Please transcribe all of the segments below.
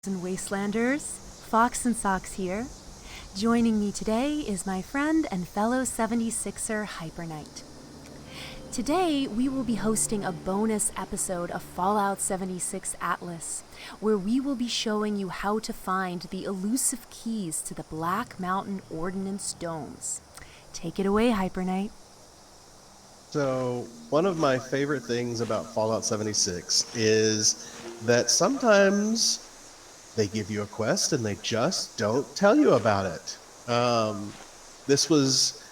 and Wastelanders, Fox and Socks here. Joining me today is my friend and fellow 76er Hyper Knight. Today we will be hosting a bonus episode of Fallout 76 Atlas, where we will be showing you how to find the elusive keys to the Black Mountain Ordinance domes. Take it away, Hyper Knight. So, one of my favorite things about Fallout 76 is that sometimes they give you a quest and they just don't tell you about it. This was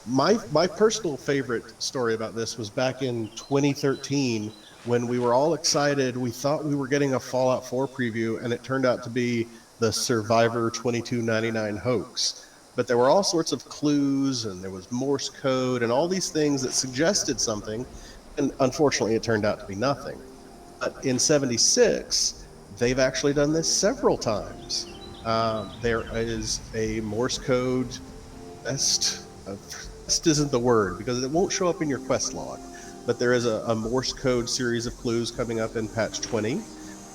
my personal favorite story about this was back in 2013 when we were all excited. We thought we were getting a Fallout 4 preview, and it turned out to be the Survivor 2299 hoax. But there were all sorts of clues, and there was Morse code, and all these things that suggested something, and unfortunately it turned out to be nothing. But in 76, they've actually done this several times. There is a Morse code quest. Quest isn't the word, because it won't show up in your quest log, but there is a Morse code series of clues coming up in patch 20.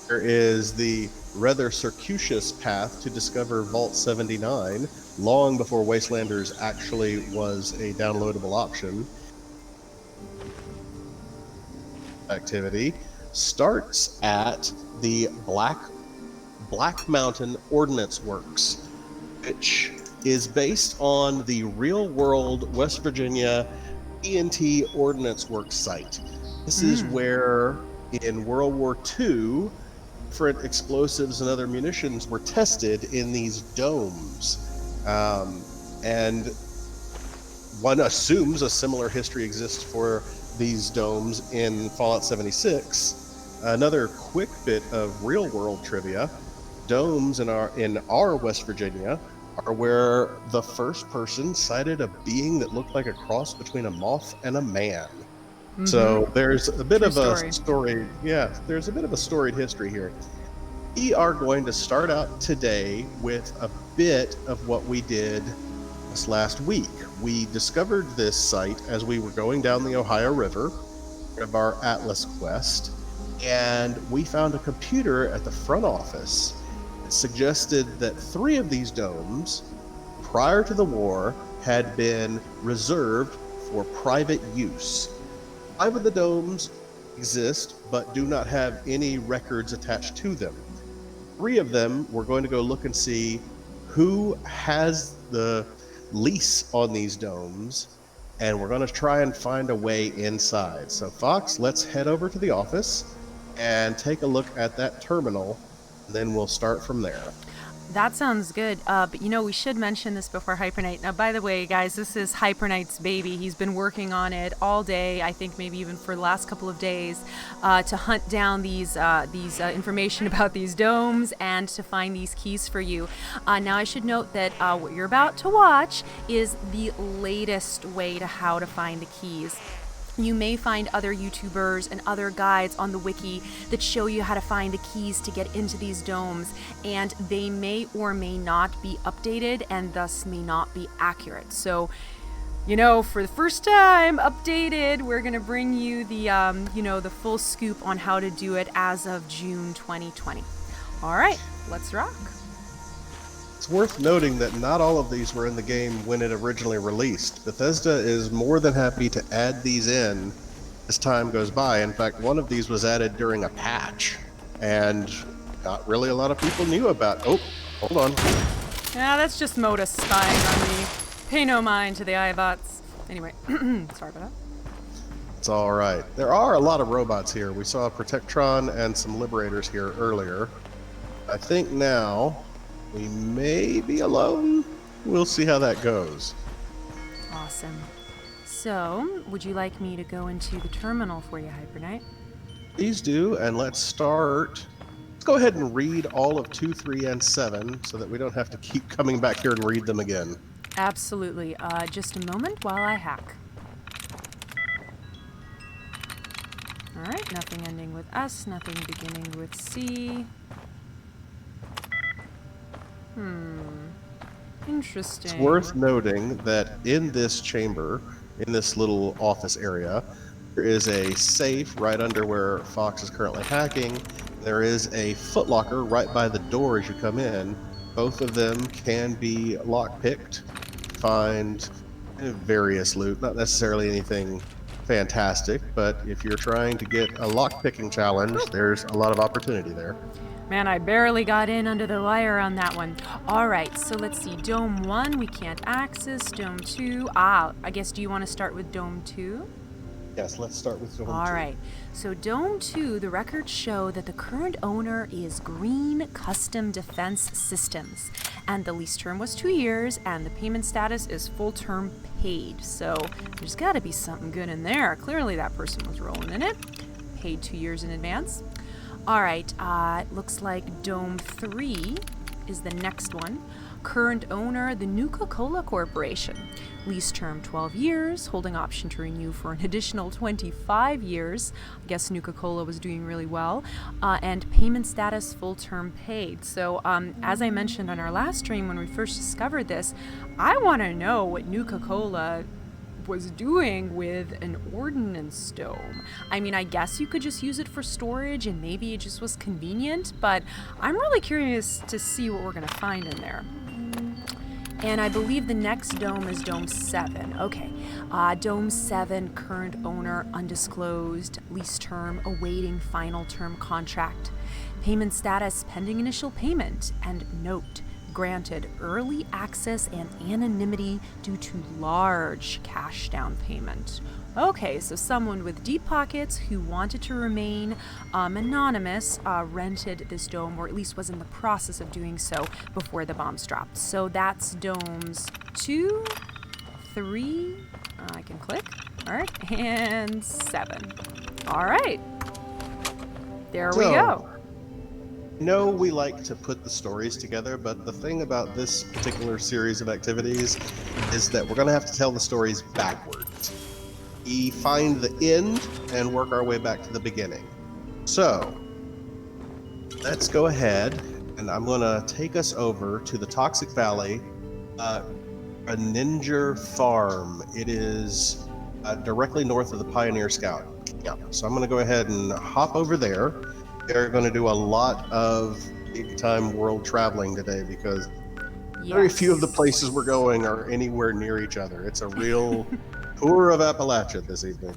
There is the rather circuitous path to discover Vault 79, long before Wastelanders actually was a downloadable option. Activity starts at the Black Mountain Ordinance Works, which is based on the real-world West Virginia TNT Ordnance Works site. This is where, in World War II, different explosives and other munitions were tested in these domes. And one assumes a similar history exists for these domes in Fallout 76. Another quick bit of real-world trivia: domes in our West Virginia are where the first person sighted a being that looked like a cross between a moth and a man. Mm-hmm. So there's a bit of a story. Yeah, there's a bit of a storied history here. We are going to start out today with a bit of what we did this last week. We discovered this site as we were going down the Ohio River of our Atlas quest, and we found a computer at the front office that suggested that 3 of these domes, prior to the war, had been reserved for private use. 5 of the domes exist, but do not have any records attached to them. 3 of them, we're going to go look and see who has the lease on these domes, and we're going to try and find a way inside. So, Fox, let's head over to the office and take a look at that terminal, and then we'll start from there. That sounds good. But we should mention this before Hyper Knight. Now, by the way, guys, this is Hyper Knight's baby. He's been working on it all day, I think maybe even for the last couple of days, to hunt down these information about these domes and to find these keys for you. Now, I should note that what you're about to watch is the latest way to how to find the keys. You may find other YouTubers and other guides on the wiki that show you how to find the keys to get into these domes, and they may or may not be updated and thus may not be accurate. So, for the first time, updated, we're going to bring you the, the full scoop on how to do it as of June 2020. All right, let's rock. It's worth noting that not all of these were in the game when it originally released. Bethesda is more than happy to add these in as time goes by. In fact, one of these was added during a patch, and not really a lot of people knew about. Oh, hold on. Yeah, that's just Modus spying on me. Pay no mind to the iBots. Anyway, sorry about that. It's all right. There are a lot of robots here. We saw a Protectron and some Liberators here earlier. I think now we may be alone. We'll see how that goes. Awesome. So, would you like me to go into the terminal for you, Hyper Knight? Please do, and let's start. Let's go ahead and read all of 2, 3, and 7 so that we don't have to keep coming back here and read them again. Absolutely. Just a moment while I hack. Alright, nothing ending with S, nothing beginning with C. Interesting. It's worth noting that in this chamber, in this little office area, there is a safe right under where Fox is currently hacking, There is a footlocker right by the door as you come in. Both of them can be lock-picked. Find various loot, not necessarily anything fantastic, but if you're trying to get a lock-picking challenge, there's a lot of opportunity there. Man, I barely got in under the wire on that one. All right, so let's see. Dome 1, we can't access. Dome 2, I guess, do you want to start with Dome 2? Yes, let's start with Dome 2. All right, so Dome 2, the records show that the current owner is Green Custom Defense Systems, and the lease term was 2 years, and the payment status is full term paid. So there's got to be something good in there. Clearly that person was rolling in it. Paid 2 years in advance. All right, looks like Dome 3 is the next one. Current owner, the Nuka-Cola Corporation. Lease term 12 years, holding option to renew for an additional 25 years. I guess Nuka-Cola was doing really well. And payment status full term paid. So as I mentioned on our last stream when we first discovered this, I want to know what Nuka-Cola was doing with an Ordinance dome. I mean, I guess you could just use it for storage and maybe it just was convenient, but I'm really curious to see what we're going to find in there. And I believe the next dome is Dome 7. Okay. Dome 7, current owner, undisclosed, lease term, awaiting final term contract. Payment status, pending initial payment, and note, granted early access and anonymity due to large cash down payment. Okay, so someone with deep pockets who wanted to remain anonymous rented this dome, or at least was in the process of doing so before the bombs dropped. So that's domes 2, 3, I can click, all right, and 7. All right, there we go. No, we like to put the stories together, but the thing about this particular series of activities is that we're going to have to tell the stories backwards. We find the end and work our way back to the beginning. So, let's go ahead, and I'm going to take us over to the Toxic Valley, a Ninja Farm. It is directly north of the Pioneer Scout. Yeah, so I'm going to go ahead and hop over there. They're going to do a lot of big-time world traveling today because very few of the places we're going are anywhere near each other. It's a real tour of Appalachia this evening.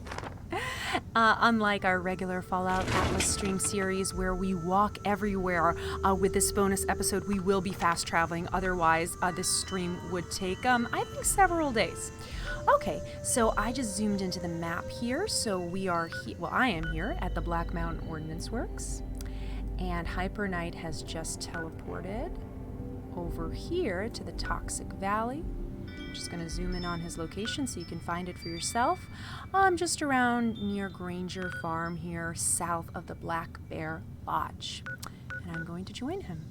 Unlike our regular Fallout Atlas stream series where we walk everywhere, with this bonus episode we will be fast traveling. Otherwise, this stream would take, I think, several days. Okay, so I just zoomed into the map here. So we are I am here at the Black Mountain Ordnance Works, and Hyper Knight has just teleported over here to the Toxic Valley. I'm just going to zoom in on his location so you can find it for yourself. I'm just around near Granger Farm here, south of the Black Bear Lodge, and I'm going to join him.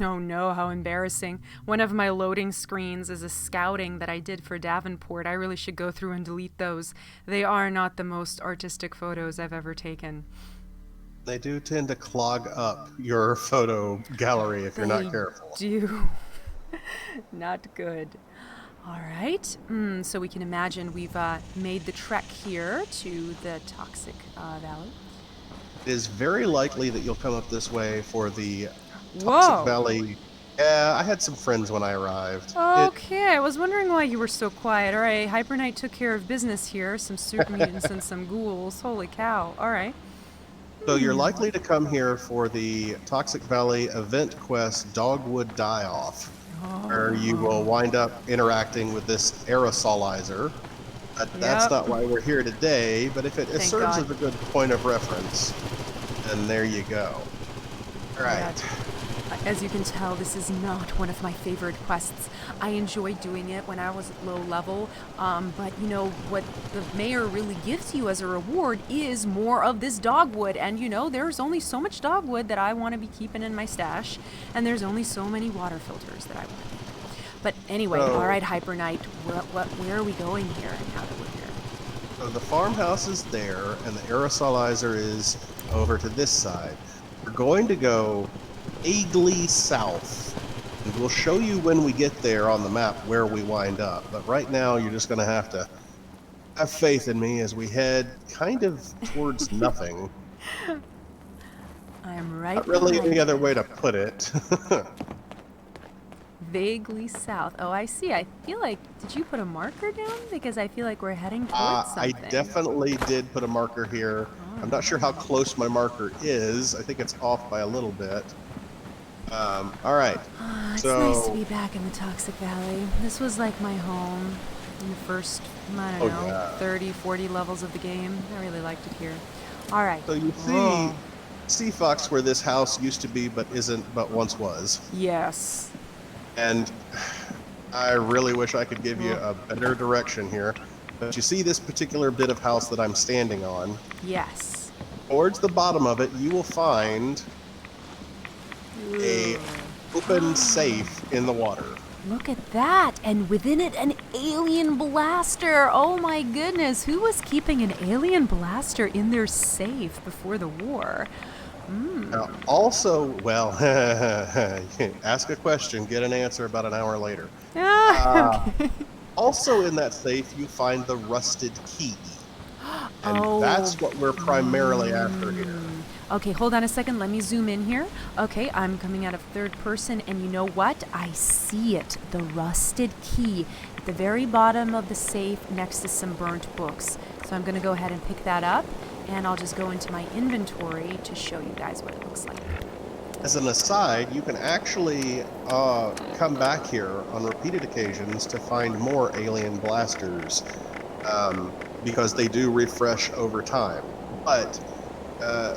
Oh no, how embarrassing. One of my loading screens is a scouting that I did for Davenport. I really should go through and delete those. They are not the most artistic photos I've ever taken. They do tend to clog up your photo gallery if you're not careful. They do. Not good. All right, so we can imagine we've made the trek here to the Toxic Valley. It is very likely that you'll come up this way for the Toxic Valley. Yeah, I had some friends when I arrived. Okay, I was wondering why you were so quiet. All right, Hyper Knight took care of business here. Some super mutants and some ghouls. Holy cow. All right. So you're likely to come here for the Toxic Valley event quest Dogwood Die-Off, where you will wind up interacting with this aerosolizer. That's not why we're here today, but if it serves as a good point of reference, then there you go. All right. As you can tell, this is not one of my favorite quests. I enjoyed doing it when I was at low level, but you know, what the mayor really gives you as a reward is more of this dogwood, and you know, there's only so much dogwood that I want to be keeping in my stash, and there's only so many water filters that I want to keep. But anyway, all right, Hyper Knight, where are we going here, and how do we here? So the farmhouse is there, and the aerosolizer is over to this side. We're going to go vaguely south, and we'll show you when we get there on the map where we wind up, but right now you're just going to have to Have faith in me as we head kind of towards nothing. I'm right Not really behind any other you. way to put it. Vaguely south. Oh, I see. I feel like, did you put a marker down? Because I feel like we're heading towards I something. definitely did put a marker here. All I'm not sure how right. close my marker is. I think it's off by a little bit. All right. Ah, it's nice to So, be back in the Toxic Valley. This was like my home in the first, I don't oh know, yeah. 30, 40 levels of the game. I really liked it here. All right. So you Oh, see Fox where this house used to be, but isn't, but once was. yes. And I really wish I could give you Oh, a better direction here. But you see this particular bit of house that I'm standing on. yes. Towards the bottom of it, you will find a open safe in the water. Look at that. And within it, an alien blaster. Oh my goodness. Who was keeping an alien blaster in their safe before the war? Now, also, well, ask a question, get an answer about an hour later. Ah, Uh, okay. Also in that safe, you find the rusted key. And Oh. that's what we're primarily after here. Okay, hold on a second. Let me zoom in here. Okay, I'm coming out of third person, and you know what? I see it. The rusted key at the very bottom of the safe next to some burnt books. So I'm going to go ahead and pick that up, and I'll just go into my inventory to show you guys what it looks like. As an aside, you can actually come back here on repeated occasions to find more alien blasters because they do refresh over time. But uh,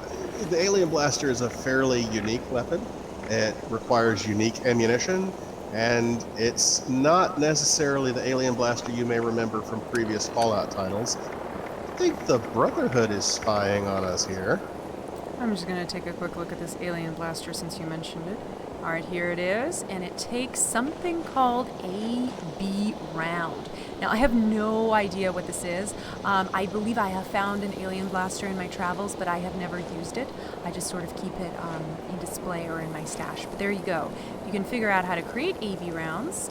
the alien blaster is a fairly unique weapon. It requires unique ammunition, and it's not necessarily the alien blaster you may remember from previous Fallout titles. I think the Brotherhood is spying on us here. I'm just going to take a quick look at this alien blaster since you mentioned it. All right, here it is, and it takes something called AB round. Now, I have no idea what this is. I believe I have found an alien blaster in my travels, but I have never used it. I just sort of keep it in display or in my stash. But there you go. You can figure out how to create AB rounds.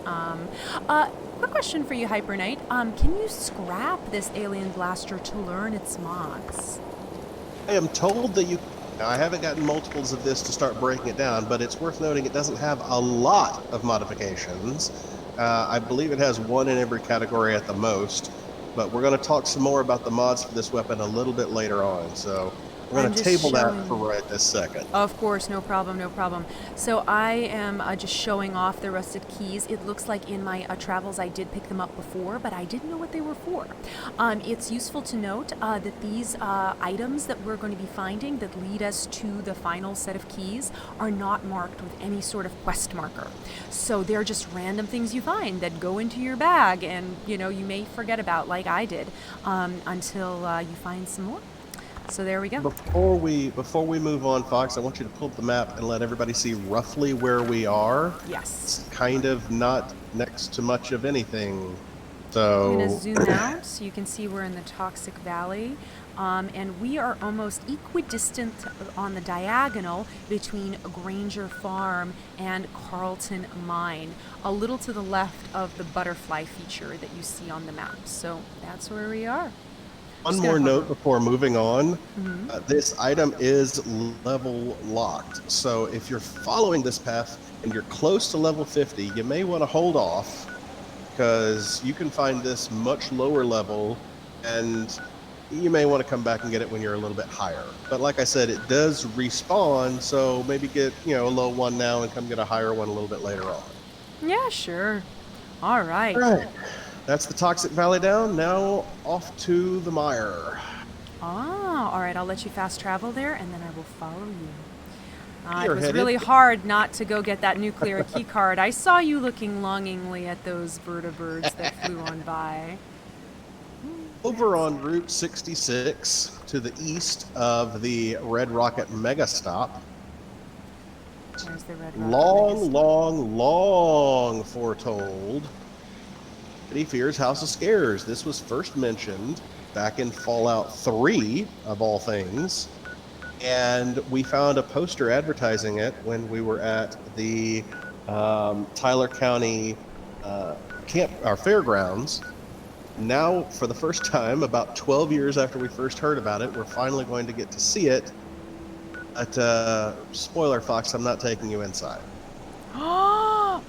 Quick question for you, Hyper Knight. Can you scrap this alien blaster to learn its mods? I am told that you. Now, I haven't gotten multiples of this to start breaking it down, but it's worth noting it doesn't have a lot of modifications. I believe it has one in every category at the most, but we're going to talk some more about the mods for this weapon a little bit later on. So we're I'm going to just table that showing. for right this second. Of course, no problem, no problem. So I am just showing off the rusted keys. It looks like in my travels I did pick them up before, but I didn't know what they were for. It's useful to note that these items that we're going to be finding that lead us to the final set of keys are not marked with any sort of quest marker. So they're just random things you find that go into your bag and, you may forget about, like I did, until you find some more. So there we go. Before we move on, Fox, I want you to pull up the map and let everybody see roughly where we are. Yes. It's kind of not next to much of anything. I'm going to So zoom out so you can see we're in the Toxic Valley. And we are almost equidistant on the diagonal between Granger Farm and Carlton Mine, a little to the left of the butterfly feature that you see on the map. So that's where we are. one Just more gonna note hover. before moving on. This item is level locked. So if you're following this path and you're close to level 50, you may want to hold off because you can find this much lower level and you may want to come back and get it when you're a little bit higher. But like I said, it does respawn, so maybe get, a low one now and come get a higher one a little bit later on. Yeah, sure. All right. All right. That's the Toxic Valley down. Now off to the mire. All right. I'll let you fast travel there, and then I will follow you. We It are was headed really hard not to go get that nuclear key card. I saw you looking longingly at those vertibirds that flew on by. over on Route 66 to the east of the Red Rocket Mega Stop. There's the red rocket Long, megastop. long, long foretold that he fears House of Scares. This was first mentioned back in Fallout 3, of all things. And we found a poster advertising it when we were at the Tyler County camp, our fairgrounds. now, for the first time, about 12 years after we first heard about it, we're finally going to get to see it. But, spoiler, Fox, I'm not taking you inside.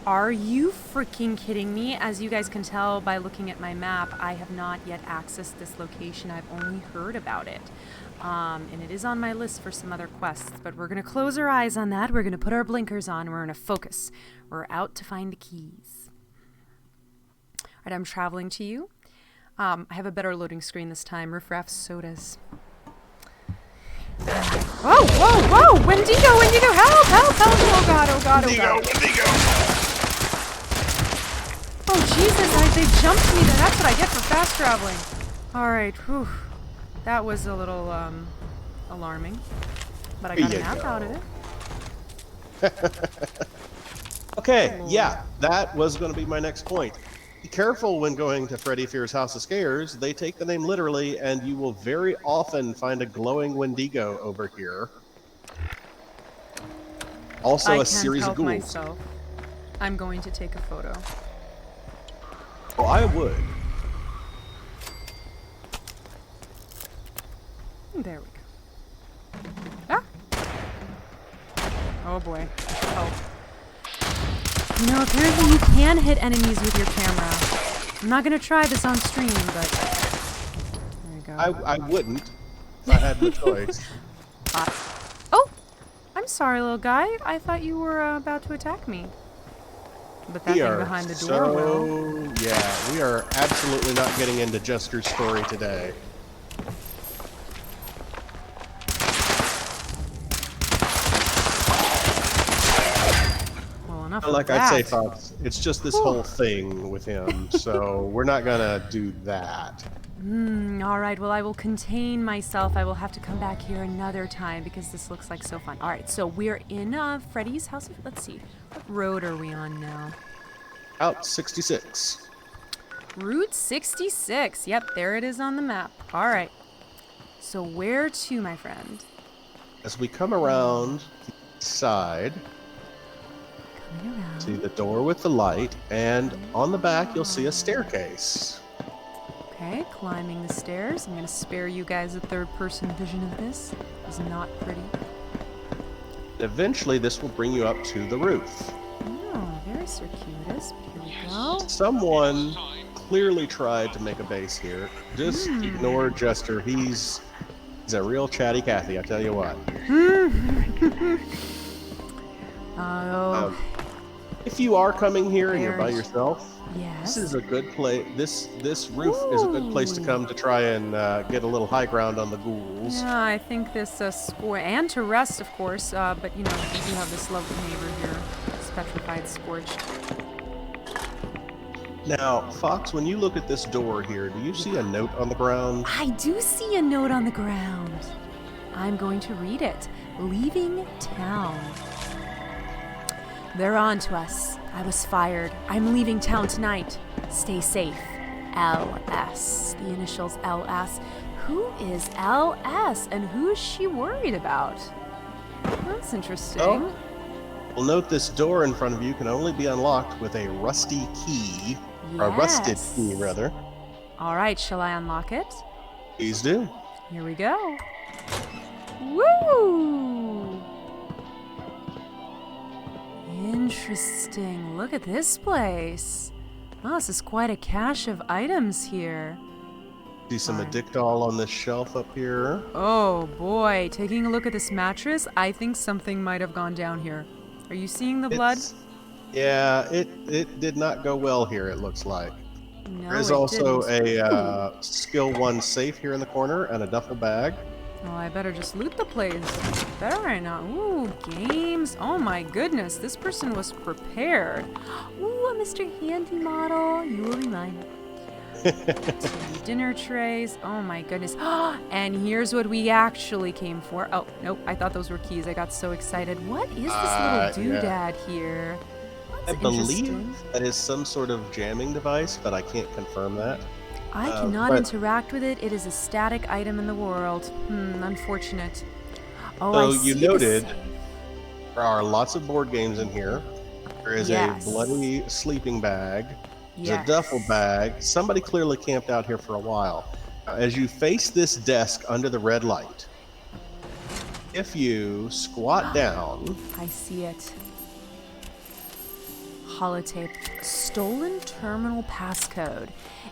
Are you freaking kidding me? As you guys can tell by looking at my map, I have not yet accessed this location. I've only heard about it. And it is on my list for some other quests, but we're going to close our eyes on that. We're going to put our blinkers on. We're going to focus. We're out to find the keys. All right, I'm traveling to you. I have a better loading screen this time. Riffraff sodas. Whoa, whoa, whoa! Wendigo, Wendigo, help, help, help! Oh god, oh god, oh god. Wendigo! Oh Jesus, they jumped me there. That's what I get for fast traveling. Alright, whew. That was a little, alarming. But I got a nap out of it. Okay, yeah, that was going to be my next point. Be careful when going to Freddy Fear's House of Scares. They take the name literally, and you will very often find a glowing Wendigo over here. Also, a series of ghouls. Myself. I'm going to take a photo. Oh, I would. There we go. Ah! Oh boy. Oh. You know, apparently you can hit enemies with your camera. I'm not going to try this on stream, but... There you go. I wouldn't if I had the choice. Oh! I'm sorry, little guy. I thought you were about to attack me. But that thing behind the door will. Yeah, we are absolutely not getting into Jester's story today. Like I'd say, Fox, it's just this whole thing with him, so we're not gonna do that. Alright, well I will contain myself. I will have to come back here another time because this looks like so fun. Alright, so we're in Freddy's house. Let's see. What road are we on now? Route 66. Route 66. Yep, there it is on the map. Alright. So where to, my friend? As we come around the side, see the door with the light, and on the back you'll see a staircase. Okay, climbing the stairs. I'm going to spare you guys a third-person vision of this. It's not pretty. Eventually this will bring you up to the roof. Oh, very circuitous. Here we go. Someone clearly tried to make a base here. Just ignore Jester. He's a real chatty Cathy, I tell you what. If you are coming here and you're by yourself, this is a good place. This roof is a good place to come to try and get a little high ground on the ghouls. Yeah, I think this and to rest, of course. But you know, we do have this lovely neighbor here, this petrified Scorched. Now, Fox, when you look at this door here, do you see a note on the ground? I do see a note on the ground. I'm going to read it. Leaving town. They're on to us. I was fired. I'm leaving town tonight. Stay safe. LS. The initials LS. Who is LS and who is she worried about? That's interesting. Oh. Well, note this door in front of you can only be unlocked with a rusty key. Yes. Or a rusted key, rather. All right, shall I unlock it? Please do. Here we go. Woo! Interesting. Look at this place. Oh, this is quite a cache of items here. See some Addictol on this shelf up here. Oh boy, taking a look at this mattress, I think something might have gone down here. Are you seeing the blood? Yeah, it did not go well here, it looks like. No, There's also a Skill 1 safe here in the corner and a duffel bag. Well, I better just loot the place. Better right now. Ooh, games. Oh my goodness, this person was prepared. Ooh, a Mr. Handy model. You will be mine. Dinner trays. Oh my goodness. And here's what we actually came for. Oh, nope. I thought those were keys. I got so excited. What is this little doodad here? I believe that is some sort of jamming device, but I can't confirm that. I cannot interact with it. It is a static item in the world. Unfortunate. Oh, so you noted there are lots of board games in here. There is a bloody sleeping bag. There's a duffel Yes. bag. Somebody clearly camped out here for a while. As you face this desk under the red light, if you squat down, I see it. Holotape. Stolen terminal passcode.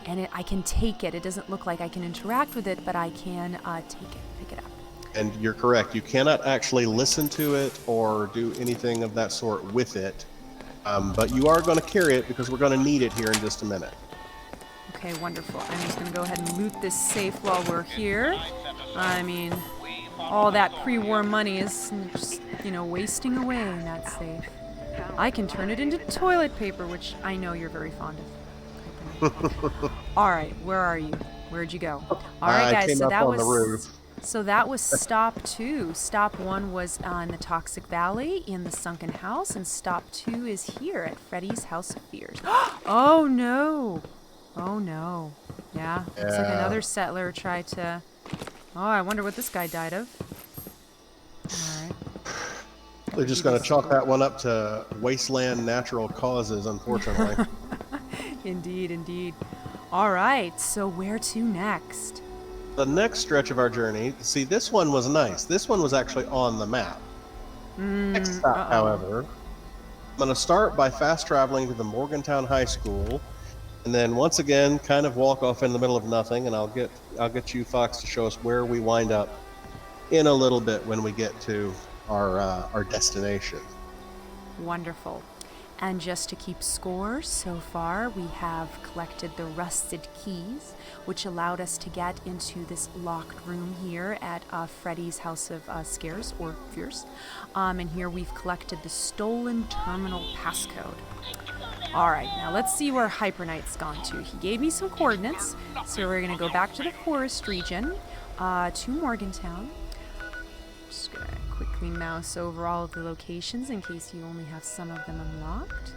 And I can take it. It doesn't look like I can interact with it, but I can take it, pick it up. and you're correct, you cannot actually listen to it or do anything of that sort with it. But you are going to carry it because we're going to need it here in just a minute. Okay, wonderful. I'm just going to go ahead and loot this safe while we're here. I mean, all that pre-war money is just, wasting away in that safe. I can turn it into toilet paper, which I know you're very fond of. All right, where are you? Where'd you go? All right, guys. So that was stop 2. Stop 1 was on the Toxic Valley in the sunken house, and stop 2 is here at Freddy's House of Fears. Oh no! Oh no! Yeah, looks like another settler tried to. Oh, I wonder what this guy died of. All right. They're just going to chalk that one up to wasteland natural causes, unfortunately. Indeed, indeed. All right, so where to next? The next stretch of our journey, see, this one was nice. This one was actually on the map. Next stop, however, I'm going to start by fast traveling to the Morgantown High School, and then once again, kind of walk off in the middle of nothing, and I'll get you, Fox, to show us where we wind up in a little bit when we get to our destination. Wonderful. And just to keep score, so far we have collected the rusted keys, which allowed us to get into this locked room here at Freddy's House of Scares, or Fears. And here we've collected the stolen terminal passcode. All right, now let's see where Hyper Knight's gone to. He gave me some coordinates, so we're going to go back to the forest region, to Morgantown. Just going to quickly mouse over all of the locations in case you only have some of them unlocked.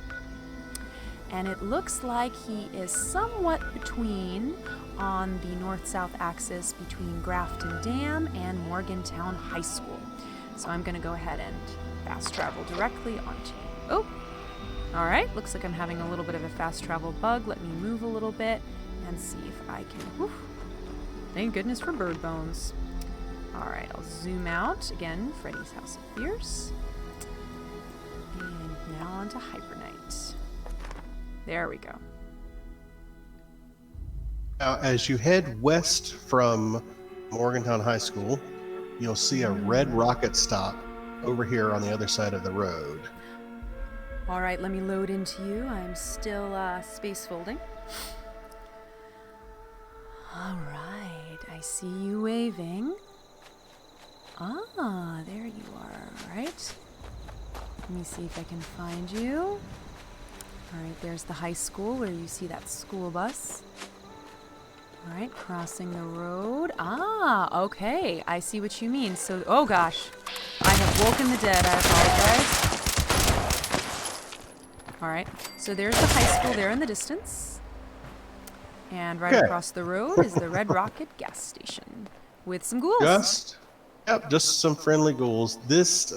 And it looks like he is somewhat between on the north-south axis between Grafton Dam and Morgantown High School. So I'm going to go ahead and fast travel directly onto. Oh, all right. Looks like I'm having a little bit of a fast travel bug. Let me move a little bit and see if I can. Whew, thank goodness for bird bones. All right, I'll zoom out again. Freddy's House of Fears, and now on to Hyper Knight. There we go. Now, as you head west from Morgantown High School, you'll see a red rocket stop over here on the other side of the road. All right, let me load into you. I'm still space folding. All right, I see you waving. Ah, there you are. All right. Let me see if I can find you. All right, there's the high school where you see that school bus. All right, crossing the road. Ah, okay. I see what you mean. So, oh gosh. I have woken the dead. I apologize. All right, so there's the high school there in the distance. And right across the road is the Red Rocket gas station with some ghouls. Just some friendly ghouls. These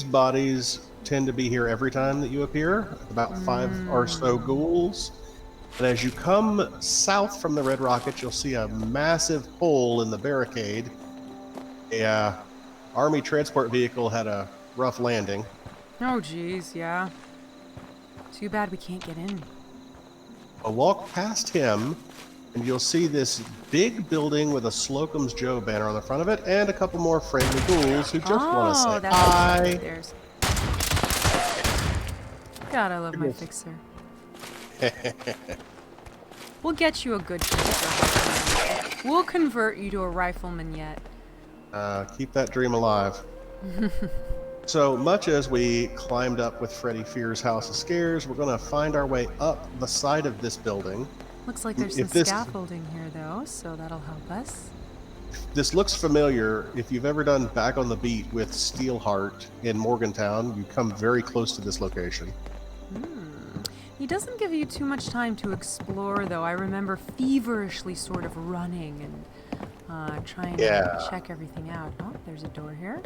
bodies tend to be here every time that you appear. About 5 or so ghouls. And as you come south from the Red Rocket, you'll see a massive hole in the barricade. A army transport vehicle had a rough landing. Oh, geez, yeah. Too bad we can't get in. I'll walk past him, and you'll see this big building with a Slocum's Joe banner on the front of it, and a couple more friendly ghouls who just want to say hi. There's... God, I love my fixer. We'll get you a good fixer. We'll convert you to a rifleman yet. Keep that dream alive. So much as we climbed up with Freddy Fear's House of Scares, we're going to find our way up the side of this building. Looks like there's some scaffolding here, though, so that'll help us. This looks familiar. If you've ever done Back on the Beat with Steelheart in Morgantown, you come very close to this location. He doesn't give you too much time to explore, though. I remember feverishly sort of running and trying to check everything out. Oh, there's a door here.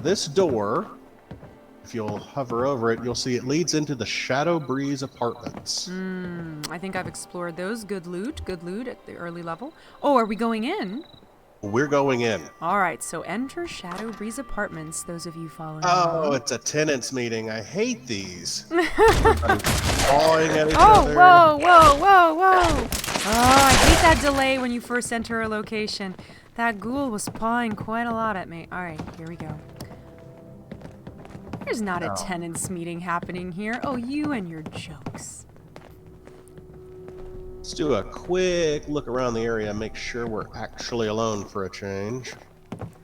This door If you'll hover over it, you'll see it leads into the Shadow Breeze Apartments. I think I've explored those. Good loot at the early level. Oh, are we going in? We're going in. All right, so enter Shadow Breeze Apartments, those of you following Oh, along. it's a tenants meeting. I hate these. Everybody's clawing at each other. Whoa. Oh, I hate that delay when you first enter a location. That ghoul was pawing quite a lot at me. All right, here we go. There's not a tenants meeting happening here. Oh, you and your jokes. Let's do a quick look around the area and make sure we're actually alone for a change.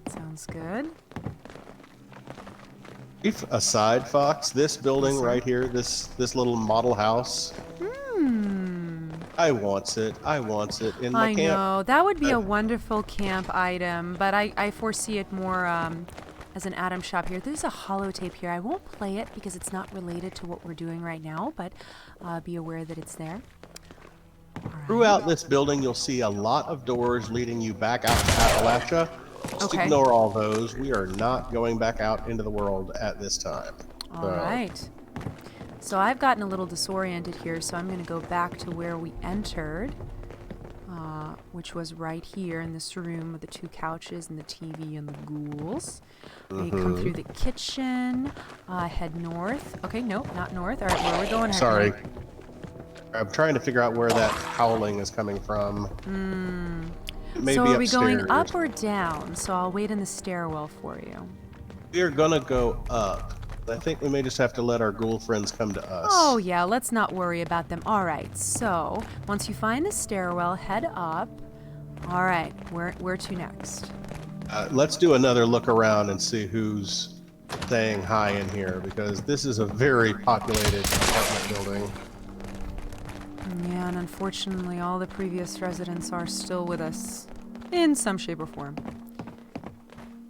Sounds good. Brief aside, Fox, this building right here, this little model house. I wants it in my camp. I know. That would be a wonderful camp item, but I foresee it more as an item shop here. There's a holotape here. I won't play it because it's not related to what we're doing right now, but be aware that it's there. Right. Throughout this building, you'll see a lot of doors leading you back out to Appalachia. Just Okay. ignore all those. We are not going back out into the world at this time. All right. So I've gotten a little disoriented here, so I'm going to go back to where we entered, which was right here in this room with the two couches and the TV and the ghouls. We come through the kitchen, head north. Okay, nope, not north. All right, where are we going? Sorry. I'm trying to figure out where that howling is coming from. Maybe so are we upstairs. going up or down? So I'll wait in the stairwell for you. We're gonna go up. I think we may just have to let our ghoul friends come to us. Oh yeah, let's not worry about them. All right, so once you find the stairwell, head up. All right, where to next? Let's do another look around and see who's staying high in here, because this is a very populated apartment building. Yeah, and unfortunately all the previous residents are still with us in some shape or form.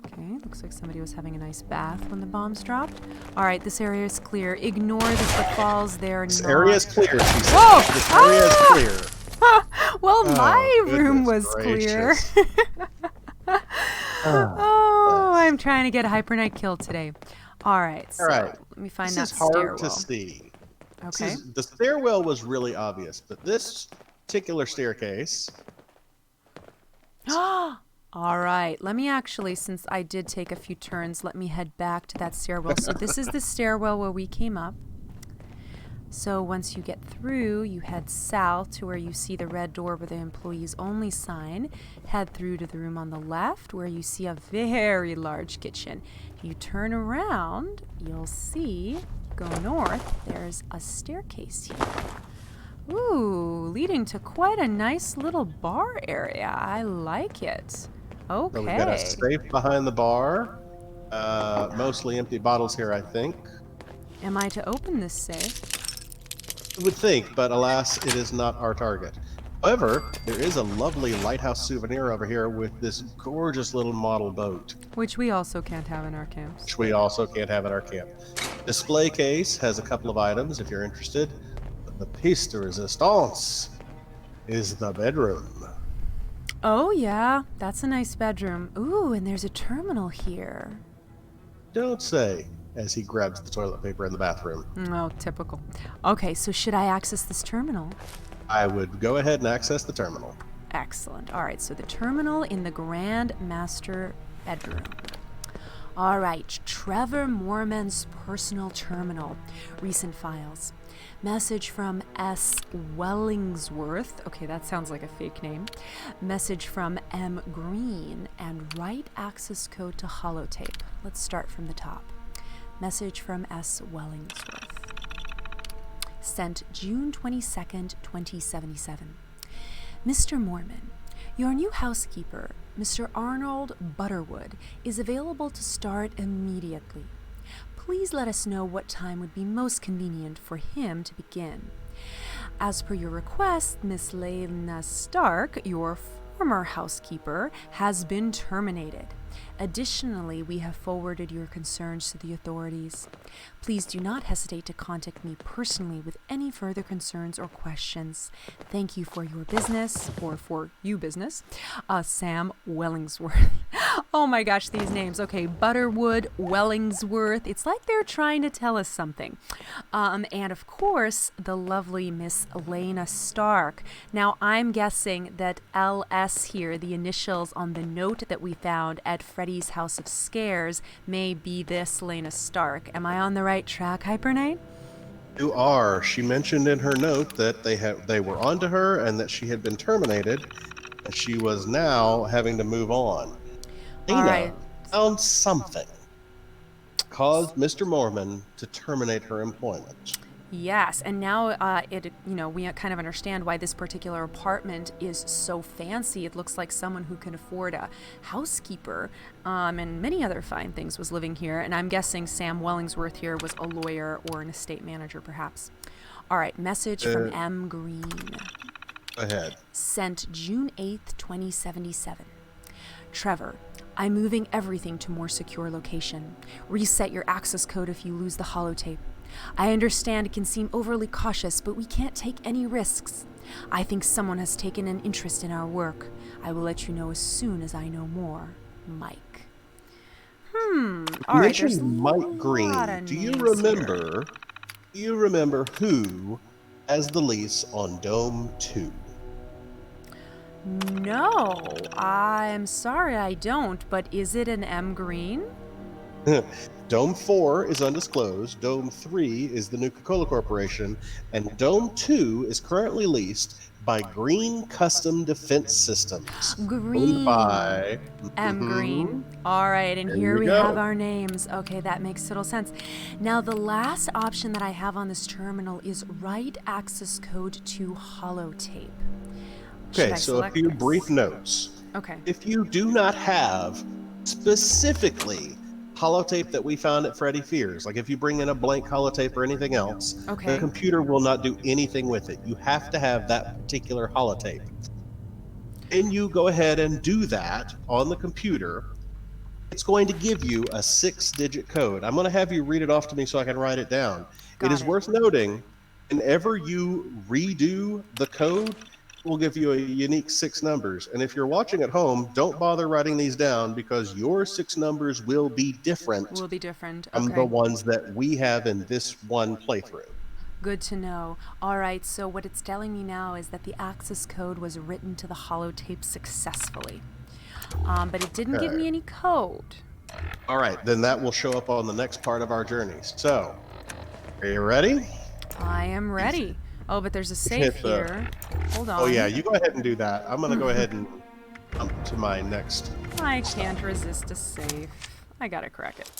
Okay, looks like somebody was having a nice bath when the bombs dropped. All right, this area is clear. Ignore the footfalls. They're This not... area is clear, she said. Whoa! This area is clear. Well, my room goodness was clear. gracious. Oh, I'm trying to get a Hyper Knight kill today. All right, so All right. let me find This that is hard stairwell. to see. Okay. The stairwell was really obvious, but this particular staircase... All right, let me actually, since I did take a few turns, let me head back to that stairwell. So this is the stairwell where we came up. So once you get through, you head south to where you see the red door with the employees only sign. Head through to the room on the left where you see a very large kitchen. You turn around, you'll see, go north, there's a staircase here. Ooh, leading to quite a nice little bar area. I like it. Okay. So we've got a safe behind the bar. Mostly empty bottles here, I think. Am I to open this safe? You would think, but alas, it is not our target. However, there is a lovely lighthouse souvenir over here with this gorgeous little model boat. Which we also can't have in our camps. Which we also can't have at our camp. Display case has a couple of items if you're interested. But the piece de resistance is the bedroom. Oh yeah, that's a nice bedroom. Ooh, and there's a terminal here. Don't say, as he grabs the toilet paper in the bathroom. Oh, typical. Okay, so should I access this terminal? I would go ahead and access the terminal. Excellent. All right, so the terminal in the Grand Master bedroom. All right, Trevor Moorman's personal terminal. Recent files. Message from S. Wellingsworth. Okay, that sounds like a fake name. Message from M. Green. And write access code to holotape. Let's start from the top. Message from S. Wellingsworth. Sent June 22nd, 2077. Mr. Moorman, your new housekeeper, Mr. Arnold Butterwood, is available to start immediately. Please let us know what time would be most convenient for him to begin. As per your request, Miss Lena Stark, your former housekeeper, has been terminated. Additionally, we have forwarded your concerns to the authorities. Please do not hesitate to contact me personally with any further concerns or questions. Thank you for your business, or for you business, Sam Wellingsworth. Oh my gosh, these names. Okay, Butterwood, Wellingsworth. It's like they're trying to tell us something. And of course, the lovely Miss Elena Stark. Now, I'm guessing that LS here, the initials on the note that we found at Freddy's House of Scares, may be this Elena Stark. Am I on the right track, Hypernite? You are. She mentioned in her note that they were onto her and that she had been terminated, and she was now having to move on. All right. Lena found something caused Mr. Mormon to terminate her employment. Yes, and now we kind of understand why this particular apartment is so fancy. It looks like someone who can afford a housekeeper and many other fine things was living here. And I'm guessing Sam Wellingsworth here was a lawyer or an estate manager, perhaps. All right, message from M. Green. Go ahead. Sent June 8th, 2077. Trevor, I'm moving everything to more secure location. Reset your access code if you lose the holotape. I understand it can seem overly cautious, but we can't take any risks. I think someone has taken an interest in our work. I will let you know as soon as I know more. Mike. All right, there's Mike Green. Do you remember? Do you remember who has the lease on Dome 2? No, I'm sorry I don't, but is it an M. Green? Dome 4 is undisclosed, Dome 3 is the Nuka-Cola Corporation, and Dome 2 is currently leased by Green Custom Defense Systems. Green. By M. Green. All right, and here we have our names. Okay, that makes total sense. Now, the last option that I have on this terminal is write access code to holotape. Okay, so a few brief notes. Okay. If you do not have specifically holotape that we found at Freddy Fears, like if you bring in a blank holotape or anything else, the computer will not do anything with it. You have to have that particular holotape. And you go ahead and do that on the computer. It's going to give you a 6-digit code. I'm going to have you read it off to me so I can write it down. It is worth noting, whenever you redo the code, will give you a unique 6 numbers. And if you're watching at home, don't bother writing these down because your 6 numbers will be different. From the ones that we have in this one playthrough. Good to know. All right, so what it's telling me now is that the access code was written to the holotape successfully. But it didn't give me any code. All right, then that will show up on the next part of our journey. So, are you ready? I am ready. Oh, but there's a safe here. Hold on. Oh, yeah, you go ahead and do that. I'm going to go ahead and jump to my next. I can't resist a safe. I got to crack it.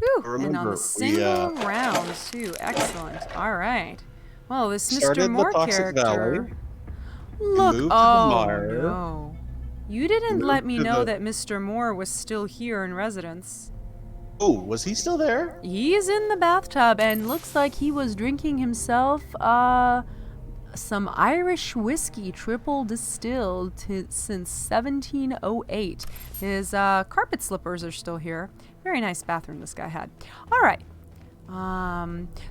Ooh, and on the single round, too. Excellent. All right. Well, this Mr. Moore character. Valley, look, no. You didn't let me know that Mr. Moore was still here in residence. Oh, was he still there? He's in the bathtub and looks like he was drinking himself some Irish whiskey triple distilled since 1708. His carpet slippers are still here. Very nice bathroom this guy had. All right.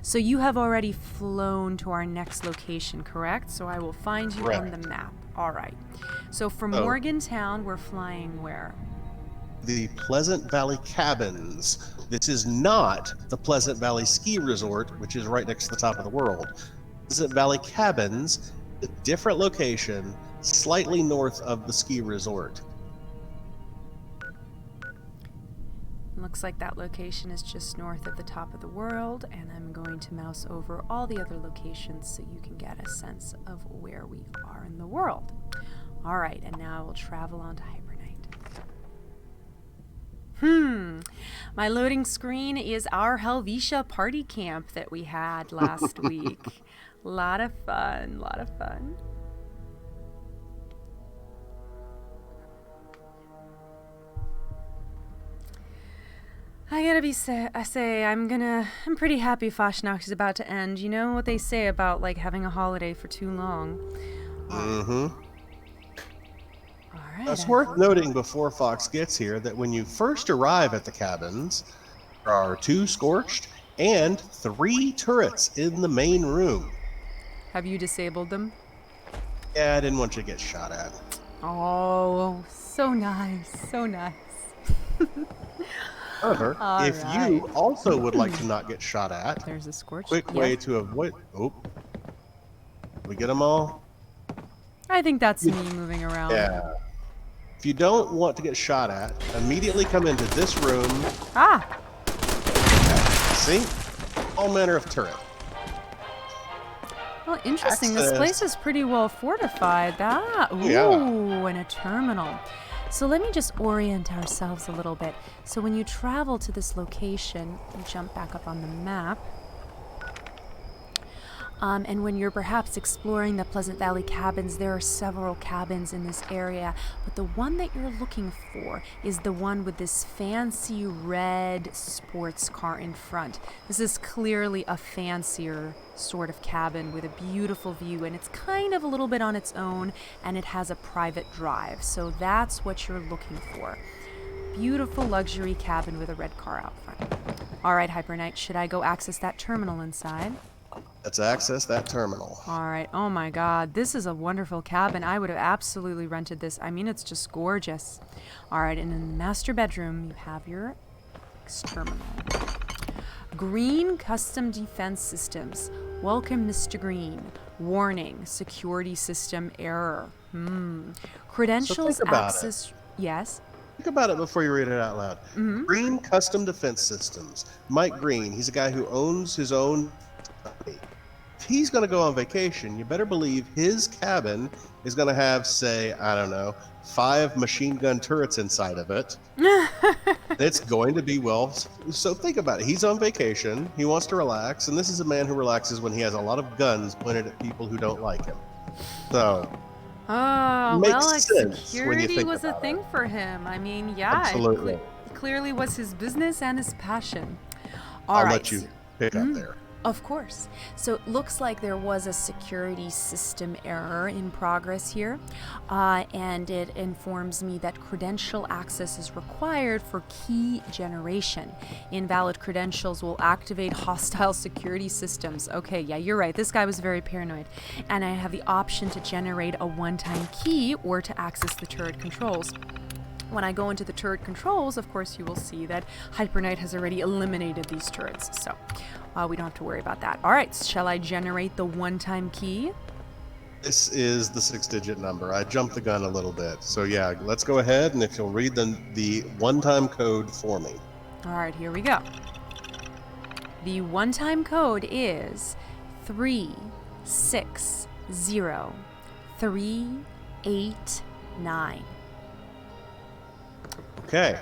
So you have already flown to our next location, correct? So I will find you on the map. All right. So from Morgantown, we're flying where? The Pleasant Valley Cabins. This is not the Pleasant Valley Ski Resort, which is right next to the top of the world. Pleasant Valley Cabins, a different location, slightly north of the ski resort. Looks like that location is just north of the top of the world, and I'm going to mouse over all the other locations so you can get a sense of where we are in the world. All right, and now I will travel on to Hypernite. My loading screen is our Helvetia party camp that we had last week. Lot of fun, lot of fun. I gotta I'm pretty happy Fashnacht is about to end. You know what they say about, like, having a holiday for too long. Alright. It's worth noting before Fox gets here that when you first arrive at the cabins, there are 2 scorched and 3 turrets in the main room. Have you disabled them? Yeah, I didn't want you to get shot at. Oh, so nice. So nice. However, All if right. you also would like to not get shot at, There's a scorch. quick way to avoid. Oh, we get them all. I think that's me moving around. Yeah. If you don't want to get shot at, immediately come into this room. Ah, See? All manner of turret. well, interesting. This Access. place is pretty well fortified. Ah, ooh, Yeah. and a terminal. So let me just orient ourselves a little bit. So when you travel to this location, you jump back up on the map. And when you're perhaps exploring the Pleasant Valley cabins, there are several cabins in this area, but the one that you're looking for is the one with this fancy red sports car in front. This is clearly a fancier sort of cabin with a beautiful view, and it's kind of a little bit on its own, and it has a private drive. So that's what you're looking for. Beautiful luxury cabin with a red car out front. All right, Hyper Knight, should I go access that terminal inside? Let's access that terminal. All right. Oh my God. This is a wonderful cabin. I would have absolutely rented this. I mean, it's just gorgeous. All right. And in the master bedroom, you have your terminal. Green Custom Defense Systems. Welcome, Mr. Green. Warning. Security system error. Credentials think about access. Yes. Think about it before you read it out loud. Mm-hmm. Green Custom Defense Systems. Mike Green, he's a guy who owns his own company. If he's going to go on vacation, you better believe his cabin is going to have, say, I don't know, 5 machine gun turrets inside of it. It's going to be well. So think about it. He's on vacation. He wants to relax. And this is a man who relaxes when he has a lot of guns pointed at people who don't like him. So Oh, makes well, like sense when you security think was a about thing it. for him. I mean, yeah, Absolutely. it clearly was his business and his passion. All I'll right. let you pick up there. Of course. So it looks like there was a security system error in progress here, and it informs me that credential access is required for key generation. Invalid credentials will activate hostile security systems. Okay, yeah, you're right. This guy was very paranoid. And I have the option to generate a one-time key or to access the turret controls. When I go into the turret controls, of course, you will see that Hyper Knight has already eliminated these turrets, so we don't have to worry about that. All right, shall I generate the one-time key? This is the 6-digit number. I jumped the gun a little bit. So yeah, let's go ahead, and if you'll read the one-time code for me. All right, here we go. The one-time code is 360389. Okay.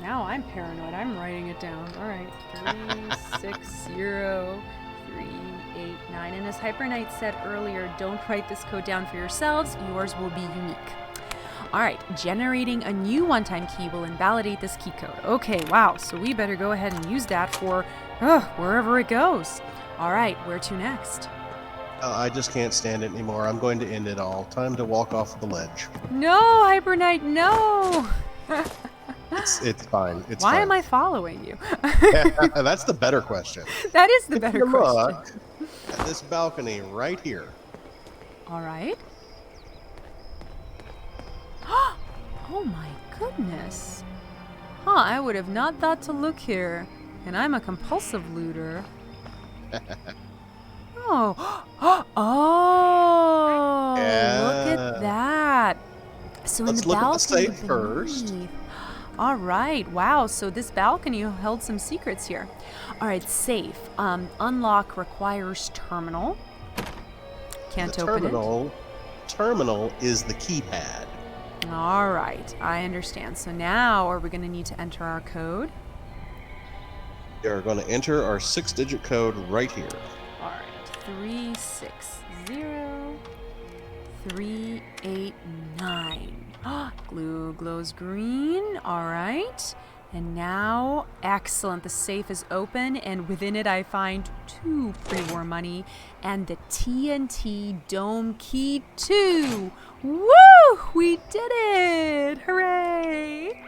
Now I'm paranoid. I'm writing it down. All right. 360389. And as Hyper Knight said earlier, don't write this code down for yourselves. Yours will be unique. All right. Generating a new one-time key will invalidate this key code. Okay. Wow. So we better go ahead and use that for wherever it goes. All right. Where to next? I just can't stand it anymore. I'm going to end it all. Time to walk off the ledge. No, Hyper Knight, no. It's fine. It's Why fine. am I following you? That's the better question. That is the better question. Look at this balcony right here. All right. Oh my goodness. I would have not thought to look here. And I'm a compulsive looter. Oh. Oh. Yeah. Look at that. So Let's in the look at the balcony safe first. beneath. All right. Wow. So this balcony held some secrets here. All right. Safe. Unlock requires terminal. Can't The open it. terminal is the keypad. All right. I understand. So now are we going to need to enter our code? We are going to enter our 6-digit code right here. All right. 360389. Glue glows green. All right. And now, excellent. The safe is open, and within it I find 2 pre-war money and the TNT Dome Key 2. Woo! We did it! Hooray!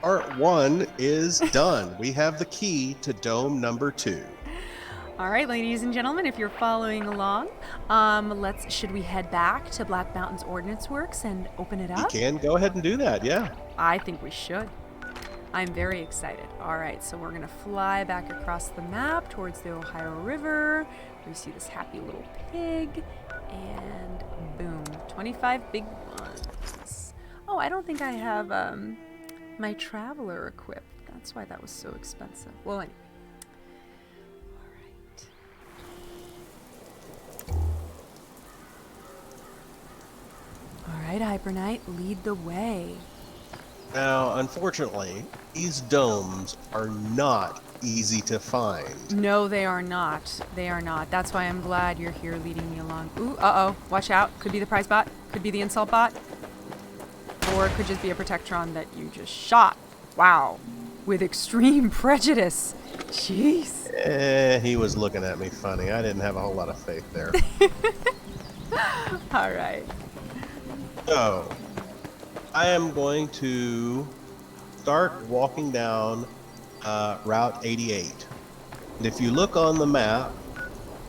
Part 1 is done. We have the key to dome number 2. All right, ladies and gentlemen, if you're following along, should we head back to Black Mountain's Ordnance Works and open it You up? can go ahead and do that, yeah. I think we should. I'm very excited. All right, so we're gonna fly back across the map towards the Ohio River. We see this happy little pig, and boom, 25 big ones. Oh, I don't think I have my traveler equipped. That's why that was so expensive. Well, anyway. All right, Hyper Knight, lead the way. Now, unfortunately, these domes are not easy to find. No, they are not. They are not. That's why I'm glad you're here leading me along. Ooh, uh-oh. Watch out. Could be the prize bot. Could be the insult bot. Or it could just be a Protectron that you just shot. Wow. With extreme prejudice. Jeez. He was looking at me funny. I didn't have a whole lot of faith there. All right. So, I am going to start walking down Route 88. And if you look on the map,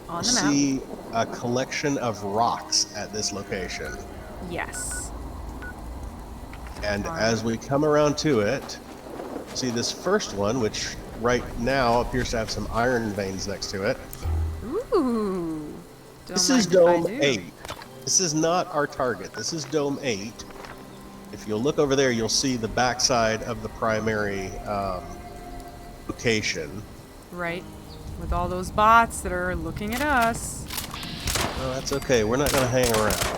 you'll see a collection of rocks at this location. Yes. And as we come around to it, see this first one, which right now appears to have some iron veins next to it. Ooh. This is Dome 8. This is not our target. This is Dome 8. If you'll look over there, you'll see the backside of the primary location. Right. With all those bots that are looking at us. Oh, that's okay. We're not going to hang around.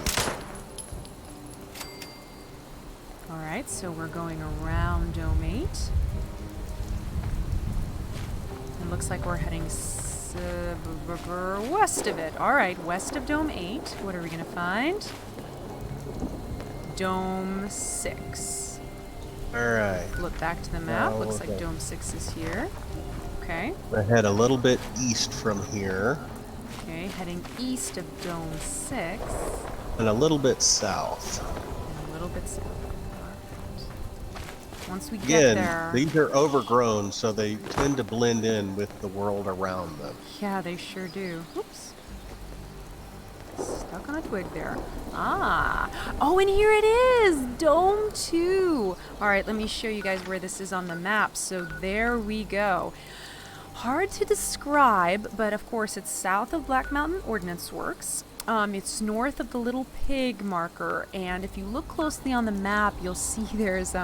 All right, so we're going around Dome 8. It looks like we're heading west of it. All right, west of Dome 8. What are we going to find? Dome 6. All right. Look back to the map. Looks like Dome 6 is here. Okay. We're head a little bit east from here. Okay, heading east of Dome 6. And a little bit south. And a little bit south. Once we get Again, there... these are overgrown, so they tend to blend in with the world around them. Yeah, they sure do. Oops. Stuck on a twig there. Ah. Oh, and here it is! Dome 2. All right, let me show you guys where this is on the map. So there we go. Hard to describe, but of course it's south of Black Mountain Ordnance Works. It's north of the little pig marker, and if you look closely on the map, you'll see there's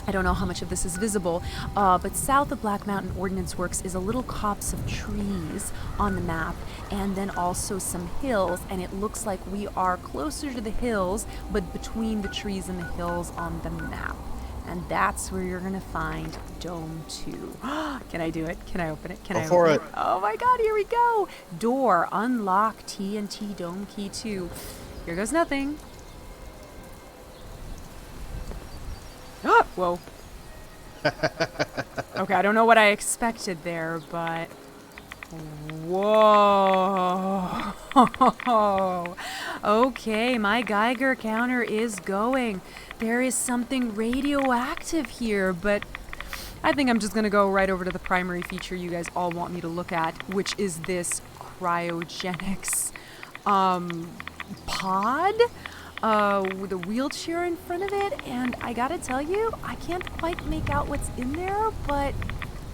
I don't know how much of this is visible, but south of Black Mountain Ordnance Works is a little copse of trees on the map, and then also some hills, and it looks like we are closer to the hills, but between the trees and the hills on the map. And that's where you're going to find Dome 2. Can I do it? Can I open it? Can I open it? Oh my god, here we go! Door, unlock TNT Dome Key 2. Here goes nothing. Ah, whoa. Okay, I don't know what I expected there, but... Whoa. Okay, my Geiger counter is going. There is something radioactive here, but I think I'm just going to go right over to the primary feature you guys all want me to look at, which is this cryogenics pod with a wheelchair in front of it. And I got to tell you, I can't quite make out what's in there, but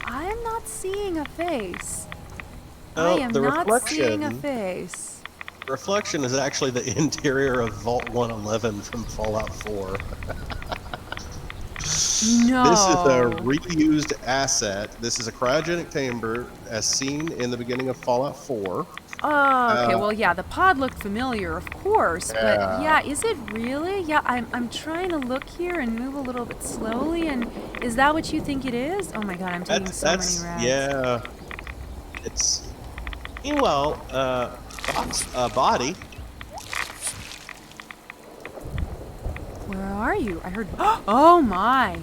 I am not seeing a face. I am not seeing a face. Reflection is actually the interior of Vault 111 from Fallout 4. No. This is a reused asset. This is a cryogenic chamber as seen in the beginning of Fallout 4. Oh, okay. Well, yeah, the pod looked familiar, of course. But yeah, is it really? Yeah, I'm trying to look here and move a little bit slowly. And is that what you think it is? Oh my god, I'm taking so many rads. Yeah. It's... Meanwhile, body. Where are you? I heard... Oh my!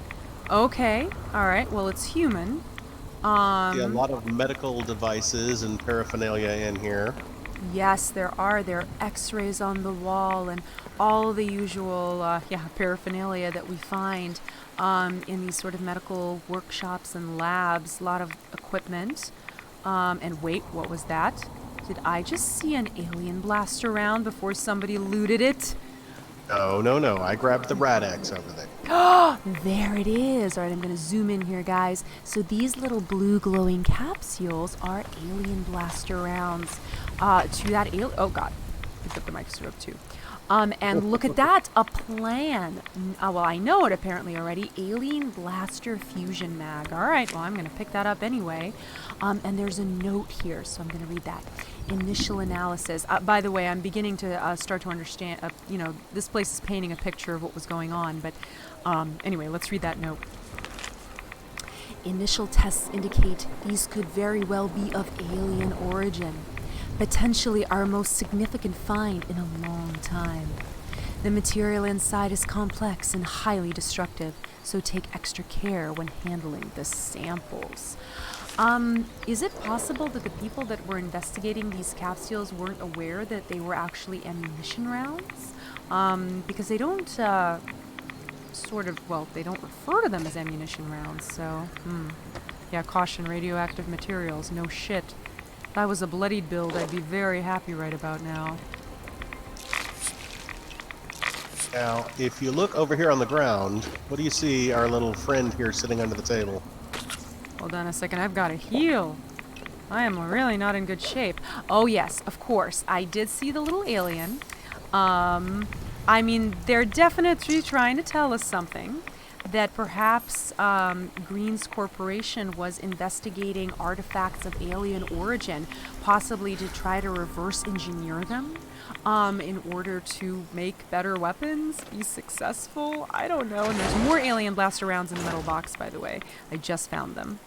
Okay. Alright, well, it's human. Yeah, a lot of medical devices and paraphernalia in here. Yes, there are. There are x-rays on the wall and all the usual paraphernalia that we find in these sort of medical workshops and labs. A lot of equipment. And wait, what was that? Did I just see an alien blast around before somebody looted it? No. I grabbed the Rad-X over there. Oh, there it is. All right, I'm going to zoom in here, guys. So these little blue glowing capsules are alien blaster rounds. To that alien... Oh, God. Picked up the microscope, too. And look at that. A plan. Well, I know it apparently already. Alien Blaster Fusion Mag. All right, well, I'm going to pick that up anyway. And there's a note here, so I'm going to read that. Initial analysis. By the way, I'm beginning to start to understand, this place is painting a picture of what was going on. But anyway, let's read that note. Initial tests indicate these could very well be of alien origin. Potentially our most significant find in a long time. The material inside is complex and highly destructive, so take extra care when handling the samples. Is it possible that the people that were investigating these capsules weren't aware that they were actually ammunition rounds? Because they don't, they don't refer to them as ammunition rounds, so, Yeah, caution, radioactive materials, no shit. If I was a bloodied build, I'd be very happy right about now. Now, if you look over here on the ground, what do you see our little friend here sitting under the table? Hold on a second, I've got to heal. I am really not in good shape. Oh yes, of course, I did see the little alien. I mean, they're definitely trying to tell us something. That perhaps Green's corporation was investigating artifacts of alien origin, possibly to try to reverse engineer them in order to make better weapons, be successful. I don't know. And there's more alien blaster rounds in the metal box, by the way. I just found them.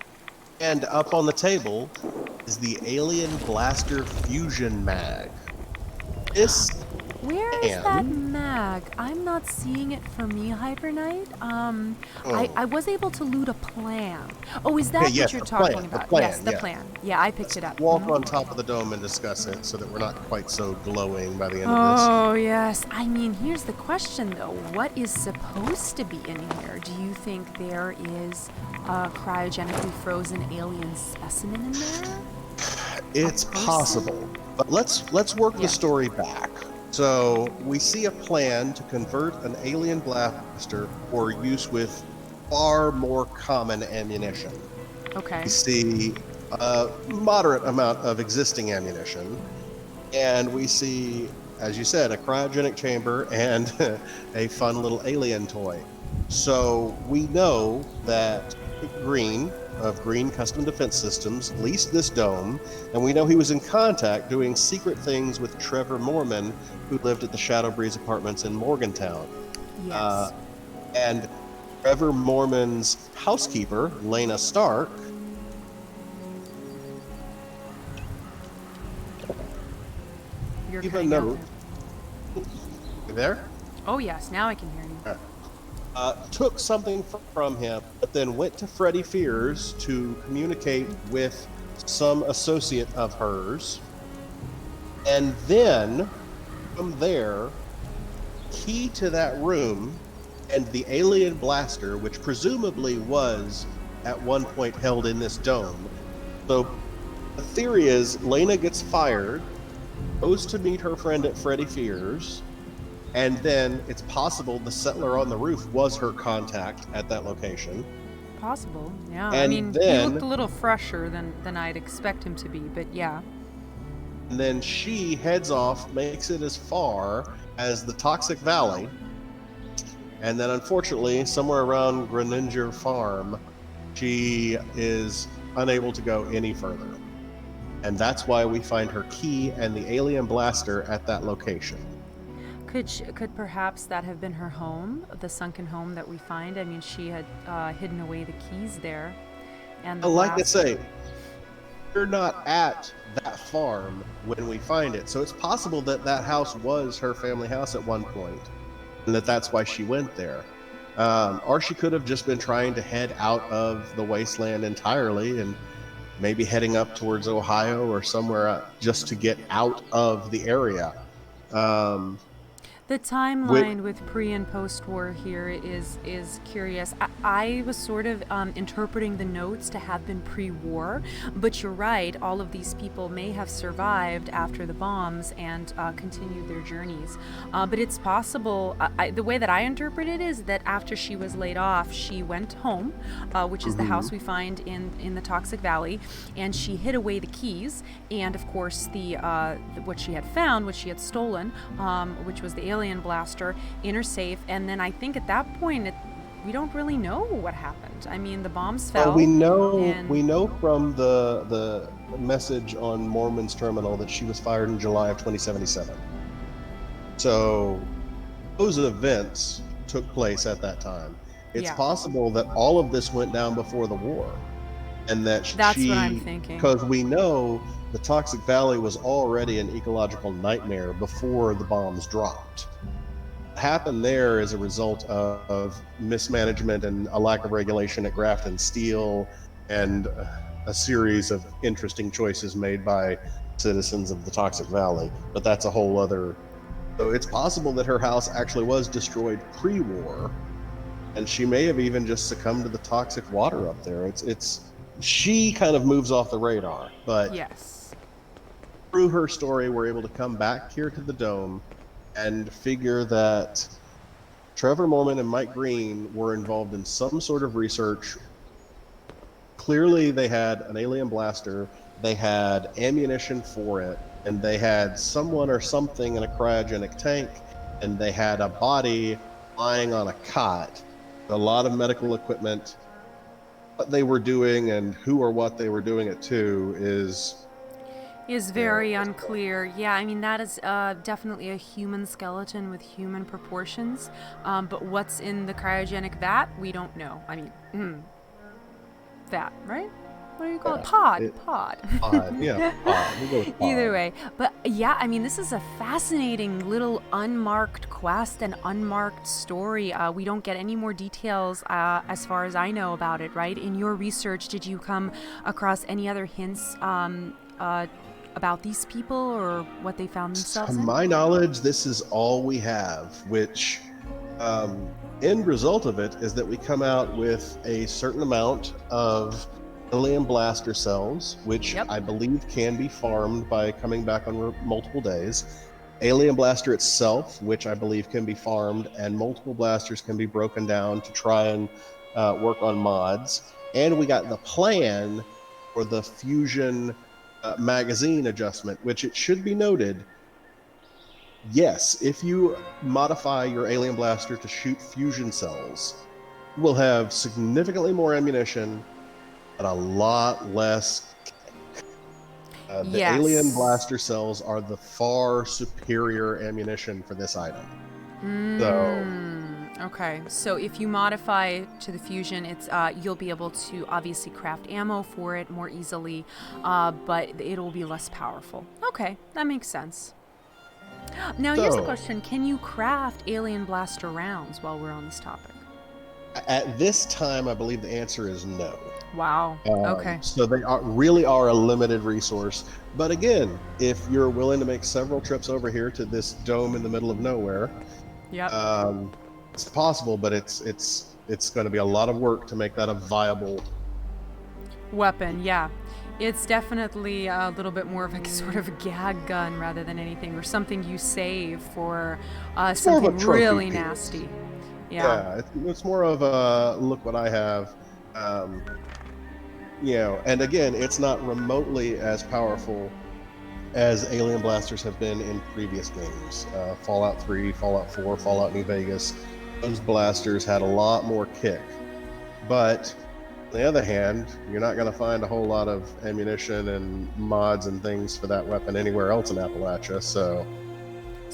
And up on the table is the Alien Blaster Fusion Mag. Where is that mag? I'm not seeing it for me, Hyper Knight. I was able to loot a plan. Oh, is that what you're talking about? Yes, the plan. Yeah, I picked it up. Walk on top of the dome and discuss it so that we're not quite so glowing by the end of this. Oh, yes. I mean, here's the question, though. What is supposed to be in here? Do you think there is a cryogenically frozen alien specimen in there? It's possible. But let's work the story back. So we see a plan to convert an alien blaster for use with far more common ammunition. Okay. We see a moderate amount of existing ammunition, and we see, as you said, a cryogenic chamber and a fun little alien toy. So we know that Green of Green Custom Defense Systems leased this dome, and we know he was in contact doing secret things with Trevor Mormon, who lived at the Shadow Breeze Apartments in Morgantown. Yes. And Trevor Mormon's housekeeper, Lena Stark, You're even though... You there? Oh, yes. Now I can hear you. Took something from him, but then went to Freddy Fears to communicate with some associate of hers. And then, from there, key to that room and the alien blaster, which presumably was at one point held in this dome. So the theory is Lena gets fired, goes to meet her friend at Freddy Fears, and then it's possible the settler on the roof was her contact at that location. Possible, yeah. And I mean, then, he looked a little fresher than I'd expect him to be, but yeah. And then she heads off, makes it as far as the Toxic Valley, and then unfortunately, somewhere around Greninger Farm, she is unable to go any further. And that's why we find her key and the alien blaster at that location. Could perhaps that have been her home, the sunken home that we find? I mean, she had hidden away the keys there. And like I say, we're not at that farm when we find it. So it's possible that that house was her family house at one point, and that's why she went there. Or she could have just been trying to head out of the wasteland entirely and maybe heading up towards Ohio or somewhere just to get out of the area. The Which, timeline with pre and post war here is curious. I was sort of interpreting the notes to have been pre-war, but you're right. All of these people may have survived after the bombs and continued their journeys. But it's possible. The way that I interpret it is that after she was laid off, she went home, which is the house we find in the Toxic Valley, and she hid away the keys and, of course, the what she had found, what she had stolen, which was the alien blaster, in her safe. And then I think at that point we don't really know what happened. I mean, the bombs fell. we and know from the message on Mormon's terminal that she was fired in July of 2077. So those events took place at that time. It's Yeah. possible that all of this went down before the war, and that That's what I'm thinking. because we know the Toxic Valley was already an ecological nightmare before the bombs dropped. What happened there as a result of mismanagement and a lack of regulation at Grafton Steel, and a series of interesting choices made by citizens of the Toxic Valley. But that's a whole other. So it's possible that her house actually was destroyed pre-war, and she may have even just succumbed to the toxic water up there. She kind of moves off the radar, but Yes. through her story, we're able to come back here to the Dome and figure that Trevor Mormon and Mike Green were involved in some sort of research. Clearly, they had an alien blaster, they had ammunition for it, and they had someone or something in a cryogenic tank, and they had a body lying on a cot. A lot of medical equipment. What they were doing and who or what they were doing it to Is very unclear. Yeah, I mean, that is definitely a human skeleton with human proportions. But what's in the cryogenic vat, we don't know. I mean, vat, right? What do you call it? Pod. Pod. Yeah, pod. We'll go with pod. Either way. But yeah, I mean, this is a fascinating little unmarked quest and unmarked story. We don't get any more details as far as I know about it, right? In your research, did you come across any other hints about these people or what they found themselves To in? my knowledge, this is all we have, which end result of it is that we come out with a certain amount of alien blaster cells, which Yep. I believe can be farmed by coming back on multiple days. Alien blaster itself, which I believe can be farmed, and multiple blasters can be broken down to try and work on mods. And we got the plan for the fusion magazine adjustment, which it should be noted, yes, if you modify your alien blaster to shoot fusion cells, you will have significantly more ammunition but a lot less. The Yes. alien blaster cells are the far superior ammunition for this item. Okay, so if you modify to the fusion, it's you'll be able to obviously craft ammo for it more easily, but it'll be less powerful. Okay, that makes sense. Now here's the question: can you craft alien blaster rounds while we're on this topic? At this time, I believe the answer is no. Wow. Okay. So they really are a limited resource. But again, if you're willing to make several trips over here to this dome in the middle of nowhere, Yep. it's possible. But it's going to be a lot of work to make that a viable Weapon. Yeah. It's definitely a little bit more of a sort of a gag gun rather than anything, or something you save for something really nasty. Yeah, it's more of a look what I have. And again, it's not remotely as powerful as alien blasters have been in previous games. Fallout 3, Fallout 4, Fallout New Vegas, those blasters had a lot more kick. But on the other hand, you're not going to find a whole lot of ammunition and mods and things for that weapon anywhere else in Appalachia, so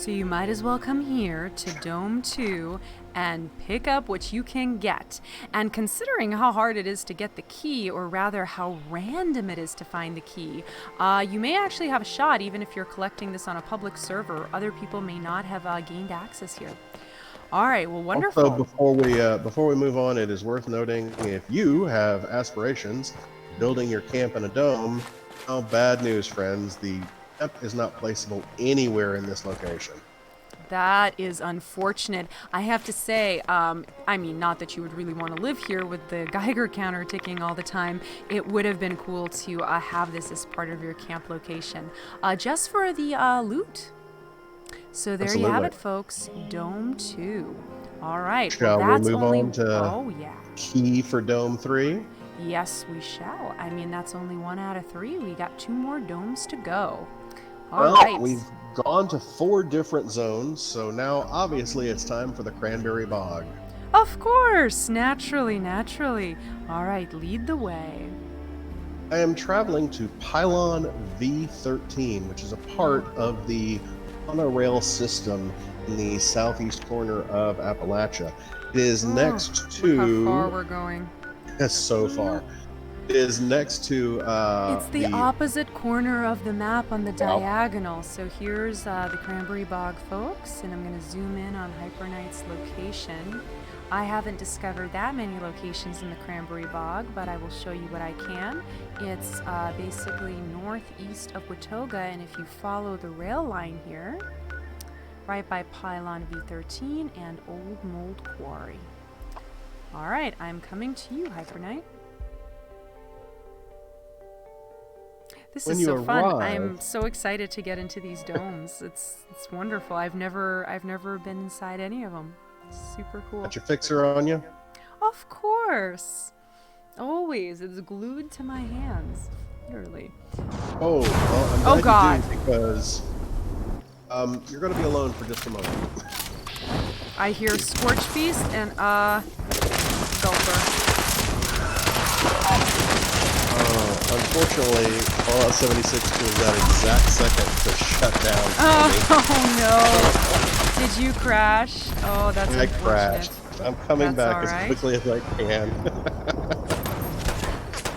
you might as well come here to Dome 2 and pick up what you can get. And considering how hard it is to get the key, or rather how random it is to find the key, you may actually have a shot even if you're collecting this on a public server. Other people may not have gained access here. All right, well, wonderful. Also, before we move on, it is worth noting, if you have aspirations building your camp in a dome, bad news, friends. The camp is not placeable anywhere in this location. That is unfortunate. I have to say, I mean, not that you would really want to live here with the Geiger counter ticking all the time. It would have been cool to have this as part of your camp location, just for the loot. So there you have it, folks. Dome 2. All right. Shall well, that's we move only... on to Oh, yeah. key for Dome 3? Yes, we shall. I mean, that's only 1 out of 3. We got 2 more domes to go. All Well, right. we've gone to 4 different zones, so now obviously it's time for the Cranberry Bog. Of course! Naturally, naturally. All right, lead the way. I am traveling to Pylon V13, which is a part of the monorail system in the southeast corner of Appalachia. It is next to... Look how far we're going. That's so far. It is next to... it's the opposite corner of the map on the diagonal. So here's the Cranberry Bog, folks, and I'm going to zoom in on Hyper Knight's location. I haven't discovered that many locations in the Cranberry Bog, but I will show you what I can. It's basically northeast of Watoga, and if you follow the rail line here, right by Pylon V13 and Old Mold Quarry. All right, I'm coming to you, Hyper Knight. This is so fun. I'm so excited to get into these domes. It's wonderful. I've never been inside any of them. It's super cool. Got your fixer on you? Of course. Always. It's glued to my hands. Literally. Oh, well, I'm glad God. you do, because you're going to be alone for just a moment. I hear Scorch Beast and Gulper. Unfortunately, Fallout 76 was that exact second to shut down. Oh no! Did you crash? Oh, that's unfortunate. I crashed. I'm coming back as quickly as I can.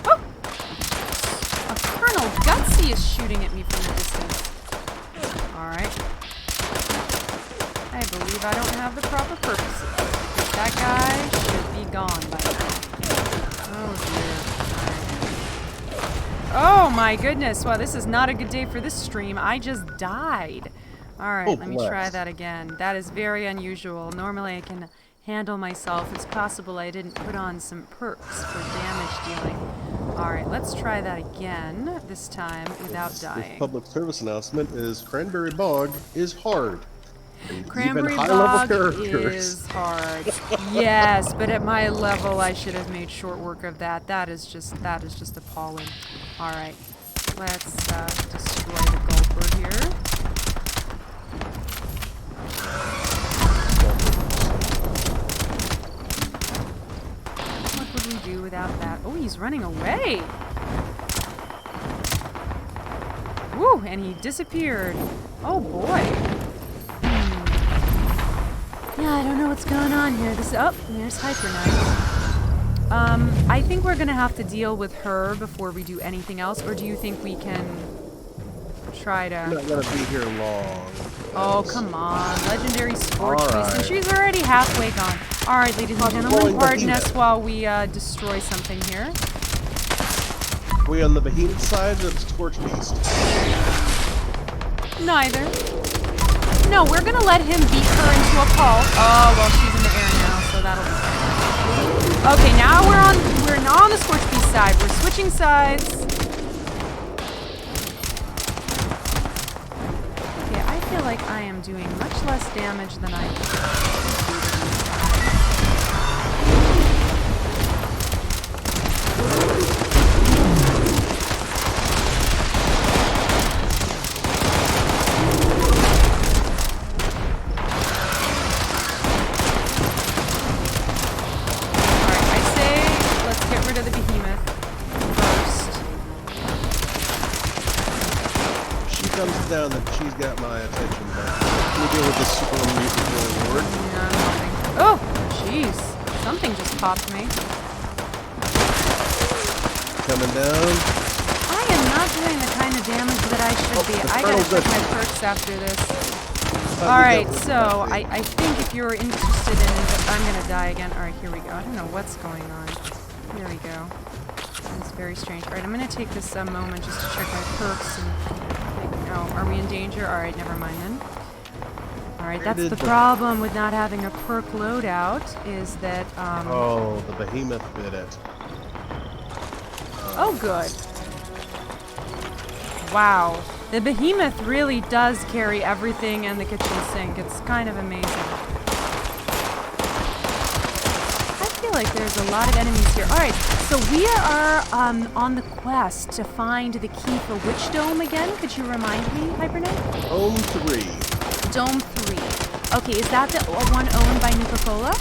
Oh! A Colonel Gutsy is shooting at me from a distance. Alright. I believe I don't have the proper purposes. That guy should be gone by now. Oh dear. Oh my goodness. Wow, this is not a good day for this stream. I just died. Alright, let me try that again. That is very unusual. Normally I can handle myself. It's possible I didn't put on some perks for damage dealing. Alright, let's try that again. This time without dying. This public service announcement is Cranberry Bog is hard. Cranberry Bog is hard. Yes, but at my level I should have made short work of that. That is just appalling. Alright, let's destroy the Gulper here. What would we do without that? Oh, he's running away! Woo, and he disappeared. Oh boy. Yeah, I don't know what's going on here. There's Hyper Knight. I think we're gonna have to deal with her before we do anything else, or do you think we can try to... I'm not gonna be here long. Oh, come on. Legendary Scorch Beast, and she's already halfway gone. Alright, ladies and gentlemen, pardon us while we destroy something here. Are we on the Behemoth side or the Scorch Beast? Neither. No, we're gonna let him beat her into a pulp. Oh, well, she's in the air now, so that'll be fine. Okay, now we're not on the Scorch Beast side. We're switching sides. Okay, I feel like I am doing much less damage than I do. Down that she's got my attention back. Can we deal with this super mutant reward? Yeah, oh, jeez. Something just popped me. Coming down. I am not doing the kind of damage that I should be. I gotta check my perks after this. Alright, so I think if you're interested in it, I'm gonna die again. Alright, here we go. I don't know what's going on. Here we go. It's very strange. Alright, I'm gonna take this moment just to check my perks and... Oh, are we in danger? Alright, never mind then. right, that's the problem with not having a perk loadout, is that, Oh, the behemoth did it. Oh, good. Wow. The behemoth really does carry everything and the kitchen sink. It's kind of amazing. I feel like there's a lot of enemies here. Alright, so we are on the quest to find the key for which dome again? Could you remind me, Hypernate? Dome 3. Dome 3. Okay, is that the one owned by Nuka-Cola?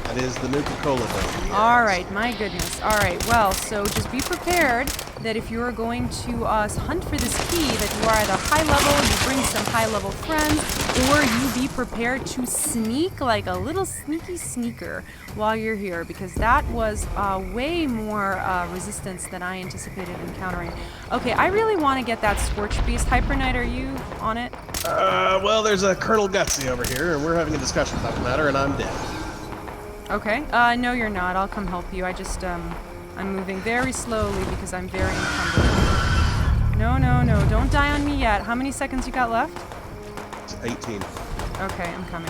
That is the Nuka-Cola dome. Yes. Alright, my goodness. Alright, well, so just be prepared that if you're going to hunt for this key, that you are at a high level, you bring some high-level friends, or you be prepared to sneak like a little sneaky sneaker while you're here, because that was way more resistance than I anticipated encountering. Okay, I really want to get that Scorch Beast. Hyper Knight, are you on it? Well, there's a Colonel Gutsy over here, and we're having a discussion about the matter, and I'm dead. Okay. No, you're not. I'll come help you. I just, I'm moving very slowly because I'm very encumbered. No, no, no. Don't die on me yet. How many seconds you got left? It's 18. Okay, I'm coming.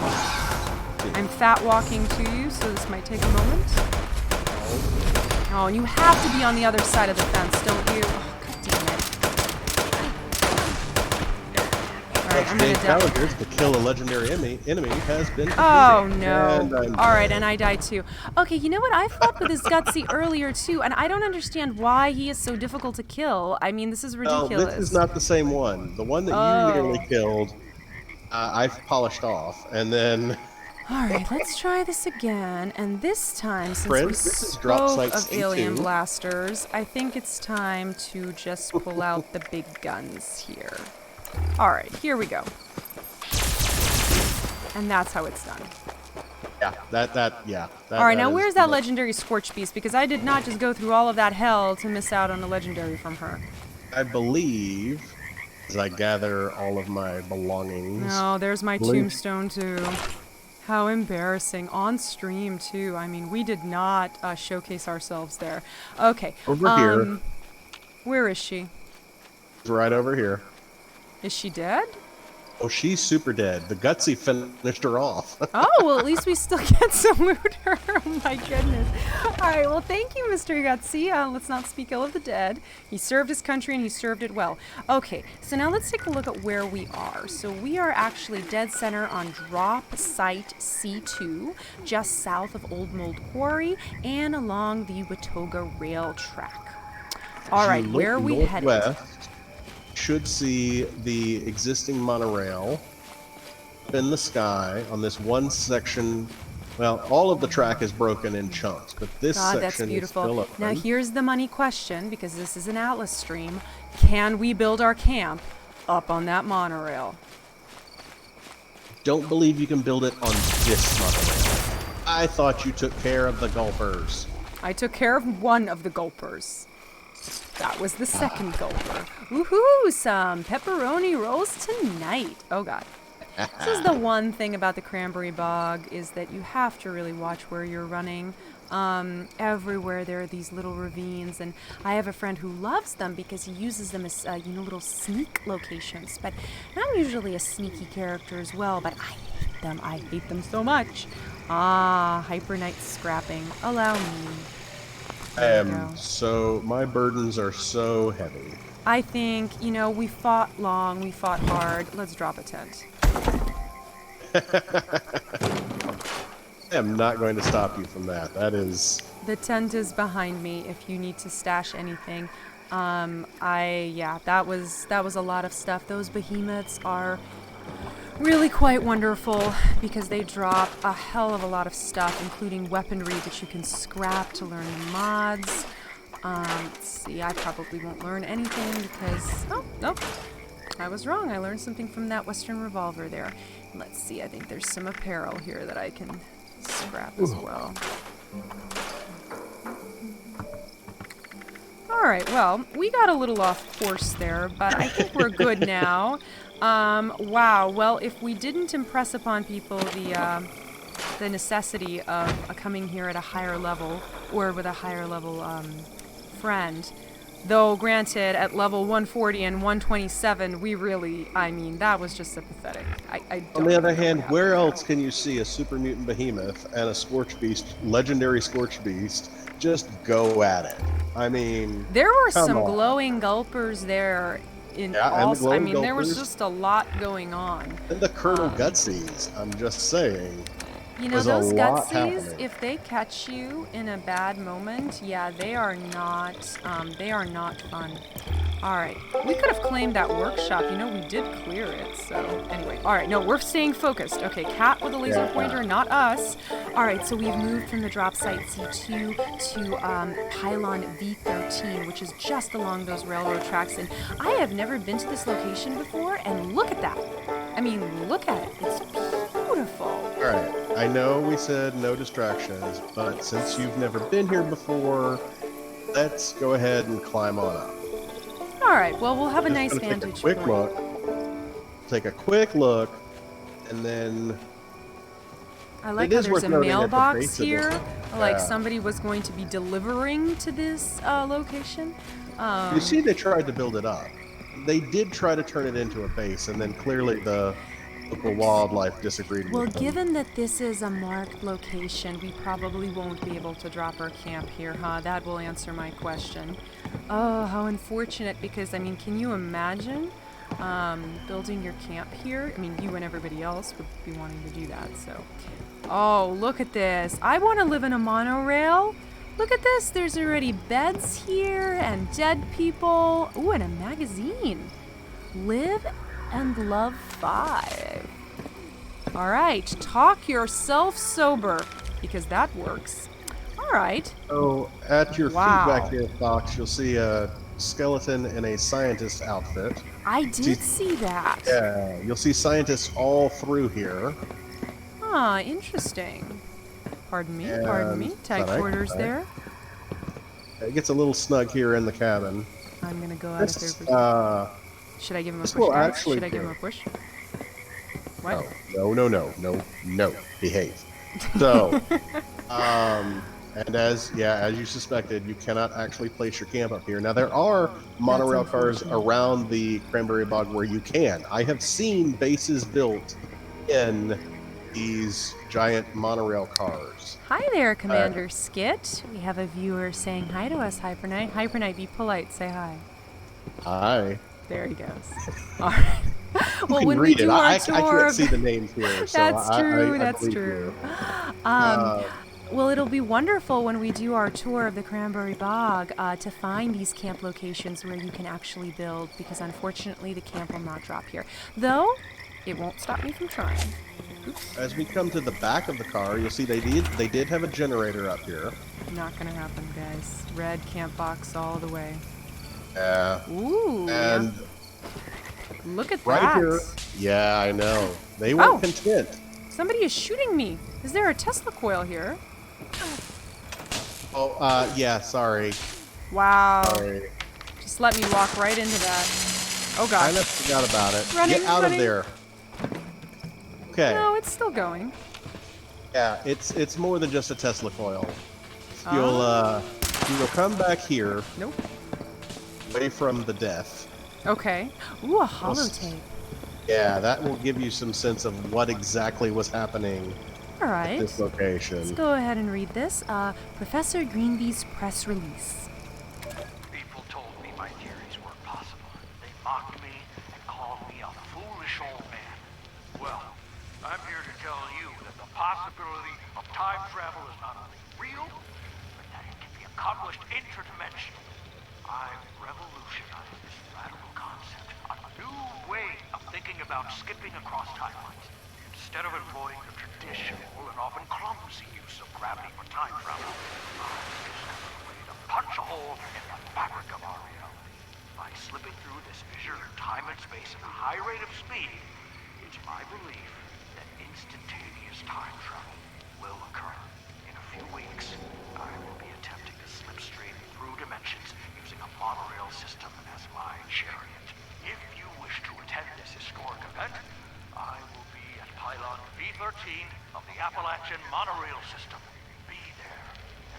I'm fat walking to you, so this might take a moment. Oh, and you have to be on the other side of the fence, don't you? Oh, God damn it. Alright, I'm gonna die. To kill a legendary enemy has been defeated. Oh no. And Alright, and I died too. Okay, you know what? I fought with this Gutsy earlier too, and I don't understand why he is so difficult to kill. I mean, this is ridiculous. This is not the same one. The one that you nearly killed, I've polished off, and then... Alright, let's try this again, and this time, since we spoke of alien blasters, I think it's time to just pull out the big guns here. Alright, here we go. And that's how it's done. Yeah, Alright, now where's that legendary Scorch Beast? Because I did not just go through all of that hell to miss out on a legendary from her. I believe, as I gather all of my belongings... Oh, there's my tombstone too. How embarrassing. On stream too. I mean, we did not showcase ourselves there. Okay. Over here. Where is she? Right over here. Is she dead? Oh, she's super dead. The Gutsy finished her off. Oh, well, at least we still get some loot her. Oh, my goodness. All right, well, thank you, Mr. Gutsy. Let's not speak ill of the dead. He served his country, and he served it well. Okay, so now let's take a look at where we are. So we are actually dead center on drop site C2, just south of Old Mold Quarry, and along the Watoga rail track. All right, where are we headed? Should see the existing monorail in the sky on this one section. Well, all of the track is broken in chunks, but this section is still open. Now here's the money question, because this is an Atlas stream. Can we build our camp up on that monorail? Don't believe you can build it on this monorail. I thought you took care of the gulpers. I took care of one of the gulpers. That was the second gulper. Woohoo! Some pepperoni rolls tonight. Oh god. This is the one thing about the Cranberry Bog, is that you have to really watch where you're running. Everywhere there are these little ravines, and I have a friend who loves them because he uses them as, little sneak locations. But I'm usually a sneaky character as well, but I hate them. I hate them so much. Hyper Knight scrapping. Allow me. So my burdens are so heavy. I think, we fought long, we fought hard. Let's drop a tent. I am not going to stop you from that. That is... The tent is behind me if you need to stash anything. That was a lot of stuff. Those behemoths are really quite wonderful because they drop a hell of a lot of stuff, including weaponry that you can scrap to learn the mods. Let's see, I probably won't learn anything because... Oh, nope. I was wrong. I learned something from that Western revolver there. Let's see, I think there's some apparel here that I can scrap as well. Alright, well, we got a little off course there, but I think we're good now. Wow, well, if we didn't impress upon people the necessity of coming here at a higher level, or with a higher level friend, Though, granted, at level 140 and 127, we really, I mean, that was just so pathetic. I don't On the other even know what hand, happened where there. else can you see a super mutant behemoth and a scorch beast, legendary scorch beast, just go at it? I mean, There were come some on. glowing gulpers there in Yeah, and the I glowing mean, there was gulpers just a lot going on. and the Colonel Gutsies. I'm just saying, You know, there's a those lot gutsies, happening. if they catch you in a bad moment, yeah, they are not fun. All right, we could have claimed that workshop. You know, we did clear it. So anyway, all right, no, we're staying focused. Okay, cat with a laser Yeah. pointer, not us. All right, so we've moved from the drop site C2 to pylon V13, which is just along those railroad tracks. And I have never been to this location before, and look at that. I mean, look at it. It's beautiful. All right. I know we said no distractions, but since you've never been here before, let's go ahead and climb on up. All right, well, we'll have a Just nice gonna take a vantage quick point. look. Take a quick look, and then I like it how is there's worth a noting at the mailbox base of this. here, like somebody was going to be delivering to this location. You see, they tried to build it up. They did try to turn it into a base, and then clearly the local wildlife disagreed Well, with them. given that this is a marked location, we probably won't be able to drop our camp here, huh? That will answer my question. Oh, how unfortunate, because, I mean, can you imagine building your camp here? I mean, you and everybody else would be wanting to do that, so. Oh, look at this. I want to live in a monorail. Look at this. There's already beds here and dead people. Ooh, and a magazine. Live and Love 5. All right, talk yourself sober, because that works. All right. So, at your feet Wow. back here, Fox, you'll see a skeleton in a scientist outfit. I did see that. Yeah, you'll see scientists all through here. Ah, interesting. Pardon me, And Tight quarters there. it gets a little snug here in the cabin. I'm gonna go out of there. This, Should I give him a this push, will guys? actually Should I give do. him a push? What? No, behave. So, and as you suspected, you cannot actually place your camp up here. Now there are monorail cars around the Cranberry Bog where you can. I have seen bases built in these giant monorail cars. Hi there, Commander Skit. We have a viewer saying hi to us, Hypernite. Hypernite, be polite. Say hi. Hi. There he goes. All right. Well, You when can we read do it. our I tour can't of see the names here. So that's true. I That's believe true. you. Well, it'll be wonderful when we do our tour of the Cranberry Bog to find these camp locations where you can actually build, because unfortunately the camp will not drop here. Though, it won't stop me from trying. Oops. As we come to the back of the car, you'll see they did have a generator up here. Not gonna happen, guys. Red camp box all the way. Yeah. Ooh. And look at right that. here, yeah, I know. They weren't content. Somebody is shooting me. Is there a Tesla coil here? Oh, yeah, sorry. Wow. Sorry. Just let me walk right into that. Oh, God. I kind of forgot about it. Running, Get out running. of there. Okay. No, it's still going. Yeah, it's more than just a Tesla coil. You'll come back here. Nope. Away from the death. Okay. Ooh, a holotape. Yeah, that will give you some sense of what exactly was happening All right. at this location. Let's go ahead and read this. Professor Greenby's press release. People told me my theories weren't possible. They mocked me and called me a foolish old man. Well, I'm here to tell you that the possibility of time travel is not only real, but that it can be accomplished interdimensionally. I've revolutionized this radical concept, a new way of thinking about skipping across timelines. Instead of employing the traditional and often clumsy use of gravity for time travel, I've discovered a way to punch a hole in the fabric of our reality. By slipping through this fissure in time and space at a high rate of speed, it's my belief that instantaneous time travel will occur. In a few weeks, I will be attempting to slipstream through dimensions using a monorail system as my chariot. If you wish to attend this historic event, I will be at pylon V13 of the Appalachian monorail system. Be there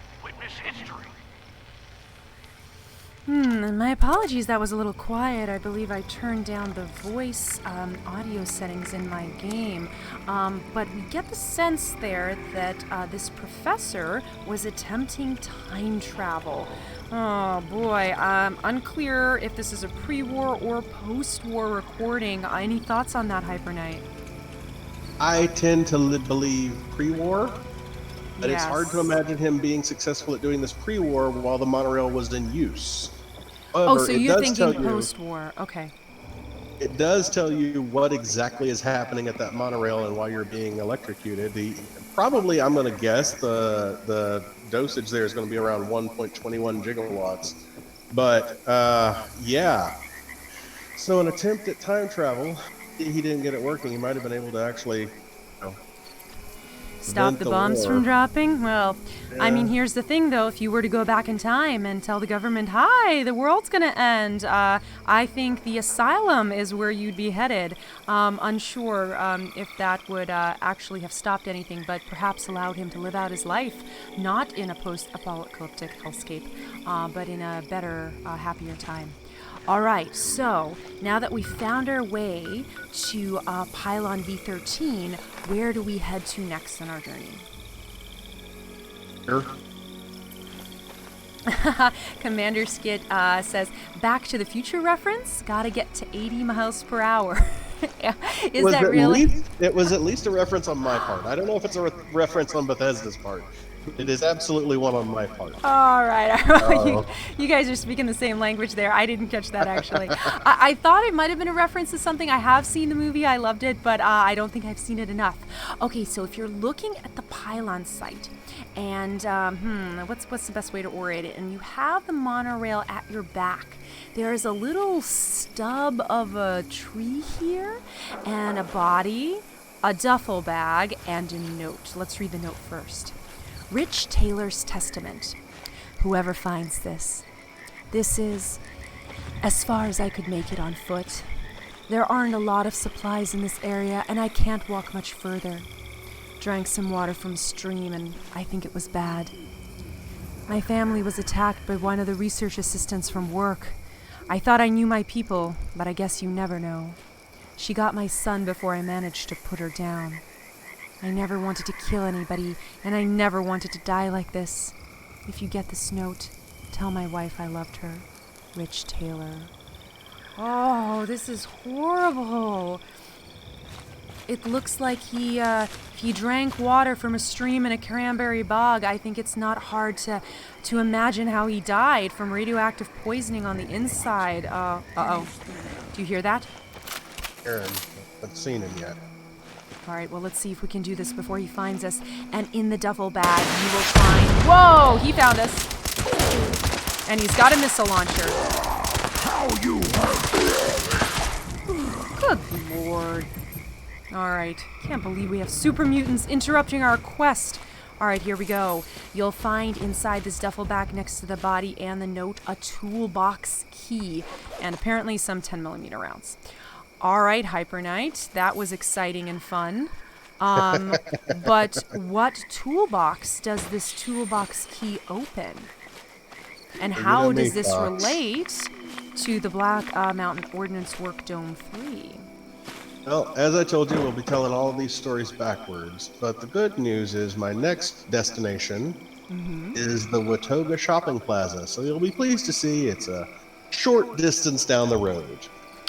and witness history. My apologies, that was a little quiet. I believe I turned down the voice audio settings in my game. But we get the sense there that this professor was attempting time travel. Oh boy, unclear if this is a pre-war or post-war recording. Any thoughts on that, Hyper Knight? I tend to believe pre-war, but it's hard to Yes. imagine him being successful at doing this pre-war while the monorail was in use. Oh, However, so it you're does thinking tell you post-war. Okay. it does tell you what exactly is happening at that monorail and why you're being electrocuted. Probably, I'm going to guess the dosage there is going to be around 1.21 gigawatts. But yeah, so an attempt at time travel, he didn't get it working. He might have been able to actually, Stop prevent the the bombs from war. dropping? Well, I mean, Yeah. here's the thing though. If you were to go back in time and tell the government, hi, the world's gonna end, I think the asylum is where you'd be headed. Unsure if that would actually have stopped anything, but perhaps allowed him to live out his life, not in a post apocalyptic hellscape, but in a better, happier time. All right, so now that we found our way to Pylon V13, where do we head to next on our journey? Sure. Commander Skit says, Back to the Future reference? Gotta get to 80 miles per hour. Is Was that at really? least, it was at least a reference on my part. I don't know if it's a reference on Bethesda's part. It is absolutely one on my part. All right. you, Oh. you guys are speaking the same language there. I didn't catch that, actually. I thought it might have been a reference to something. I have seen the movie. I loved it, but I don't think I've seen it enough. Okay, so if you're looking at the pylon site, and what's the best way to orient it? And you have the monorail at your back. There is a little stub of a tree here, and a body, a duffel bag, and a note. Let's read the note first. Rich Taylor's testament. Whoever finds this. This is as far as I could make it on foot. There aren't a lot of supplies in this area, and I can't walk much further. Drank some water from a stream, and I think it was bad. My family was attacked by one of the research assistants from work. I thought I knew my people, but I guess you never know. She got my son before I managed to put her down. I never wanted to kill anybody, and I never wanted to die like this. If you get this note, tell my wife I loved her. Rich Taylor. Oh, this is horrible. It looks like he drank water from a stream in a cranberry bog. I think it's not hard to imagine how he died from radioactive poisoning on the inside. Uh-oh. Do you hear that? Aaron, I haven't seen him yet. All right, well, let's see if we can do this before he finds us. And in the duffel bag, you will find... Whoa! He found us. And he's got a missile launcher. How you Good lord. All right, can't believe we have super mutants interrupting our quest. All right, here we go. You'll find inside this duffel bag next to the body and the note a toolbox key and apparently some 10mm rounds. All right, Hyper Knight, that was exciting and fun. But what toolbox does this toolbox key open? And how does this relate to the Black Mountain Ordinance Work Dome 3? Well, as I told you, we'll be telling all of these stories backwards. But the good news is my next destination is the Watoga Shopping Plaza. So you'll be pleased to see it's a short distance down the road.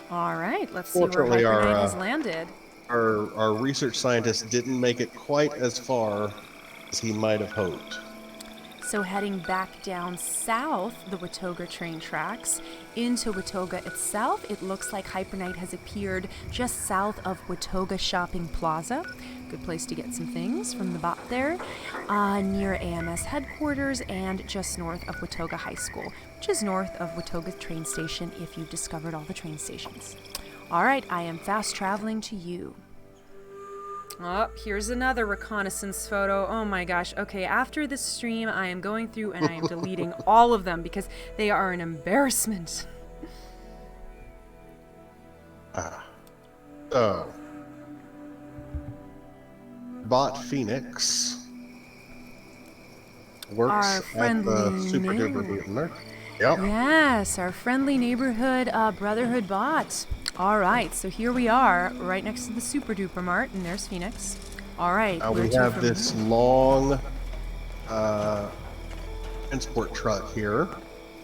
All right, let's see where Fortunately, Hyper Knight has landed. Our research scientist didn't make it quite as far as he might have hoped. So heading back down south the Watoga train tracks into Watoga itself, it looks like Hyper Knight has appeared just south of Watoga Shopping Plaza. Good place to get some things from the bot there, near AMS headquarters and just north of Watoga High School, which is north of Watoga train station if you've discovered all the train stations. All right, I am fast traveling to you. Oh, here's another reconnaissance photo. Oh my gosh. Okay, after this stream, I am going through and I am deleting all of them because they are an embarrassment. So, Bot Phoenix works Our at friendly the Super Duper neighbor. Mutant. Yep. Yes, our friendly neighborhood Brotherhood bot. All right, so here we are, right next to the Super Duper Mart, and there's Phoenix. All right, where We to have from this here? long transport truck here,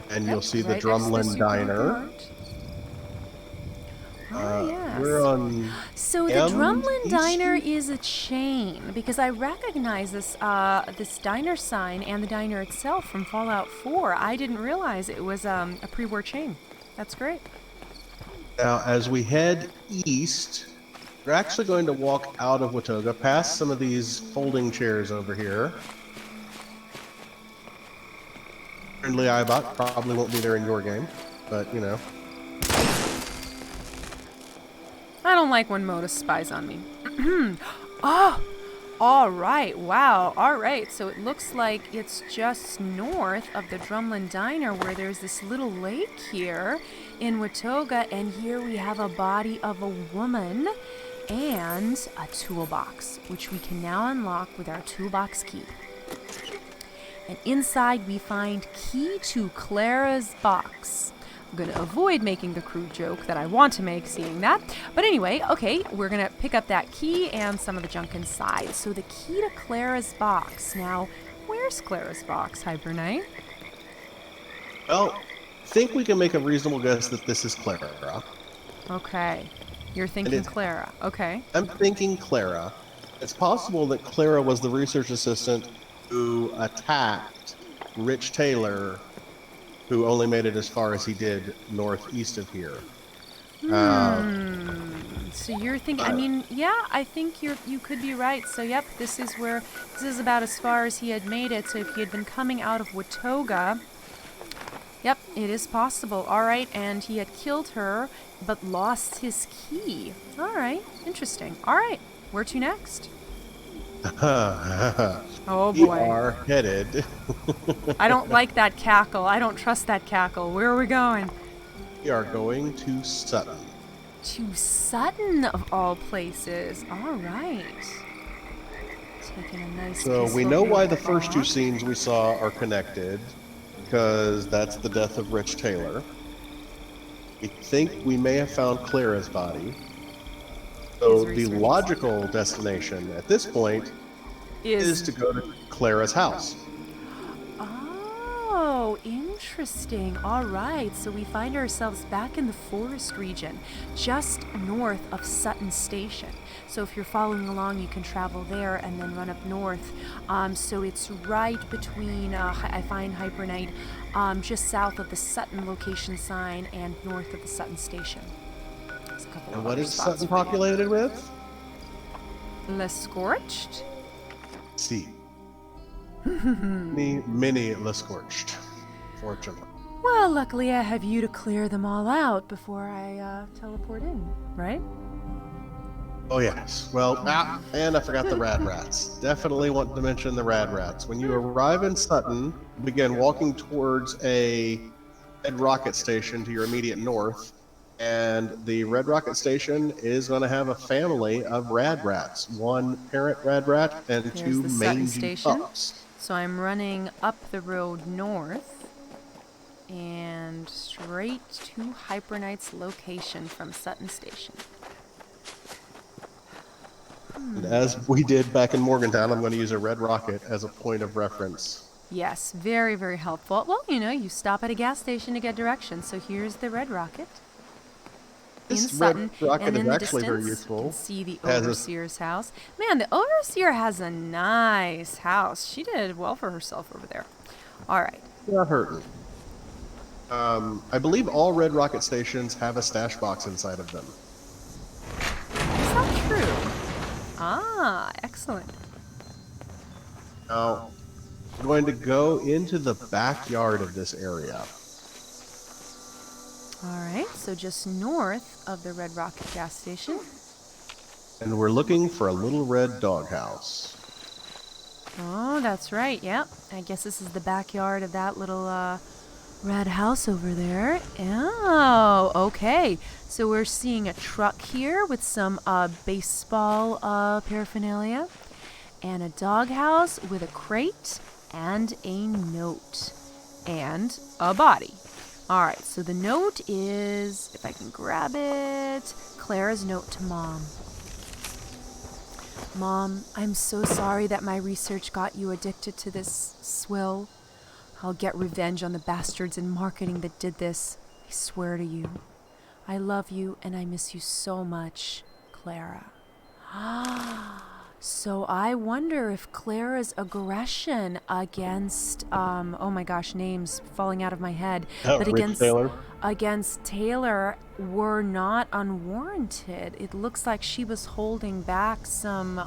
and you'll Yep, see the right next to the Drumlin Super Duper Diner. Mart. Ah, We're yes. on So the M Drumlin East Diner Street? is a chain because I recognize this diner sign and the diner itself from Fallout 4. I didn't realize it was a pre-war chain. That's great. Now, as we head east, we're actually going to walk out of Watoga, past some of these folding chairs over here. Friendly iBot probably won't be there in your game, but you know. I don't like when Modus spies on me. Oh, all right. Wow. All right. So it looks like it's just north of the Drumlin Diner where there's this little lake here in Watoga. And here we have a body of a woman and a toolbox, which we can now unlock with our toolbox key. And inside we find key to Clara's box. I'm going to avoid making the crude joke that I want to make seeing that. But anyway, okay, we're going to pick up that key and some of the junk inside. So the key to Clara's box. Now, where's Clara's box, Hypernite? Well, I think we can make a reasonable guess that this is Clara. Okay. You're thinking Clara. Okay. I'm thinking Clara. It's possible that Clara was the research assistant who attacked Rich Taylor, who only made it as far as he did northeast of here. So you're thinking, I mean, yeah, I think you could be right. So yep, this is about as far as he had made it. So if he had been coming out of Watoga, yep, it is possible. All right, and he had killed her, but lost his key. All right, interesting. All right, where to next? Oh We boy. are headed. I don't like that cackle. I don't trust that cackle. Where are we going? We are going to Sutton. To Sutton, of all places. All right. Taking a nice. So we peaceful know why the walk. first two scenes we saw are connected, because that's the death of Rich Taylor. We think we may have found Clara's body. So the logical destination at this point is to go to Clara's house. Oh, interesting. All right. So we find ourselves back in the forest region, just north of Sutton Station. So if you're following along, you can travel there and then run up north. So it's right between, I find Hypernite, just south of the Sutton location sign and north of the Sutton Station. There's a couple And of what other is spots Sutton for you. populated with? Le Scorched? See. Many Le Scorched, fortunately. Well, luckily I have you to clear them all out before I teleport in, right? Oh yes. Well, and I forgot the Rad Rats. Definitely want to mention the Rad Rats. When you arrive in Sutton, begin walking towards a Red Rocket station to your immediate north, and the Red Rocket station is going to have a family of Rad Rats. One parent Rad Rat and There's two the Sutton mangy Station. pups. So I'm running up the road north and straight to Hypernite's location from Sutton Station. And as we did back in Morgantown, I'm going to use a Red Rocket as a point of reference. Yes, very, very helpful. Well, you stop at a gas station to get directions. So here's the Red Rocket. This in Sutton, Red Rocket and in is the actually very distance, useful. you can see the Has a- Overseer's house. Man, the Overseer has a nice house. She did well for herself over there. All right. Not hurting. I believe all Red Rocket stations have a stash box inside of them. Is that true? Ah, excellent. Now, I'm going to go into the backyard of this area. All right, so just north of the Red Rocket gas station. And we're looking for a little red doghouse. Oh, that's right. Yep. I guess this is the backyard of that little red house over there. Oh, okay. So we're seeing a truck here with some baseball paraphernalia and a doghouse with a crate and a note. and a body. All right, so the note is, if I can grab it, Clara's note to Mom. Mom, I'm so sorry that my research got you addicted to this swill. I'll get revenge on the bastards in marketing that did this. I swear to you. I love you and I miss you so much, Clara. So I wonder if Clara's aggression against, oh my gosh, names falling out of my head, but against Taylor were not unwarranted. It looks like she was holding back some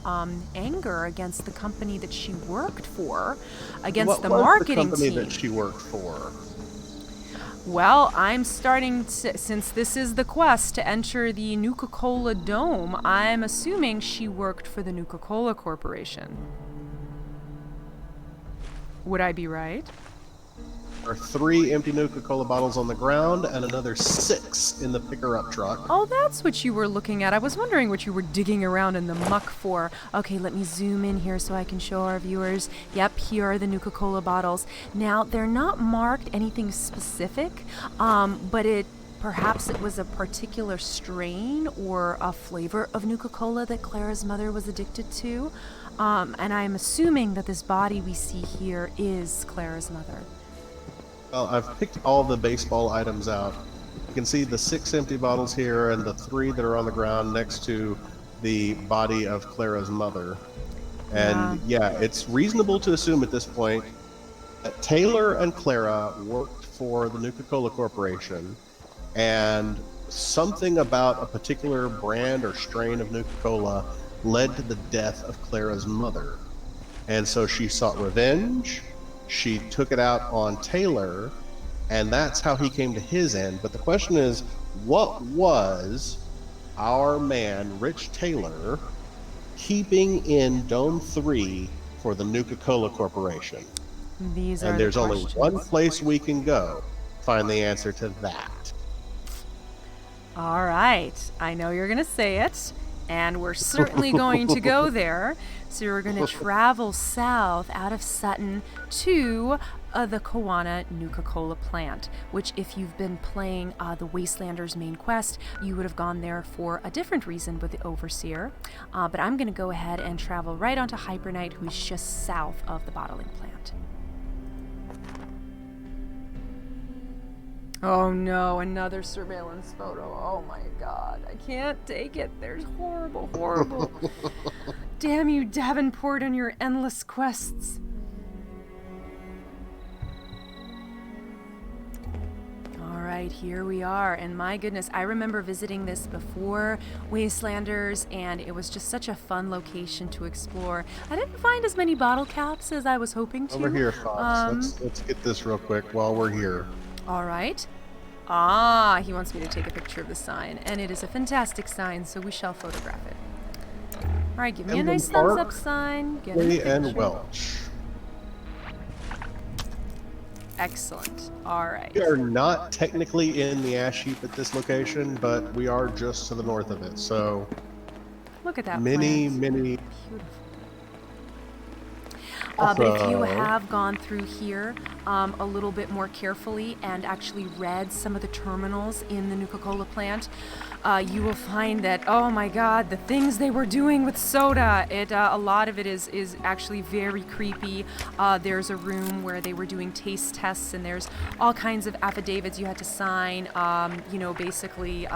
anger against the company that she worked for, against the marketing company team. That she worked for? Well, I'm starting to, since this is the quest to enter the Nuka-Cola Dome, I'm assuming she worked for the Nuka-Cola Corporation. Would I be right? There are 3 empty Nuka-Cola bottles on the ground and another 6 in the picker-up truck. Oh, that's what you were looking at. I was wondering what you were digging around in the muck for. Okay, let me zoom in here so I can show our viewers. Yep, here are the Nuka-Cola bottles. Now, they're not marked anything specific, but perhaps it was a particular strain or a flavor of Nuka-Cola that Clara's mother was addicted to. And I'm assuming that this body we see here is Clara's mother. Well, I've picked all the baseball items out. You can see the 6 empty bottles here and the 3 that are on the ground next to the body of Clara's mother. And yeah, it's reasonable to assume at this point that Taylor and Clara worked for the Nuka-Cola Corporation, and something about a particular brand or strain of Nuka-Cola led to the death of Clara's mother. And so she sought revenge. She took it out on Taylor, and that's how he came to his end. But the question is, what was our man, Rich Taylor, keeping in Dome 3 for the Nuka-Cola Corporation? And there's only one place we can go to find the answer to that. All right. I know you're going to say it, and we're certainly going to go there. So we're going to travel south out of Sutton to the Kawana Nuka-Cola plant, which if you've been playing the Wastelanders main quest, you would have gone there for a different reason with the Overseer. But I'm going to go ahead and travel right onto Hypernite, who's just south of the bottling plant. Oh no, another surveillance photo. Oh my god, I can't take it. There's horrible, horrible. Damn you, Davenport, and your endless quests. Alright, here we are, and my goodness, I remember visiting this before Wastelanders, and it was just such a fun location to explore. I didn't find as many bottle caps as I was hoping to. Over here, Fox. Let's get this real quick while we're here. Alright. He wants me to take a picture of the sign, and it is a fantastic sign, so we shall photograph it. Alright, give me a nice thumbs up sign. Get a picture. And Welch. Excellent. Alright. We are not technically in the ash heap at this location, but we are just to the north of it, so look at that many beautiful. But if you have gone through here a little bit more carefully and actually read some of the terminals in the Nuka-Cola plant, you will find that, oh my god, the things they were doing with soda, a lot of it is actually very creepy. There's a room where they were doing taste tests, and there's all kinds of affidavits you had to sign, basically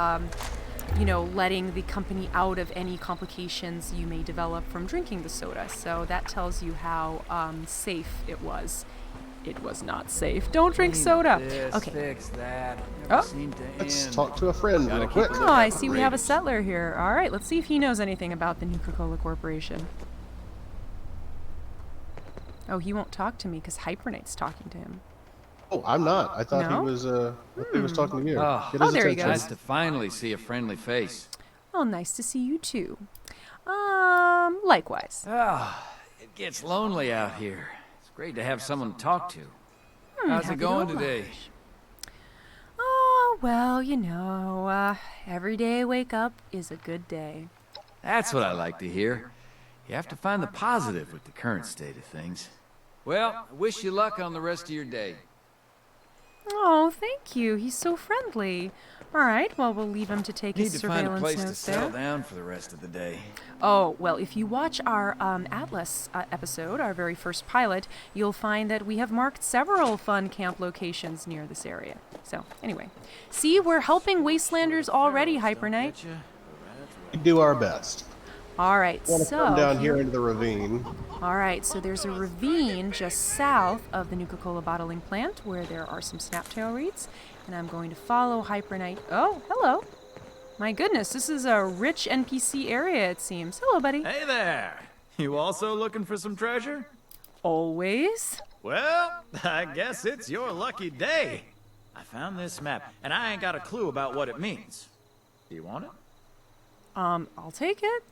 letting the company out of any complications you may develop from drinking the soda. So that tells you how safe it was. It was not safe. Don't drink soda. Okay. Fix that. Let's talk to a friend real quick. Oh, I see we have a settler here. All right, let's see if he knows anything about the Nuka-Cola Corporation. Oh, he won't talk to me because Hypernite's talking to him. Oh, I'm not. I thought he was talking to you. Oh, there he goes. Nice to finally see a friendly face. Oh, nice to see you too. Likewise. It gets lonely out here. It's great to have someone to talk to. How's it going today? Oh, well, every day I wake up is a good day. That's what I like to hear. You have to find the positive with the current state of things. Well, I wish you luck on the rest of your day. Oh, thank you. He's so friendly. All right, well, we'll leave him to take Need his to find a surveillance place to notes settle there. down for the rest of the day. Oh, well, if you watch our Atlas episode, our very first pilot, you'll find that we have marked several fun camp locations near this area. So, anyway. See, we're helping Wastelanders already, Hyper Knight. We do our best. All right, I want to come so down here into the ravine. all right, so there's a ravine just south of the Nuka-Cola bottling plant where there are some snaptail reeds, and I'm going to follow Hyper Knight. Oh, hello. My goodness, this is a rich NPC area, it seems. Hello, buddy. Hey there! You also looking for some treasure? Always. Well, I guess it's your lucky day. I found this map, and I ain't got a clue about what it means. Do you want it? I'll take it.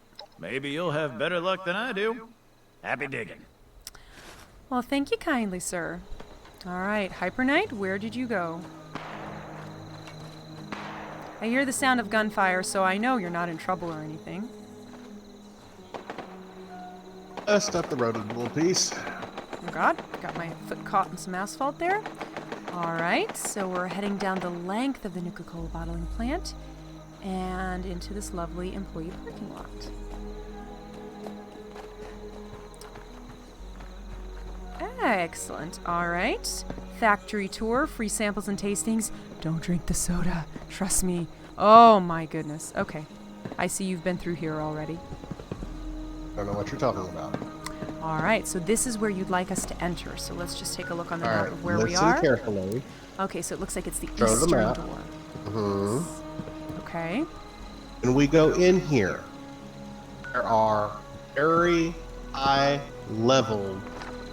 Maybe you'll have better luck than I do. Happy digging. Well, thank you kindly, sir. All right, Hyper Knight, where did you go? I hear the sound of gunfire, so I know you're not in trouble or anything. Just up the road a little piece. Oh God, got my foot caught in some asphalt there. All right, so we're heading down the length of the Nuka-Cola bottling plant and into this lovely employee parking lot. Excellent. All right. Factory tour, free samples and tastings. Don't drink the soda. Trust me. Oh my goodness. Okay. I see you've been through here already. Don't know what you're talking about. All right. So this is where you'd like us to enter. So let's just take a look on the All map right, of where we listen are. carefully. Okay. So it looks like it's the Show the eastern map. door. Mm-hmm. Okay. When we go in here, there are very high-level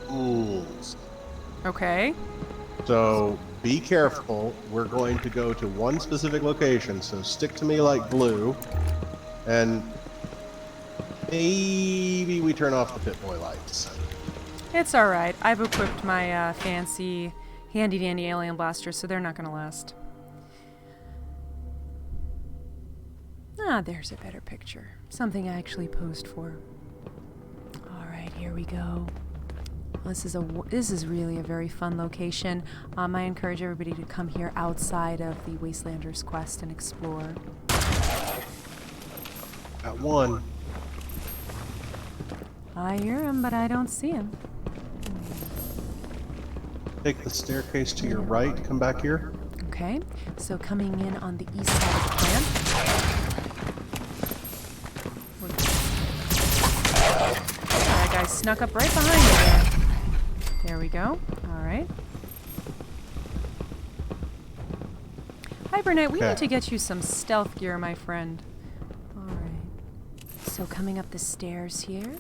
ghouls. Okay. So be careful. We're going to go to one specific location, so stick to me like glue. And maybe we turn off the Pit-Boy lights. It's all right. I've equipped my fancy handy-dandy alien blaster, so they're not going to last. Ah, there's a better picture. Something I actually posed for. All right, here we go. This is really a very fun location. I encourage everybody to come here outside of the Wastelanders quest and explore. Got one. I hear him, but I don't see him. Take the staircase to your right. Come back here. Okay, so coming in on the east side of the plant. That guy snuck up right behind me there. There we go. All right. Hyper Knight, we need to get you some stealth gear, my friend. All right. So coming up the stairs here,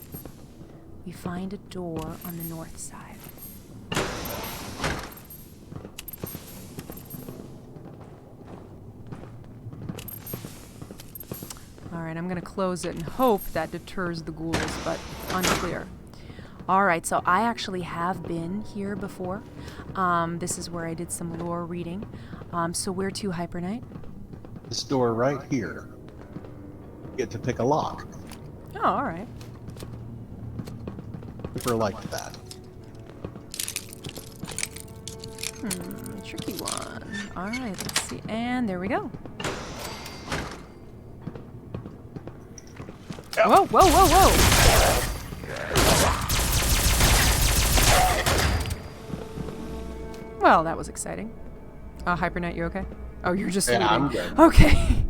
we find a door on the north side. Alright, I'm going to close it and hope that deters the ghouls, but unclear. Alright, so I actually have been here before. This is where I did some lore reading. So where to, Hyper Knight? This door right here. You get to pick a lock. Oh, alright. Super like that. Tricky one. Alright, let's see. And there we go. Whoa, whoa, whoa, whoa! Well, that was exciting. Hyper Knight, you okay? Oh, you're just looting. I'm good. Okay.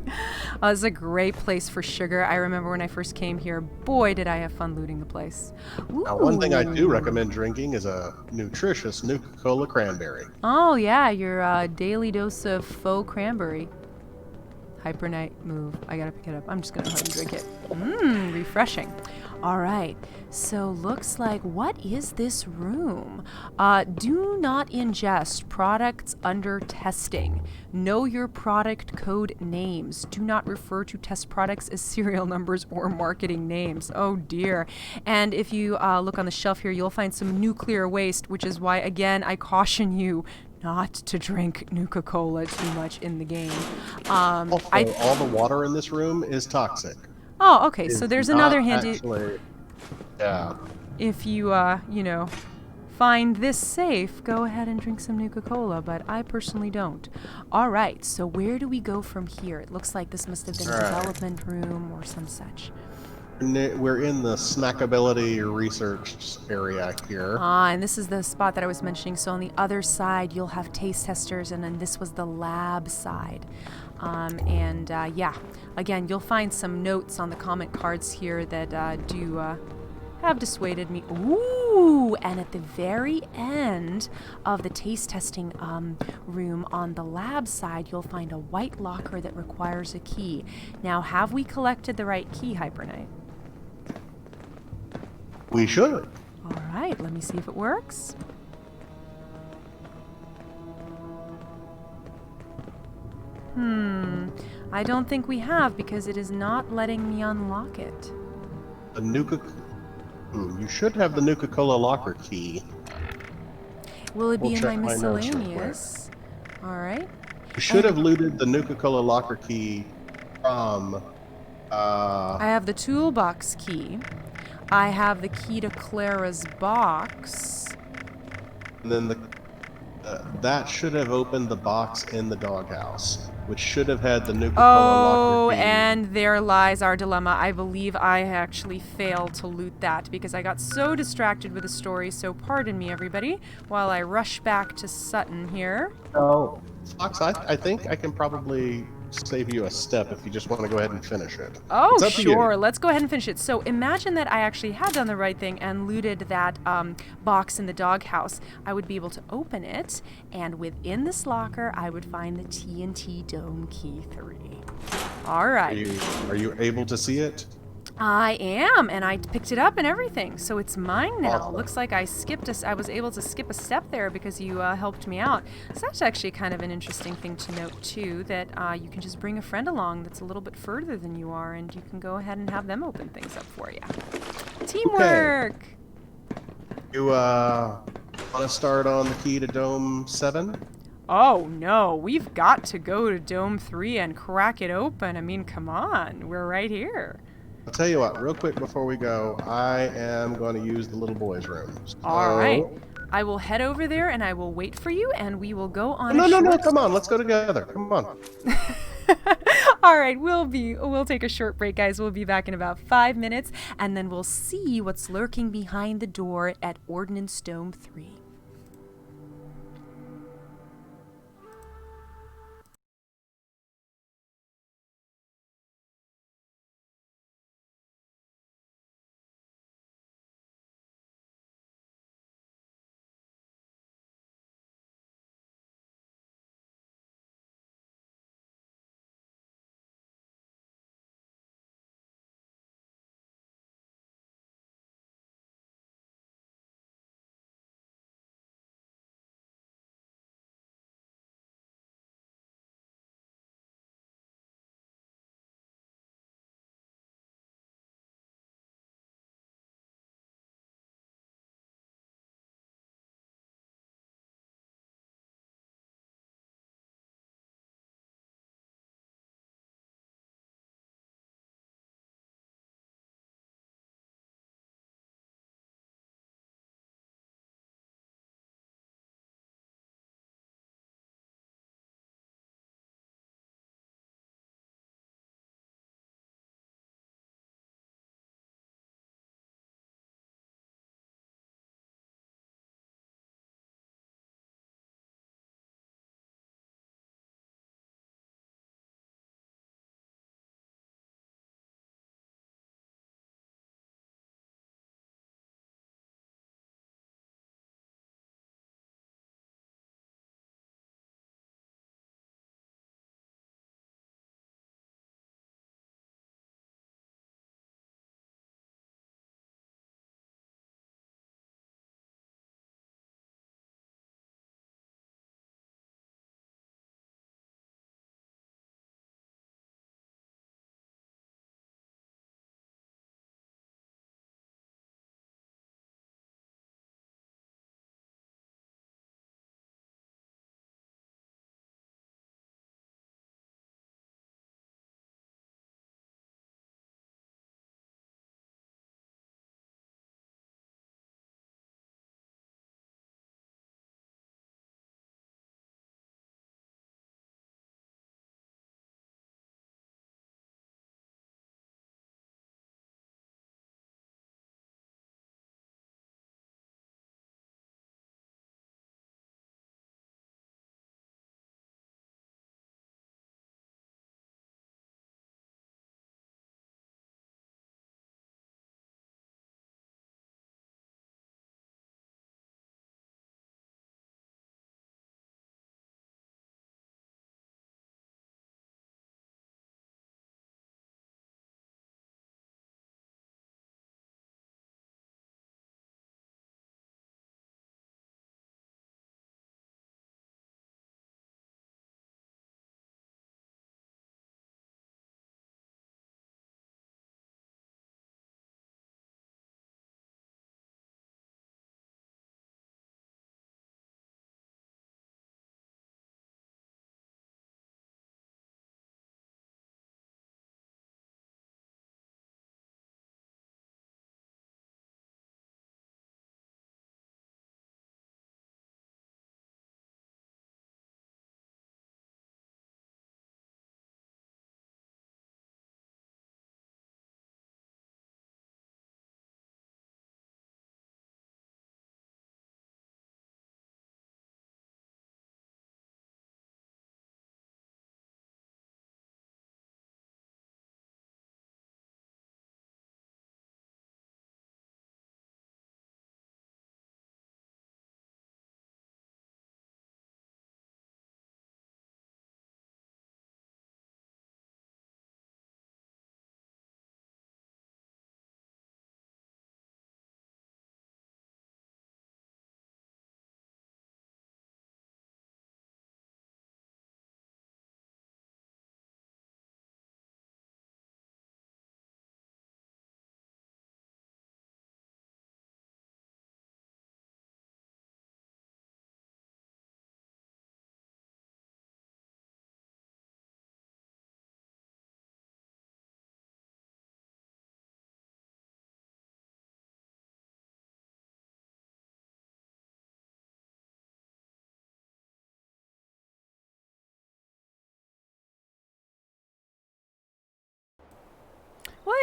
This is a great place for sugar. I remember when I first came here, boy, did I have fun looting the place. Now, one thing I do Ooh. recommend drinking is a nutritious Nuka-Cola cranberry. Oh, yeah, your daily dose of faux cranberry. Hyper Knight, move. I gotta pick it up. I'm just gonna go ahead and drink it. Refreshing. All right, so looks like, what is this room? Do not ingest products under testing. Know your product code names. Do not refer to test products as serial numbers or marketing names. Oh dear. And if you look on the shelf here, you'll find some nuclear waste, which is why, again, I caution you not to drink Nuka-Cola too much in the game. Also, all the water in this room is toxic. Oh, okay. So It's there's not another handy. actually- yeah. If you, you know, find this safe, go ahead and drink some Nuka-Cola, but I personally don't. All right, so where do we go from here? It looks like this must have been a development room or some such. We're in the snackability research area here. And this is the spot that I was mentioning. So on the other side, you'll have taste testers, and then this was the lab side. Yeah, again, you'll find some notes on the comment cards here that do have dissuaded me. Ooh, and at the very end of the taste testing room on the lab side, you'll find a white locker that requires a key. Now, have we collected the right key, Hypernite? We should. All right, let me see if it works. I don't think we have because it is not letting me unlock it. The Nuka. You should have the Nuka-Cola locker key. Will it be We'll in my check my notes real quick. miscellaneous? All right. You should have looted the Nuka-Cola locker key from. I have the toolbox key. I have the key to Clara's box. And then that should have opened the box in the doghouse, which should have had the Nuka-Cola locker key. And there lies our dilemma. I believe I actually failed to loot that because I got so distracted with the story, so pardon me, everybody, while I rush back to Sutton here. Oh, Fox, I think I can probably save you a step if you just want to go ahead and finish it. Oh, It's up to you. sure. Let's go ahead and finish it. So imagine that I actually had done the right thing and looted that box in the doghouse. I would be able to open it, and within this locker, I would find the TNT Dome Key 3. All right. Are you able to see it? I am, and I picked it up and everything, so it's mine now. Awesome. Looks like I was able to skip a step there because you helped me out. So that's actually kind of an interesting thing to note too, that you can just bring a friend along that's a little bit further than you are, and you can go ahead and have them open things up for you. Teamwork! You want to start on the key to Dome 7? Oh no, we've got to go to Dome 3 and crack it open. I mean, come on, we're right here. I'll tell you what, real quick before we go, I am going to use the little boy's room. All right. I will head over there and I will wait for you and we will go on No, come on, let's go together. Come on. All right, we'll take a short break, guys. We'll be back in about 5 minutes and then we'll see what's lurking behind the door at Ordinance Dome 3.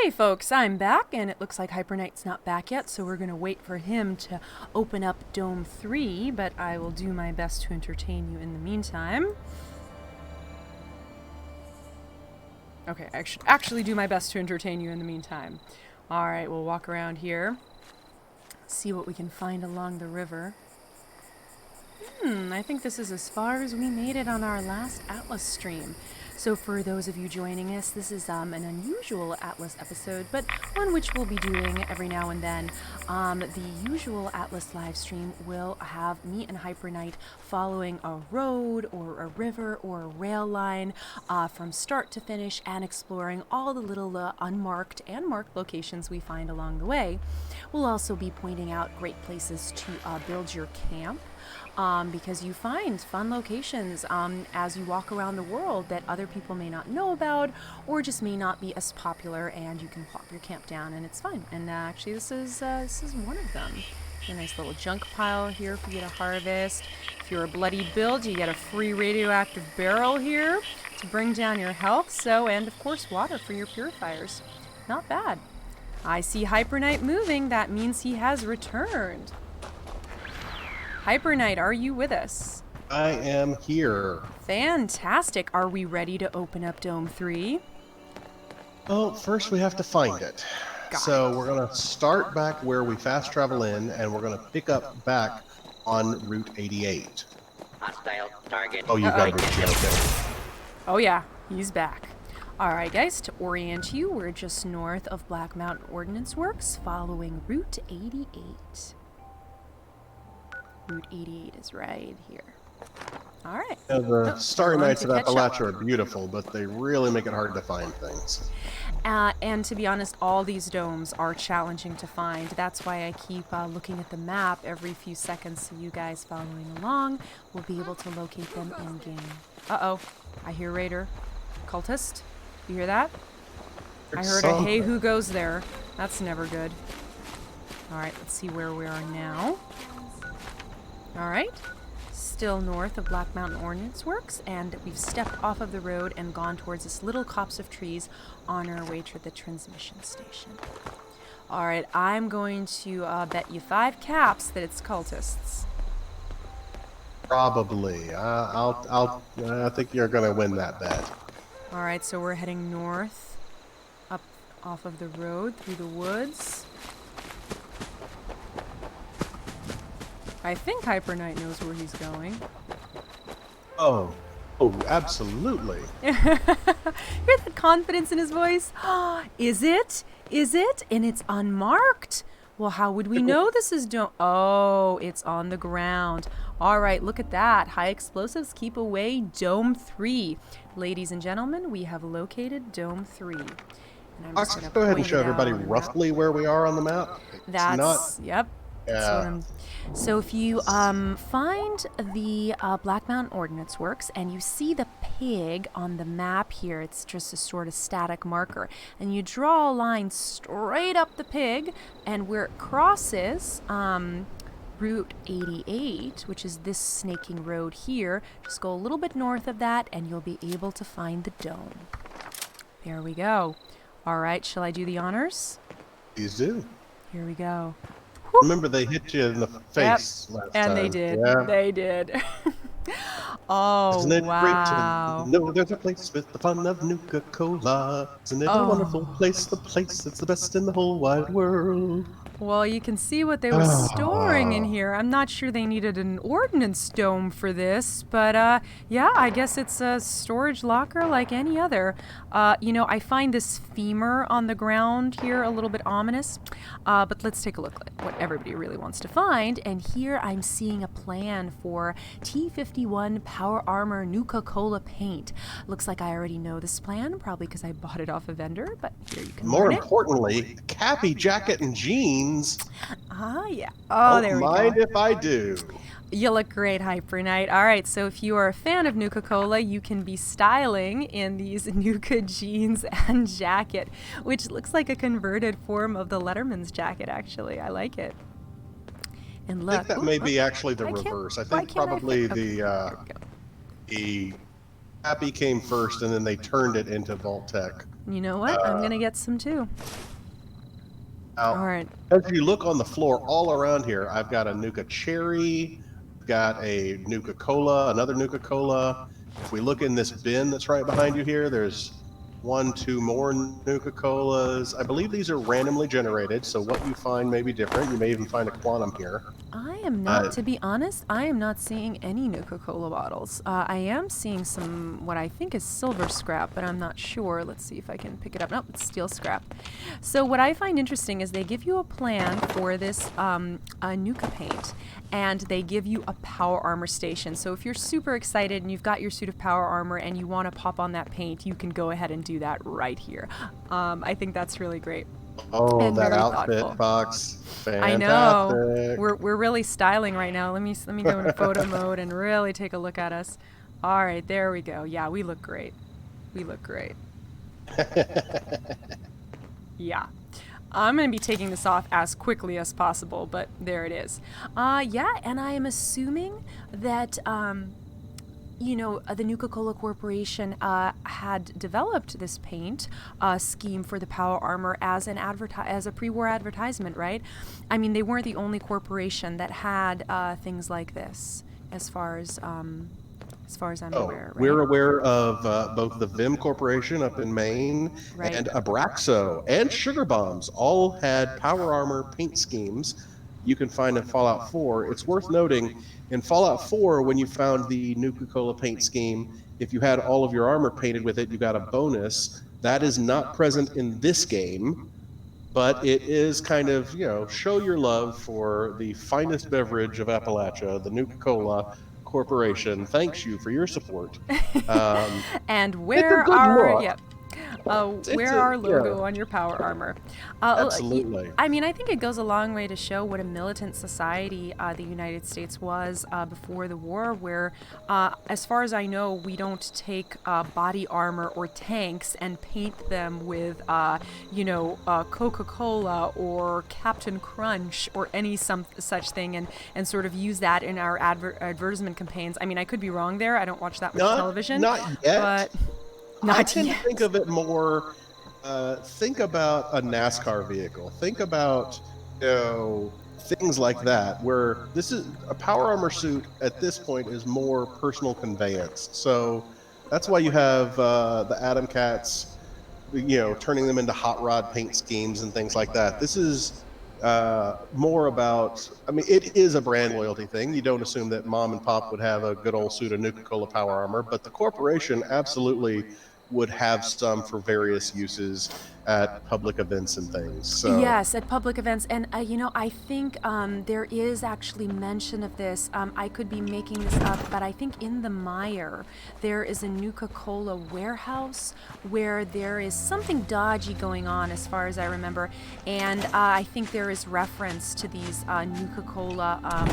Hey folks, I'm back, and it looks like Hyper Knight's not back yet, so we're gonna wait for him to open up Dome 3, but I will do my best to entertain you in the meantime. Okay, I should actually do my best to entertain you in the meantime. Alright, we'll walk around here, see what we can find along the river. I think this is as far as we made it on our last Atlas stream. So for those of you joining us, this is an unusual Atlas episode, but one which we'll be doing every now and then. The usual Atlas live stream will have me and Hyper Knight following a road or a river or a rail line from start to finish and exploring all the little unmarked and marked locations we find along the way. We'll also be pointing out great places to build your camp. Because you find fun locations as you walk around the world that other people may not know about or just may not be as popular, and you can plop your camp down and it's fun. And actually this is one of them. A nice little junk pile here for you to harvest. If you're a bloody build, you get a free radioactive barrel here to bring down your health. So, and of course water for your purifiers. Not bad. I see Hyper Knight moving. That means he has returned. Hyper Knight, are you with us? I am here. Fantastic. Are we ready to open up Dome 3? Well, first we have to find it. So we're going to start back where we fast travel in, and we're going to pick up back on Route 88. Hostile target. Oh, you got Route 88. Okay. Oh yeah, he's back. Alright guys, to orient you, we're just north of Black Mountain Ordnance Works, following Route 88. Route 88 is right here. Alright. Yeah, the Starry Nights of Appalachia up. are beautiful, but they really make it hard to find things. And to be honest, all these domes are challenging to find. That's why I keep looking at the map every few seconds, so you guys following along will be able to locate them in-game. Uh-oh. I hear Raider. Cultist. You hear that? I heard a hey, who goes there? That's never good. Alright, let's see where we are now. Alright, still north of Black Mountain Ordnance Works, and we've stepped off of the road and gone towards this little copse of trees on our way to the transmission station. Alright, I'm going to bet you 5 caps that it's cultists. Probably. I think you're going to win that bet. Alright, so we're heading north, up off of the road, through the woods. I think Hyper Knight knows where he's going. Oh, absolutely. Hear the confidence in his voice? Is it? Is it? And it's unmarked? Well, how would we know this is Dome? Oh, it's on the ground. All right, look at that. High explosives keep away Dome 3. Ladies and gentlemen, we have located Dome 3. And I'm just gonna Go ahead and point show it out everybody on the map. roughly where we are on the map. Yep. Yeah. So if you find the Black Mountain Ordnance Works and you see the pig on the map here, it's just a sort of static marker, and you draw a line straight up the pig, and where it crosses Route 88, which is this snaking road here, just go a little bit north of that and you'll be able to find the dome. There we go. All right, shall I do the honors? Please do. Here we go. Remember, they hit you in the face last time. And they did. Yeah. They did. Oh, Isn't it wow. great to know there's a place with the fun of Nuka-Cola? Isn't it a wonderful place, the place that's the best in the whole wide world? Well, you can see what they were storing in here. I'm not sure they needed an ordnance dome for this, but yeah, I guess it's a storage locker like any other. You know, I find this femur on the ground here a little bit ominous, but let's take a look at what everybody really wants to find. And here I'm seeing a plan for T51 Power Armor Nuka-Cola paint. Looks like I already know this plan, probably because I bought it off a vendor, but here you can More learn it. importantly, Cappy jacket and jeans. Ah, yeah. Oh, there we go. Don't mind if I do. You look great, Hyper Knight. All right, so if you are a fan of Nuka-Cola, you can be styling in these Nuka jeans and jacket, which looks like a converted form of the Letterman's jacket, actually. I like it. And look, I think that may be actually the I can't- reverse. I why think can't I probably fit- okay, the there we go. Happy came first, and then they turned it into Vault Tech. You know what? I'm gonna get some too. Now, All right. as you look on the floor all around here, I've got a Nuka Cherry, I've got a Nuka Cola, another Nuka Cola. If we look in this bin that's right behind you here, there's 1, 2 more Nuka Colas. I believe these are randomly generated, so what you find may be different. You may even find a quantum here. I am not, to be honest, I am not seeing any Nuka-Cola bottles. I am seeing some, what I think is silver scrap, but I'm not sure. Let's see if I can pick it up. Nope, it's steel scrap. So what I find interesting is they give you a plan for this Nuka paint, and they give you a power armor station. So if you're super excited and you've got your suit of power armor and you want to pop on that paint, you can go ahead and do that right here. I think that's really great. Oh, And that very outfit, thoughtful. Fox. Fantastic. I know. We're really styling right now. Let me go into photo mode and really take a look at us. All right, there we go. Yeah, we look great. We look great. Yeah. I'm going to be taking this off as quickly as possible, but there it is. Yeah, and I am assuming that you know, the Nuka-Cola Corporation had developed this paint scheme for the power armor as as a pre-war advertisement, right? I mean, they weren't the only corporation that had things like this, as far as I'm aware. Right? We're aware of both the Vim Corporation up in Maine Right. and Abraxo and Sugar Bombs all had power armor paint schemes you can find in Fallout 4. It's worth noting, in Fallout 4, when you found the Nuka-Cola paint scheme, if you had all of your armor painted with it, you got a bonus. That is not present in this game, but it is kind of, you know, show your love for the finest beverage of Appalachia, the Nuka-Cola Corporation. Thanks you for your support. And it's a where good our look. yep. It's Wear a- our logo yeah. on your power armor. Absolutely. I mean, I think it goes a long way to show what a militant society the United States was before the war, where, as far as I know, we don't take body armor or tanks and paint them with, you know, Coca-Cola or Captain Crunch or any such thing and sort of use that in our advertisement campaigns. I mean, I could be wrong there. I don't watch that much television. Not yet. But I not tend yet. to think of it more. Think about a NASCAR vehicle. Think about, you know, things like that. Where this is a power armor suit at this point is more personal conveyance. So that's why you have the Atom Cats, you know, turning them into hot rod paint schemes and things like that. This is more about. I mean, it is a brand loyalty thing. You don't assume that mom and pop would have a good old suit of Nuka-Cola power armor, but the corporation absolutely would have some for various uses at public events and things. So Yes, at public events. And, you know, I think there is actually mention of this. I could be making this up, but I think in the Mire, there is a Nuka-Cola warehouse where there is something dodgy going on, as far as I remember. And I think there is reference to these Nuka-Cola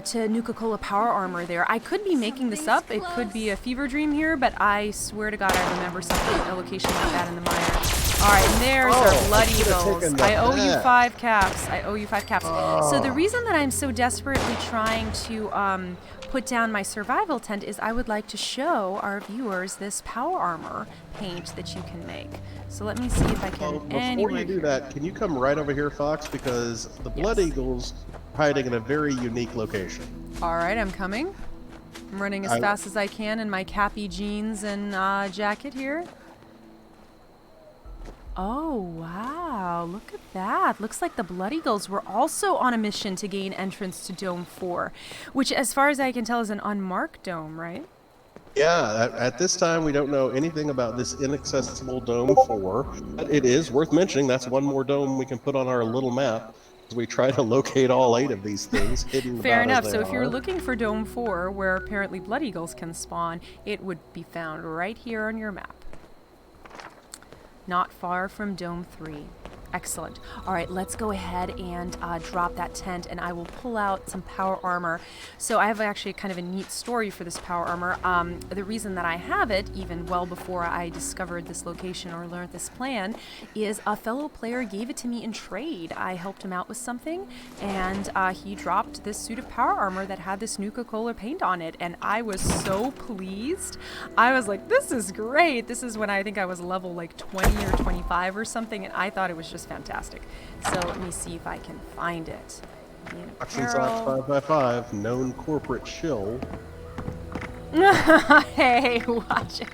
to Nuka-Cola power armor there. I could be making this up. It could be a fever dream here, but I swear to God I remember something, a location like that in the Mire. All right, and there's our Blood Eagles. I owe you 5 caps. I owe you 5 caps. So the reason that I'm so desperately trying to put down my survival tent is I would like to show our viewers this power armor paint that you can make. So let me see if I can. before you do that, can you come right over here, Fox? Because the Blood Eagles are hiding in a very unique location. All right, I'm coming. I'm running as fast as I can in my cappy jeans and jacket here. Oh, wow. Look at that. Looks like the Blood Eagles were also on a mission to gain entrance to Dome 4, which, as far as I can tell, is an unmarked dome, right? Yeah, at this time we don't know anything about this inaccessible Dome 4, but it is worth mentioning that's one more dome we can put on our little map as we try to locate all 8 of these things hidden. Fair about enough. as So they if you're are. looking for Dome 4, where apparently Blood Eagles can spawn, it would be found right here on your map. Not far from Dome 3. Excellent. All right, let's go ahead and drop that tent, and I will pull out some power armor. So I have actually kind of a neat story for this power armor. The reason that I have it, even well before I discovered this location or learned this plan, is a fellow player gave it to me in trade. I helped him out with something, and he dropped this suit of power armor that had this Nuka-Cola paint on it, and I was so pleased. I was like, this is great. This is when I think I was level like 20 or 25 or something, and I thought it was just fantastic. So let me see if I can find it. Auctions off 5x5, known corporate shill. Hey, watch it.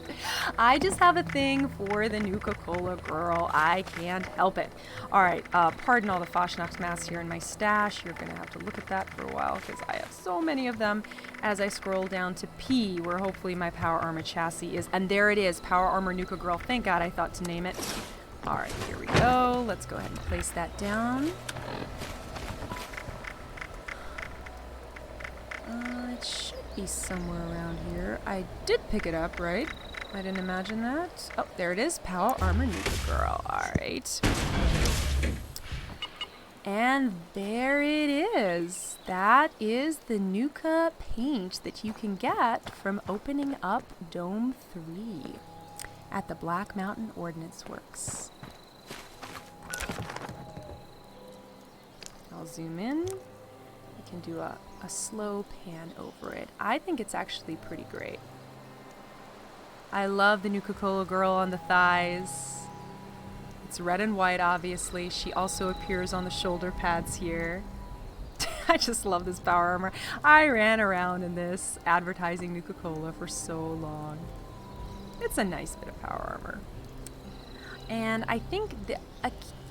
I just have a thing for the Nuka-Cola girl. I can't help it. All right, pardon all the Foshnap's masks here in my stash. You're going to have to look at that for a while because I have so many of them as I scroll down to P, where hopefully my power armor chassis is. And there it is, power armor Nuka girl. Thank God I thought to name it. All right, here we go. Let's go ahead and place that down. It should be somewhere around here. I did pick it up, right? I didn't imagine that. Oh, there it is. Power armor Nuka girl. All right. And there it is. That is the Nuka paint that you can get from opening up Dome 3 at the Black Mountain Ordinance Works. I'll zoom in. We can do a slow pan over it. I think it's actually pretty great. I love the Nuka-Cola girl on the thighs. It's red and white, obviously. She also appears on the shoulder pads here. I just love this power armor. I ran around in this advertising Nuka-Cola for so long. It's a nice bit of power armor. And I think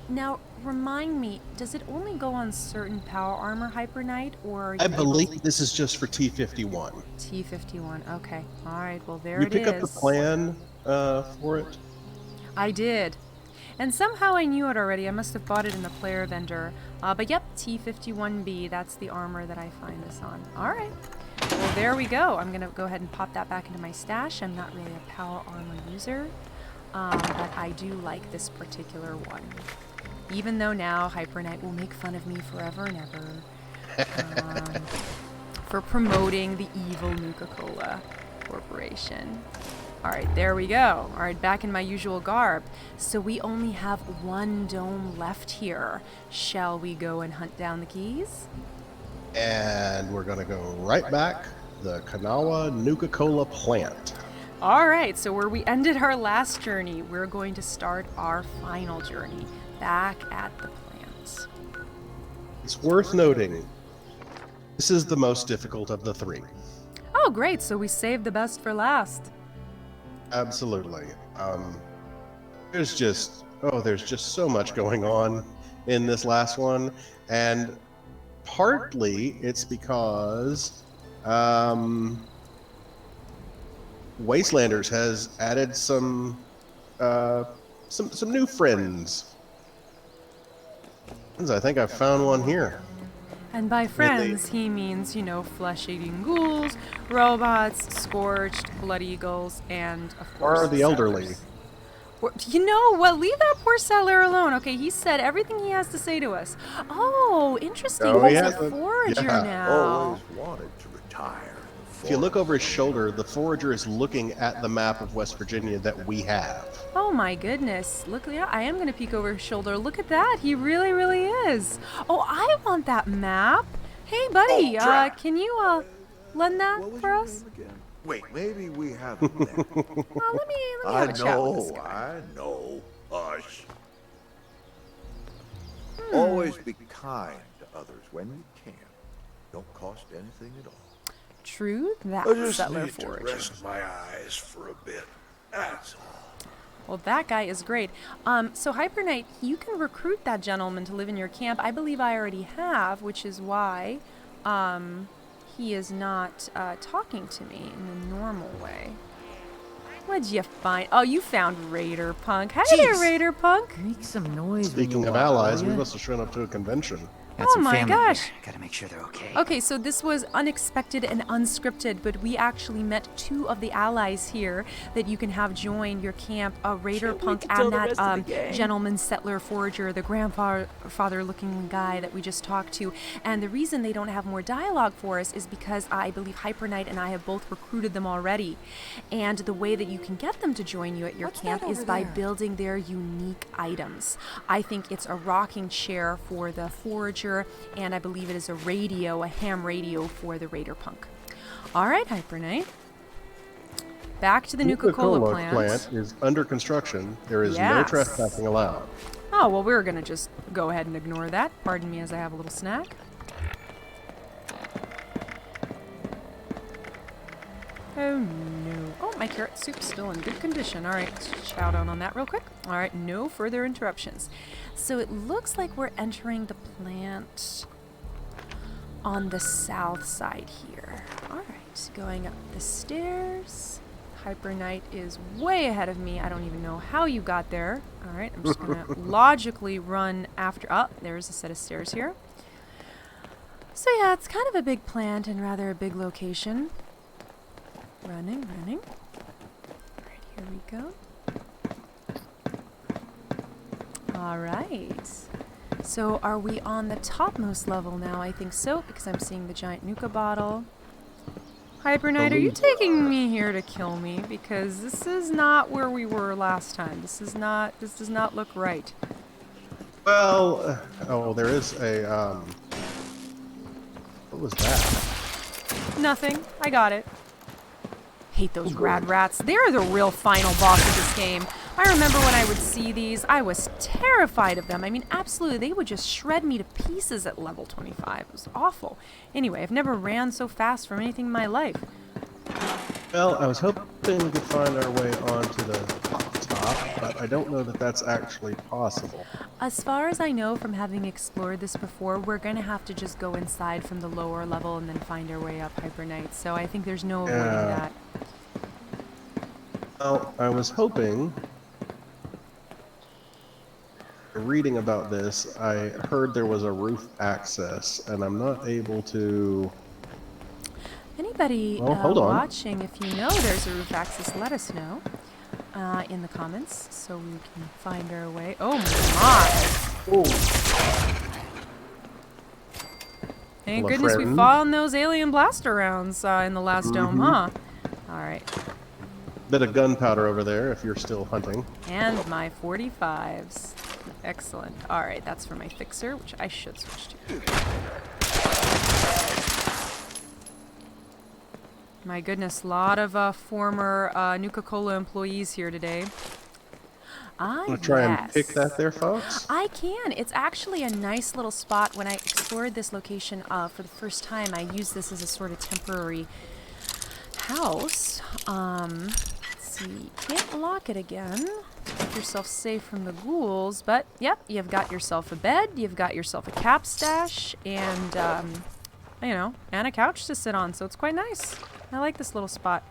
now remind me, does it only go on certain power armor, Hyper Knight, or I believe this is just for T51. T51. Okay. All right. Well, there You it pick is. up the plan for it? I did. And somehow I knew it already. I must have bought it in the player vendor. But yep, T51B, that's the armor that I find this on. All right. Well, there we go. I'm going to go ahead and pop that back into my stash. I'm not really a power armor user, but I do like this particular one. Even though now Hyper Knight will make fun of me forever and ever for promoting the evil Nuka-Cola Corporation. All right, there we go. All right, back in my usual garb. So we only have one dome left here. Shall we go and hunt down the keys? And we're going to go right back the Kanawha Nuka-Cola plant. All right, so where we ended our last journey, we're going to start our final journey back at the plant. It's worth noting, this is the most difficult of the three. Oh, great. So we saved the best for last. Absolutely. There's just so much going on in this last one, and partly it's because Wastelanders has added some new friends. I think I found one here. And by friends, he means, you know, flesh-eating ghouls, robots, scorched, blood eagles, and, of course, Or the elderly. You know what? Leave that poor settler alone. Okay, he said everything he has to say to us. Oh, interesting. Oh, He's yeah. a forager Yeah. now. Always wanted to retire. If you look over his shoulder, the forager is looking at the map of West Virginia that we have. Oh my goodness. Look, yeah, I am going to peek over his shoulder. Look at that. He really, really is. Oh, I want that map. Hey, buddy, can you lend that What was for your us? name again? Wait, maybe we haven't met. Well, let me have a chat with this guy. I know. Hush. Always be kind to others when you can. Don't cost anything at all. True that, I just settler need to forager. rest my eyes for a bit. That's all. Well, that guy is great. So Hyper Knight, you can recruit that gentleman to live in your camp. I believe I already have, which is why he is not talking to me in the normal way. What'd you find? Oh, you found Raider Punk. Hey there, Raider Punk. Make some noise. Speaking of allies, we must have shown up to a convention. Got Oh some my family gosh. here. Gotta make sure they're okay. Okay, so this was unexpected and unscripted, but we actually met 2 of the allies here that you can have join your camp, a raider punk and that gentleman settler forager, the grandfather-looking guy that we just talked to. And the reason they don't have more dialogue for us is because I believe Hyper Knight and I have both recruited them already. And the way that you can get them to join you at your camp is by building their unique items. I think it's a rocking chair for the forager, and I believe it is a radio, a ham radio for the raider punk. All right, Hyper Knight. Back to the Nuka-Cola plant. Is under construction. There is no Yes. trespassing allowed. Oh, well, we're going to just go ahead and ignore that. Pardon me as I have a little snack. Oh, no. Oh, my carrot soup's still in good condition. All right, let's chow down on that real quick. All right, no further interruptions. So it looks like we're entering the plant on the south side here. All right, going up the stairs. Hyper Knight is way ahead of me. I don't even know how you got there. All right, I'm just going to logically run after... Oh, there's a set of stairs here. So yeah, it's kind of a big plant and rather a big location. Running. All right, here we go. All right. So are we on the topmost level now? I think so, because I'm seeing the giant Nuka bottle. Hyper Knight, are you taking me here to kill me? Because this is not where we were last time. This does not look right. Well, oh, there is a, what was that? Nothing. I got it. Hate those rad rats. They're the real final boss of this game. I remember when I would see these, I was terrified of them. I mean, absolutely, they would just shred me to pieces at level 25. It was awful. Anyway, I've never ran so fast from anything in my life. Well, I was hoping we could find our way onto the top, but I don't know that that's actually possible. As far as I know from having explored this before, we're going to have to just go inside from the lower level and then find our way up Hyper Knight. So I think there's no avoiding that. Well, I was hoping... Reading about this, I heard there was a roof access, and I'm not able to... Anybody hold on. watching, if you know there's a roof access, let us know in the comments so we can find our way. Oh my! Oh. Thank Hello, goodness we friend. fought on those alien blaster rounds in the last dome, huh? All right. Bit of gunpowder over there if you're still hunting. And my 45s. Excellent. All right, that's for my fixer, which I should switch to. My goodness, a lot of former Nuka-Cola employees here today. Want to try and pick that there, folks? I can. It's actually a nice little spot. When I explored this location for the first time, I used this as a sort of temporary house. Let's see. Can't lock it again. Keep yourself safe from the ghouls, but yep, you've got yourself a bed, you've got yourself a cap stash, and you know, and a couch to sit on, so it's quite nice. I like this little spot.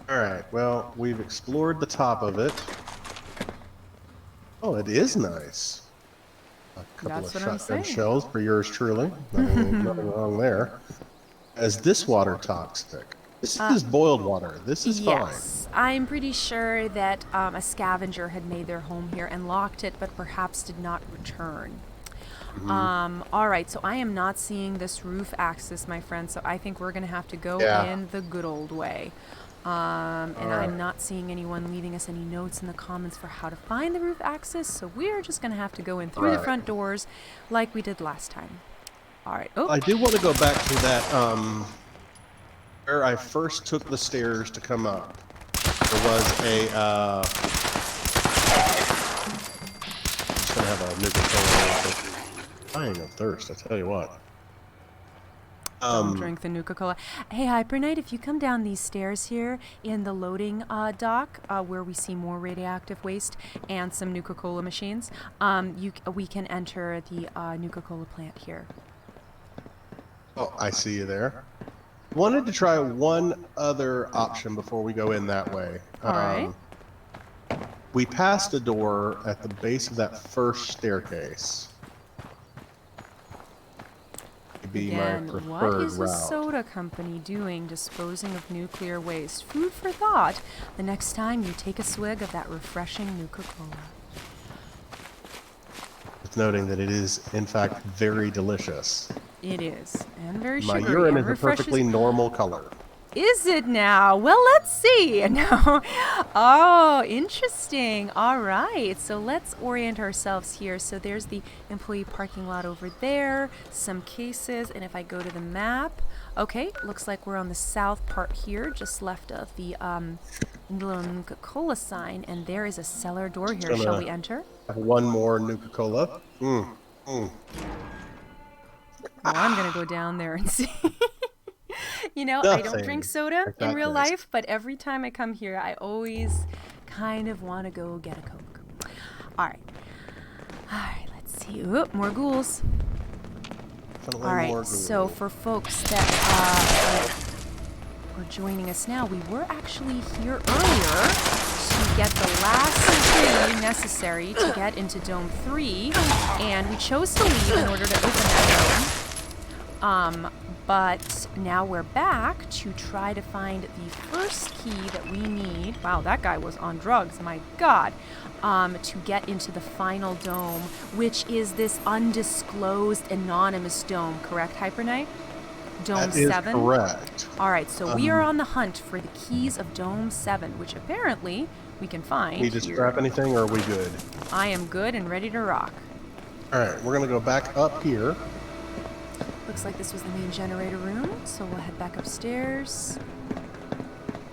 Alright, well, we've explored the top of it. Oh, it is nice. A couple That's of what I'm shotgun saying. shells for yours truly. Nothing wrong there. Is this water toxic? This is boiled water. This is Yes, I'm pretty sure that a scavenger had made their home here and locked it, but perhaps did not return. All right, so I am not seeing this roof access, my friend, so I think we're going to have to go in the good old way. And I'm not seeing anyone leaving us any notes in the comments for how to find the roof access, so we're just going to have to go in through the front doors like we did last time. All right. Oh, I do want to go back to that, where I first took the stairs to come up. There was a, I'm just going to have a Nuka-Cola. Dying of thirst, I tell you what. don't drink the Nuka-Cola. Hey, Hyper Knight, if you come down these stairs here in the loading dock, where we see more radioactive waste and some Nuka-Cola machines, we can enter the Nuka-Cola plant here. Oh, I see you there. Wanted to try one other option before we go in that way. All right. We passed a door at the base of that first staircase. be my Again, what preferred is a route. soda company doing disposing of nuclear waste? Food for thought the next time you take a swig of that refreshing Nuka-Cola. It's noting that it is, in fact, very delicious. It is, and very My sugary, urine and is a refreshes. perfectly normal color. Is it now? Well, let's see. No. Oh, interesting. All right. So let's orient ourselves here. So there's the employee parking lot over there, some cases, and if I go to the map, okay, looks like we're on the south part here, just left of the little Nuka-Cola sign, and there is a cellar door here. Shall we enter? One more Nuka-Cola. Well, I'm going to go down there and see. You know, I don't drink soda in real life, but every time I come here, I always kind of want to go get a Coke. All right. All right, let's see. Oop, more ghouls. Definitely All right, more so Google. for folks that are joining us now, we were actually here earlier to get the last key necessary to get into Dome 3, and we chose to leave in order to open that dome. But now we're back to try to find the first key that we need. Wow, that guy was on drugs, my God. To get into the final dome, which is this undisclosed anonymous dome, correct, Hyper Knight? Dome That is 7? correct. All right, so we are on the hunt for the keys of Dome 7, which apparently we can find Need to here. scrap anything, or are we good? I am good and ready to rock. All right, we're going to go back up here. Looks like this was the main generator room, so we'll head back upstairs.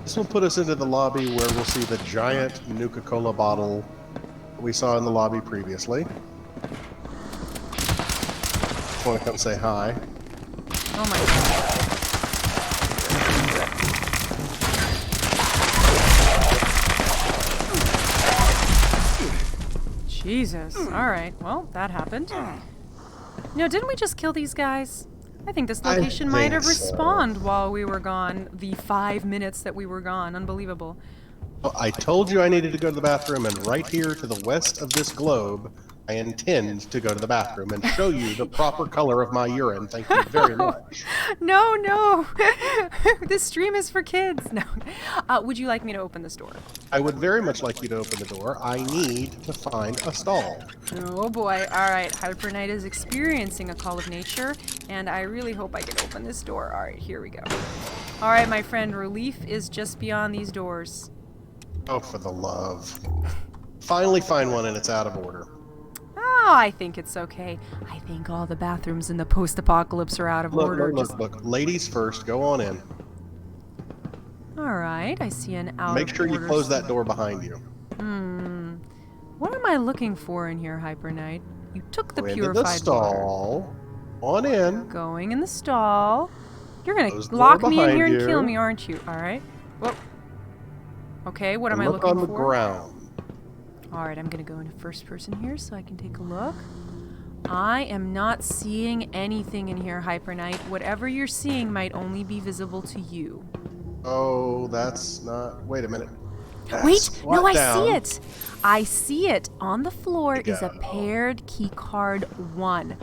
This will put us into the lobby where we'll see the giant Nuka-Cola bottle we saw in the lobby previously. Just want to come say hi. Oh my God. Jesus. All right. Well, that happened. No, didn't we just kill these guys? I think this location might have think so. respawned while we were gone. The 5 minutes that we were gone. Unbelievable. Well, I told you I needed to go to the bathroom, and right here to the west of this globe, I intend to go to the bathroom and show you the proper color of my urine. Thank you very much. No, no. This stream is for kids. No. Would you like me to open this door? I would very much like you to open the door. I need to find a stall. Oh boy. All right. Hyper Knight is experiencing a call of nature, and I really hope I can open this door. All right, here we go. All right, my friend, relief is just beyond these doors. Oh, for the love. Finally find one, and it's out of order. Oh, I think it's okay. I think all the bathrooms in the post-apocalypse are out of order. Look. Ladies first. Go on in. All right, I see an out Make of sure you order close that door behind you. What am I looking for in here, Hyper Knight? You took the Go into purified the water. stall. On in. Going in the stall. You're gonna Close the lock door me in behind here and you. kill me, aren't you? All right. Whoa. Okay, what am I Look looking on the for? ground. All right, I'm gonna go into first person here so I can take a look. I am not seeing anything in here, Hyper Knight. Whatever you're seeing might only be visible to you. Oh, that's not... Wait a minute. Wait, Squat no, I down. see it. I see it. On the floor is a down. paired keycard 1.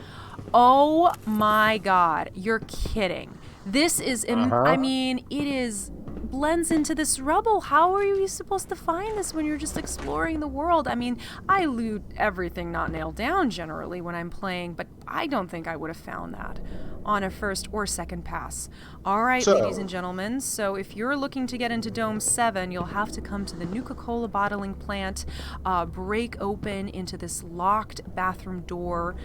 Oh my God, you're kidding. This is, I mean, it is blends into this rubble. How are you supposed to find this when you're just exploring the world? I mean, I loot everything not nailed down generally when I'm playing, but I don't think I would have found that on a first or second pass. All right, ladies and gentlemen, so if you're looking to get into Dome 7, you'll have to come to the Nuka-Cola bottling plant, break open into this locked bathroom door,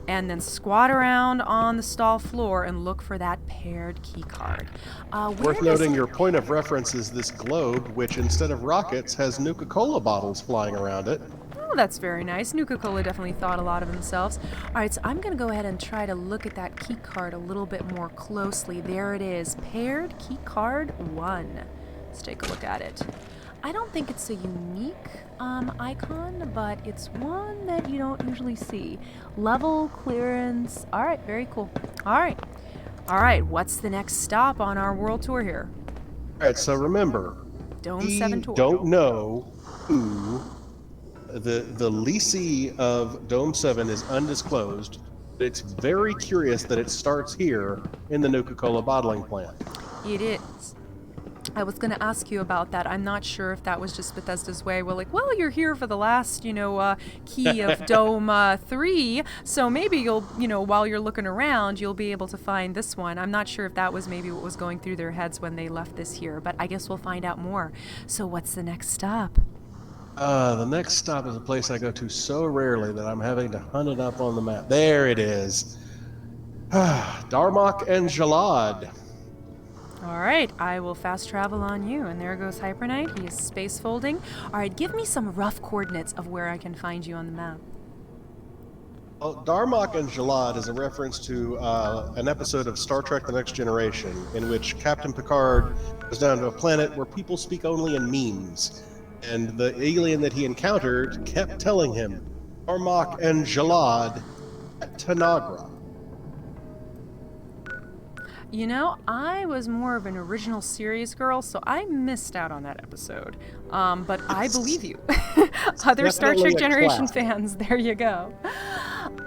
and then squat around on the stall floor and look for that paired key card. Worth noting, your point of reference is this globe, which instead of rockets has Nuka-Cola bottles flying around it. Oh, that's very nice. Nuka-Cola definitely thought a lot of themselves. All right, so I'm going to go ahead and try to look at that key card a little bit more closely. There it is, paired key card 1. Let's take a look at it. I don't think it's a unique icon, but it's one that you don't usually see. Level, clearance. All right, very cool. All right, what's the next stop on our world tour here? All right, so remember, Dome we 7 tour. don't know who the leasee of Dome 7 is undisclosed. It's very curious that it starts here in the Nuka-Cola bottling plant. It is. I was going to ask you about that. I'm not sure if that was just Bethesda's way. We're like, well, you're here for the last, key of Dome 3, so maybe you'll, while you're looking around, you'll be able to find this one. I'm not sure if that was maybe what was going through their heads when they left this here, but I guess we'll find out more. So what's the next stop? The next stop is a place I go to so rarely that I'm having to hunt it up on the map. There it is. Darmok and Jalad. All right, I will fast travel on you. And there goes Hyper Knight. He is space folding. All right, give me some rough coordinates of where I can find you on the map. Well, Darmok and Jalad is a reference to an episode of Star Trek The Next Generation in which Captain Picard goes down to a planet where people speak only in memes. And the alien that he encountered kept telling him, Darmok and Jalad at Tanagra. I was more of an original series girl, so I missed out on that episode. But I believe you. Other Star Trek Generation fans, there you go.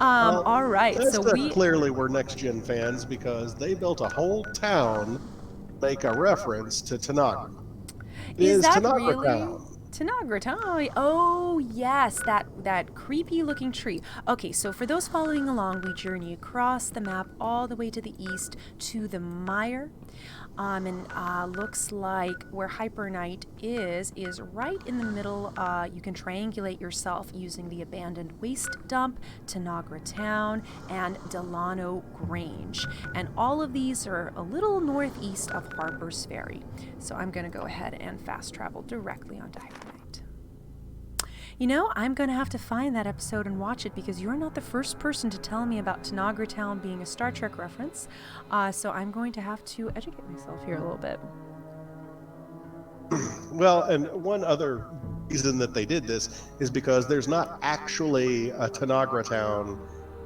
All right, so we clearly were Next Gen fans because they built a whole town to make a reference to Tanagra. Is that Tanagra really? Town. Tanagra Town. Oh, yes, that creepy-looking tree. Okay, so for those following along, we journey across the map all the way to the east to the mire. And looks like where Hyper Knight is right in the middle. You can triangulate yourself using the abandoned waste dump, Tanagra Town, and Delano Grange. And all of these are a little northeast of Harper's Ferry. So I'm going to go ahead and fast travel directly onto Hyper Knight. I'm going to have to find that episode and watch it because you're not the first person to tell me about Tanagra Town being a Star Trek reference. So I'm going to have to educate myself here a little bit. Well, and one other reason that they did this is because there's not actually a Tanagra Town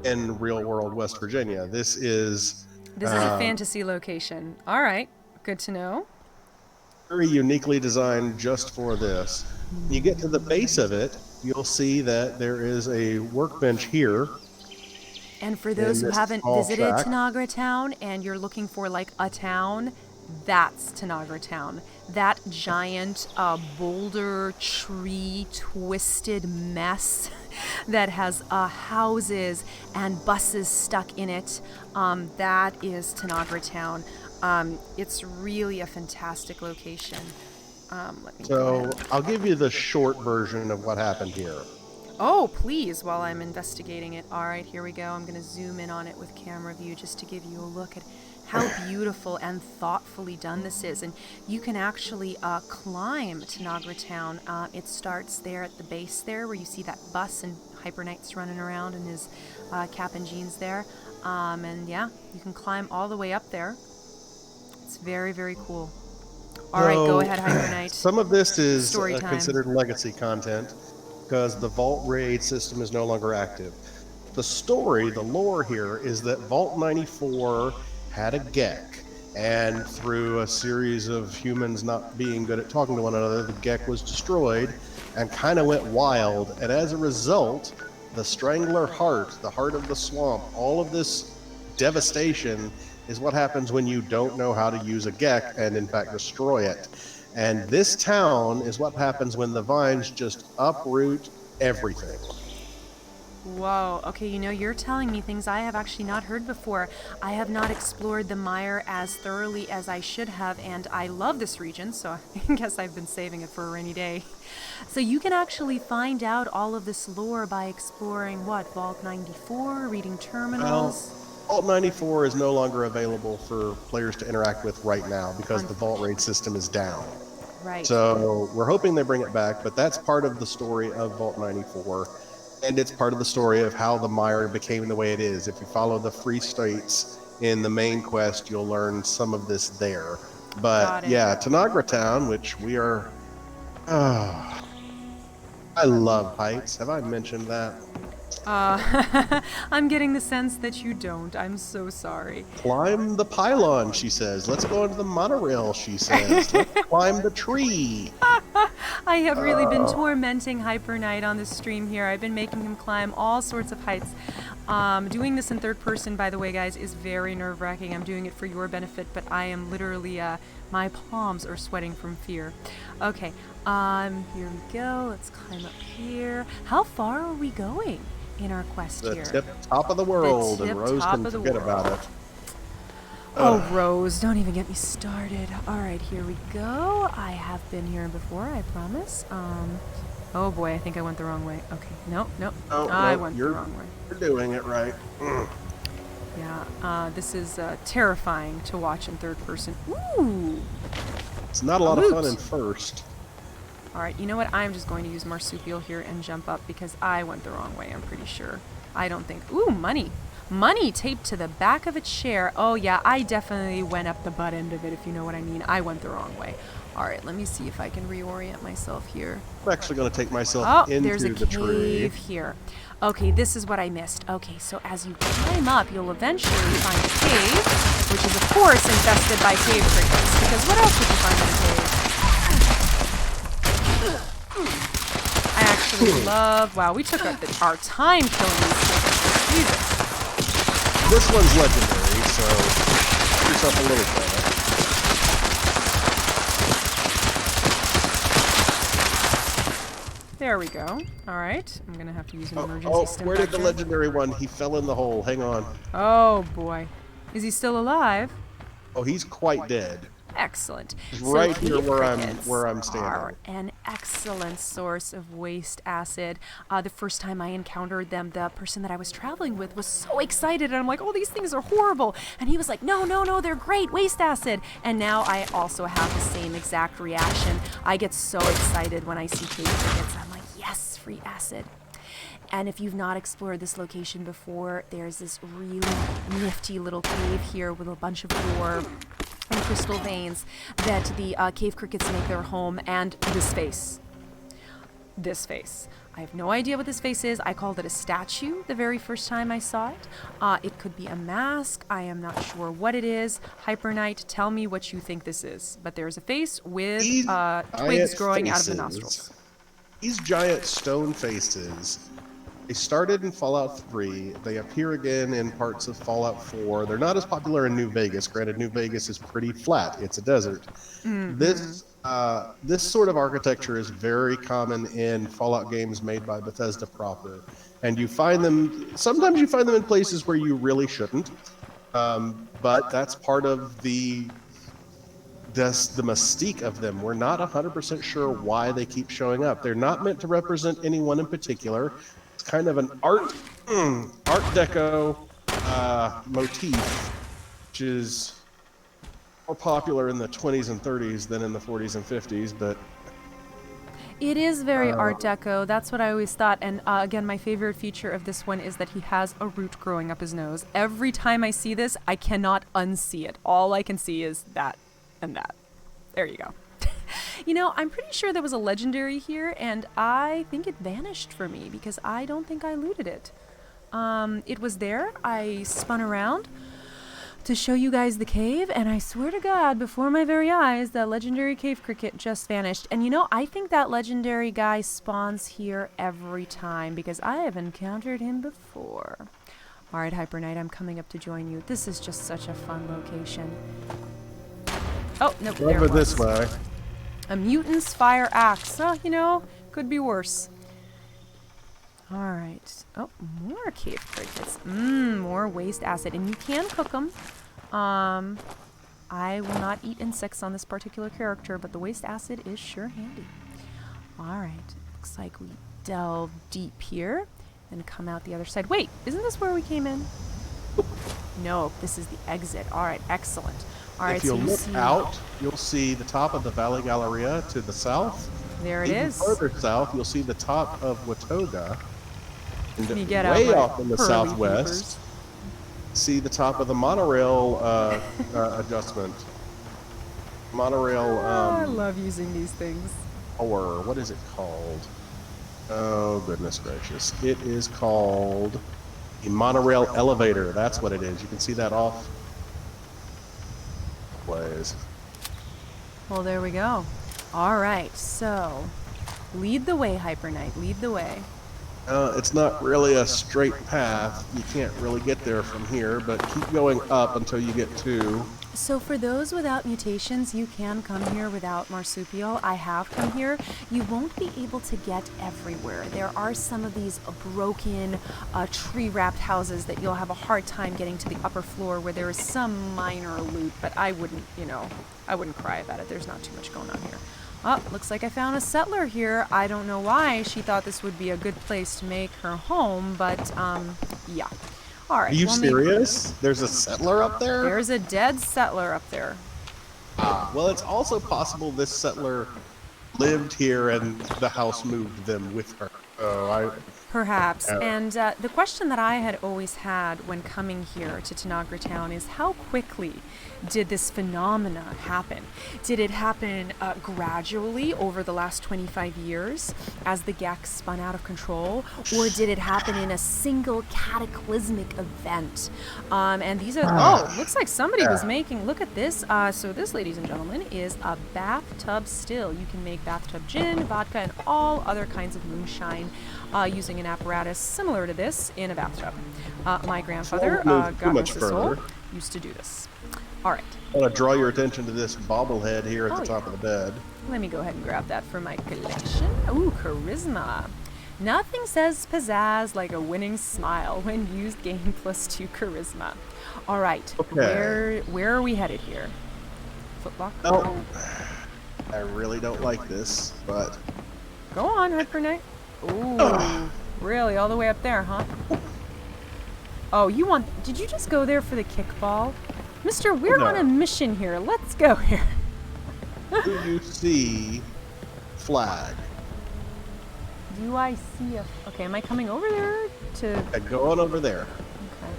in real-world West Virginia. This is a fantasy location. All right, good to know. Very uniquely designed just for this. When you get to the base of it, you'll see that there is a workbench here. And for those who haven't visited Tanagra Town and you're looking for like a town, that's Tanagra Town. That giant boulder tree twisted mess that has houses and buses stuck in it, that is Tanagra Town. It's really a fantastic location. I'll give you the short version of what happened here. Oh, please, while I'm investigating it. All right, here we go. I'm going to zoom in on it with camera view just to give you a look at how beautiful and thoughtfully done this is. And you can actually climb Tanagra Town. It starts there at the base there where you see that bus and Hyper Knight's running around in his cap and jeans there. And yeah, you can climb all the way up there. It's very, very cool. All right, go ahead, Hyper Knight. Some of this is considered legacy content because the Vault Raid system is no longer active. The story, the lore here, is that Vault 94 had a Gek, and through a series of humans not being good at talking to one another, the Gek was destroyed and kind of went wild, and as a result, the Strangler Heart, the Heart of the Swamp, all of this devastation is what happens when you don't know how to use a Gek and in fact destroy it. And this town is what happens when the vines just uproot everything. Whoa, okay, you're telling me things I have actually not heard before. I have not explored the mire as thoroughly as I should have, and I love this region, so I guess I've been saving it for a rainy day. So you can actually find out all of this lore by exploring, Vault 94, reading terminals? Vault 94 is no longer available for players to interact with right now because the Vault Raid system is down. Right. So we're hoping they bring it back, but that's part of the story of Vault 94, and it's part of the story of how the mire became the way it is. If you follow the free states in the main quest, you'll learn some of this there. But yeah, Tanagra Town, which we are... I love heights. Have I mentioned that? I'm getting the sense that you don't. I'm so sorry. Climb the pylon, she says. Let's go into the monorail, she says. Let's climb the tree. I have really been tormenting Hyper Knight on this stream here. I've been making him climb all sorts of heights. Doing this in third person, by the way, guys, is very nerve-wracking. I'm doing it for your benefit, but I am literally, my palms are sweating from fear. Okay, here we go. Let's climb up here. How far are we going in our quest The here? top of the world, and tip Rose top can of the forget about world. it. Oh, Rose, don't even get me started. All right, here we go. I have been here before, I promise. Oh boy, I think I went the wrong way. Okay, nope. Oh, I no, went the you're wrong way. doing it right. Yeah, this is terrifying to watch in third person. Ooh! It's not a lot of fun Loot. in first. All right, you know what? I'm just going to use marsupial here and jump up because I went the wrong way, I'm pretty sure. I don't think... Ooh, money! Money taped to the back of a chair. Oh yeah, I definitely went up the butt end of it, if you know what I mean. I went the wrong way. All right, let me see if I can reorient myself here. I'm actually going to take myself Oh, into there's a the tree. cave here. Okay, this is what I missed. Okay, so as you climb up, you'll eventually find a cave, which is, of course, infested by cave crickets. Because what else would you find in a cave? I actually love... Wow, we took our time killing these crickets. Jesus. This one's legendary, so give yourself a little credit. There we go. All right, I'm gonna have to use an emergency Oh, stim where did the pack here. legendary one? He fell in the hole. Hang on. Oh boy, is he still alive? Oh, he's quite dead. Excellent. Right here cave where crickets I'm standing. are an excellent source of waste acid. The first time I encountered them, the person that I was traveling with was so excited, and I'm like, "Oh, these things are horrible," and he was like, "No, they're great, waste acid." And now I also have the same exact reaction. I get so excited when I see cave crickets. I'm like, "Yes, free acid." And if you've not explored this location before, there's this really nifty little cave here with a bunch of ore and crystal veins that the cave crickets make their home, and this face. This face. I have no idea what this face is. I called it a statue the very first time I saw it. It could be a mask. I am not sure what it is. Hyper Knight, tell me what you think this is. But there's a face with twigs growing out of the nostrils. These giant stone faces. They started in Fallout 3. They appear again in parts of Fallout 4. They're not as popular in New Vegas. Granted, New Vegas is pretty flat. It's a desert. Mm-hmm. This sort of architecture is very common in Fallout games made by Bethesda proper. And you find them, sometimes you find them in places where you really shouldn't. But that's part of the mystique of them. We're not 100% sure why they keep showing up. They're not meant to represent anyone in particular. It's kind of an art deco motif, which is more popular in the 20s and 30s than in the 40s and 50s, but It is very Art Deco. That's what I always thought. And again, my favorite feature of this one is that he has a root growing up his nose. Every time I see this, I cannot unsee it. All I can see is that and that. There you go. You know, I'm pretty sure there was a legendary here, and I think it vanished for me because I don't think I looted it. It was there. I spun around to show you guys the cave, and I swear to God, before my very eyes, that legendary cave cricket just vanished. And you know, I think that legendary guy spawns here every time because I have encountered him before. All right, Hyper Knight, I'm coming up to join you. This is just such a fun location. Oh, nope, there it over was. this way. A mutant's fire axe. Oh, you know, could be worse. All right. Oh, more cave crickets. More waste acid. And you can cook them. I will not eat insects on this particular character, but the waste acid is sure handy. All right. Looks like we delve deep here and come out the other side. Wait, isn't this where we came in? No, this is the exit. All right, excellent. All right, If you so look see out, you'll see the top of the Valley Galleria to the south. There it Even is. further south, you'll see the top of Watoga. And Let me get out way my off in the pearly southwest, see the top of the monorail adjustment. Monorail, I love using these things. or what is it called? Oh, goodness gracious. It is called the monorail elevator. That's what it is. You can see that off. Ways. Well, there we go. All right, so lead the way, Hyper Knight. Lead the way. It's not really a straight path. You can't really get there from here, but keep going up until you get to... So for those without mutations, you can come here without marsupial. I have come here. You won't be able to get everywhere. There are some of these broken tree-wrapped houses that you'll have a hard time getting to the upper floor where there is some minor loot, but I wouldn't, I wouldn't cry about it. There's not too much going on here. Oh, looks like I found a settler here. I don't know why she thought this would be a good place to make her home, but yeah. All right. Are you serious? There's a settler up there? There's a dead settler up there. Well, it's also possible this settler lived here and the house moved them with her. Perhaps. And the question that I had always had when coming here to Tanagra Town is how quickly did this phenomena happen? Did it happen gradually over the last 25 years as the Gek spun out of control? Or did it happen in a single cataclysmic event? And these are, looks like somebody was making, look at this. So this, ladies and gentlemen, is a bathtub still. You can make bathtub gin, vodka, and all other kinds of moonshine using an apparatus similar to this in a bathtub. My grandfather, God rest his soul, used to do this. All right. I want to draw your attention to this bobblehead here at the top of the bed. Let me go ahead and grab that for my collection. Ooh, charisma. Nothing says pizzazz like a winning smile when used gain +2 charisma. All right. Okay. Where are we headed here? Footlocker? Oh, I really don't like this, but... Go on, Hyper Knight. Ooh, really? All the way up there, huh? Oh, did you just go there for the kickball? Mister, we're on a mission here. Let's go here. Do you see flag? Do I see okay, am I coming over there to... Go on over there. Okay.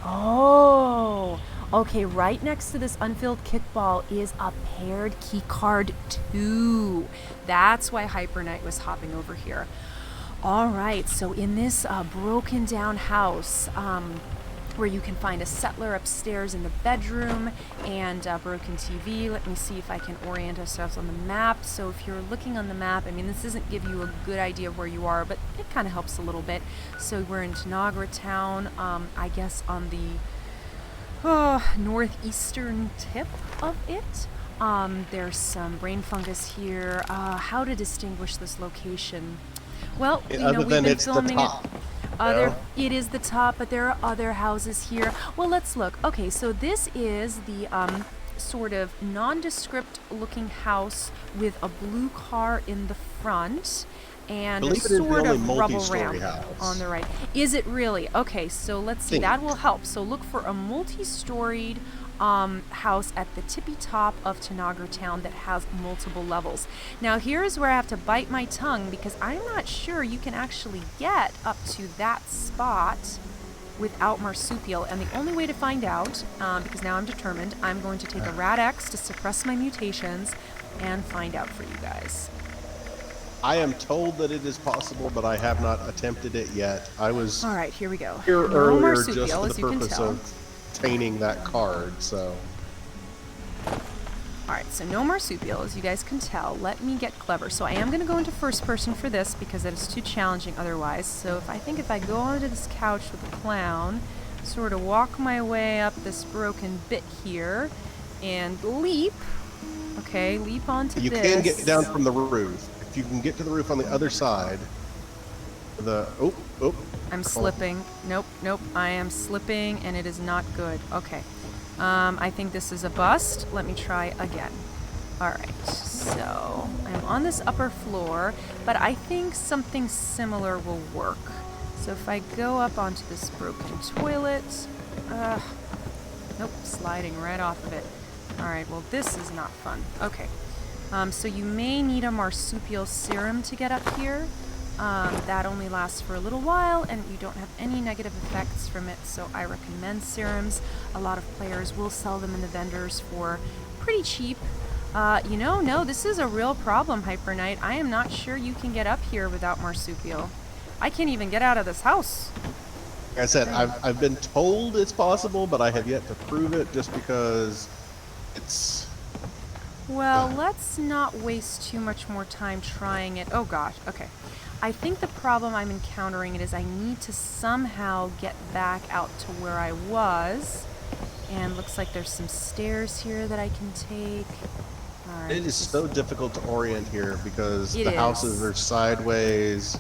Oh, okay, right next to this unfilled kickball is a paired key card 2. That's why Hyper Knight was hopping over here. All right, so in this broken down house, where you can find a settler upstairs in the bedroom and a broken TV. Let me see if I can orient ourselves on the map. So if you're looking on the map, I mean, this doesn't give you a good idea of where you are, but it kind of helps a little bit. So we're in Tanagra Town, I guess on the northeastern tip of it. There's some brain fungus here. How to distinguish this location? Well, we've been filming it. It is the top, but there are other houses here. Well, let's look. Okay, so this is the sort of nondescript looking house with a blue car in the front and a sort of rubble ramp on the right. Is it really? Okay, so let's see. That will help. So look for a multi-storied house at the tippy top of Tanagra Town that has multiple levels. Now here's where I have to bite my tongue because I'm not sure you can actually get up to that spot without marsupial, and the only way to find out, because now I'm determined, I'm going to take a Rad-X to suppress my mutations and find out for you guys. I am told that it is possible, but I have not attempted it yet. I was all right. Here we go. Here earlier just for the purpose of obtaining that card. So, all right. So no marsupial, as you guys can tell. Let me get clever. So I am going to go into first person for this because it is too challenging otherwise. So if I go onto this couch with the clown, sort of walk my way up this broken bit here, and leap. Okay, leap onto this. You can get down from the roof. If you can get to the roof on the other side, I'm slipping. Nope, I am slipping, and it is not good. Okay. I think this is a bust. Let me try again. All right, so I'm on this upper floor, but I think something similar will work. So if I go up onto this broken toilet, nope, sliding right off of it. All right, well, this is not fun. Okay. So you may need a marsupial serum to get up here. That only lasts for a little while, and you don't have any negative effects from it, so I recommend serums. A lot of players will sell them in the vendors for pretty cheap. No, this is a real problem, Hyper Knight. I am not sure you can get up here without marsupial. I can't even get out of this house. Like I said, I've been told it's possible, but I have yet to prove it just because it's... Well, let's not waste too much more time trying it. Oh gosh, okay. I think the problem I'm encountering is I need to somehow get back out to where I was. And looks like there's some stairs here that I can take. All right, It is so difficult to orient here because the houses is. are sideways.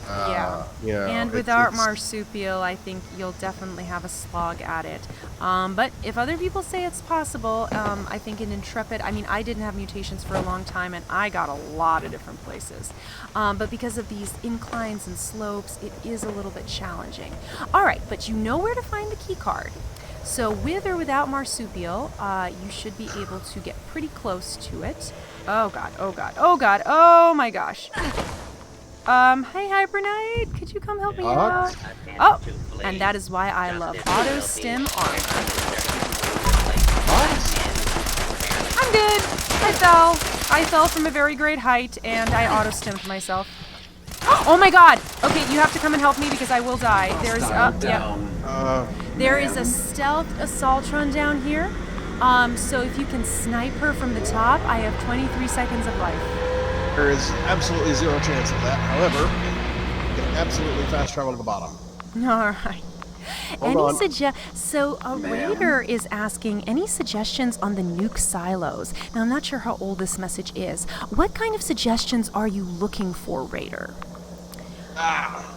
Yeah. You know, And without marsupial, I think you'll definitely have a slog at it. But if other people say it's possible, I think in Intrepid, I mean, I didn't have mutations for a long time, and I got a lot of different places. But because of these inclines and slopes, it is a little bit challenging. All right, but you know where to find the key card. So with or without marsupial, you should be able to get pretty close to it. Oh god, oh god, oh god, oh my gosh. Hey Hyper-Knight, could you come help me out? Oh, and that is why I love auto stim armor. I'm good. I fell from a very great height and I auto stimmed myself. Oh my god! Okay, you have to come and help me because I will die. There's there is a stealth assaultron down here. So if you can snipe her from the top, I have 23 seconds of life. There is absolutely zero chance of that. However, you can absolutely fast travel to the bottom. All right. Hold on. So a raider is asking any suggestions on the nuke silos. Now I'm not sure how old this message is. What kind of suggestions are you looking for, Raider?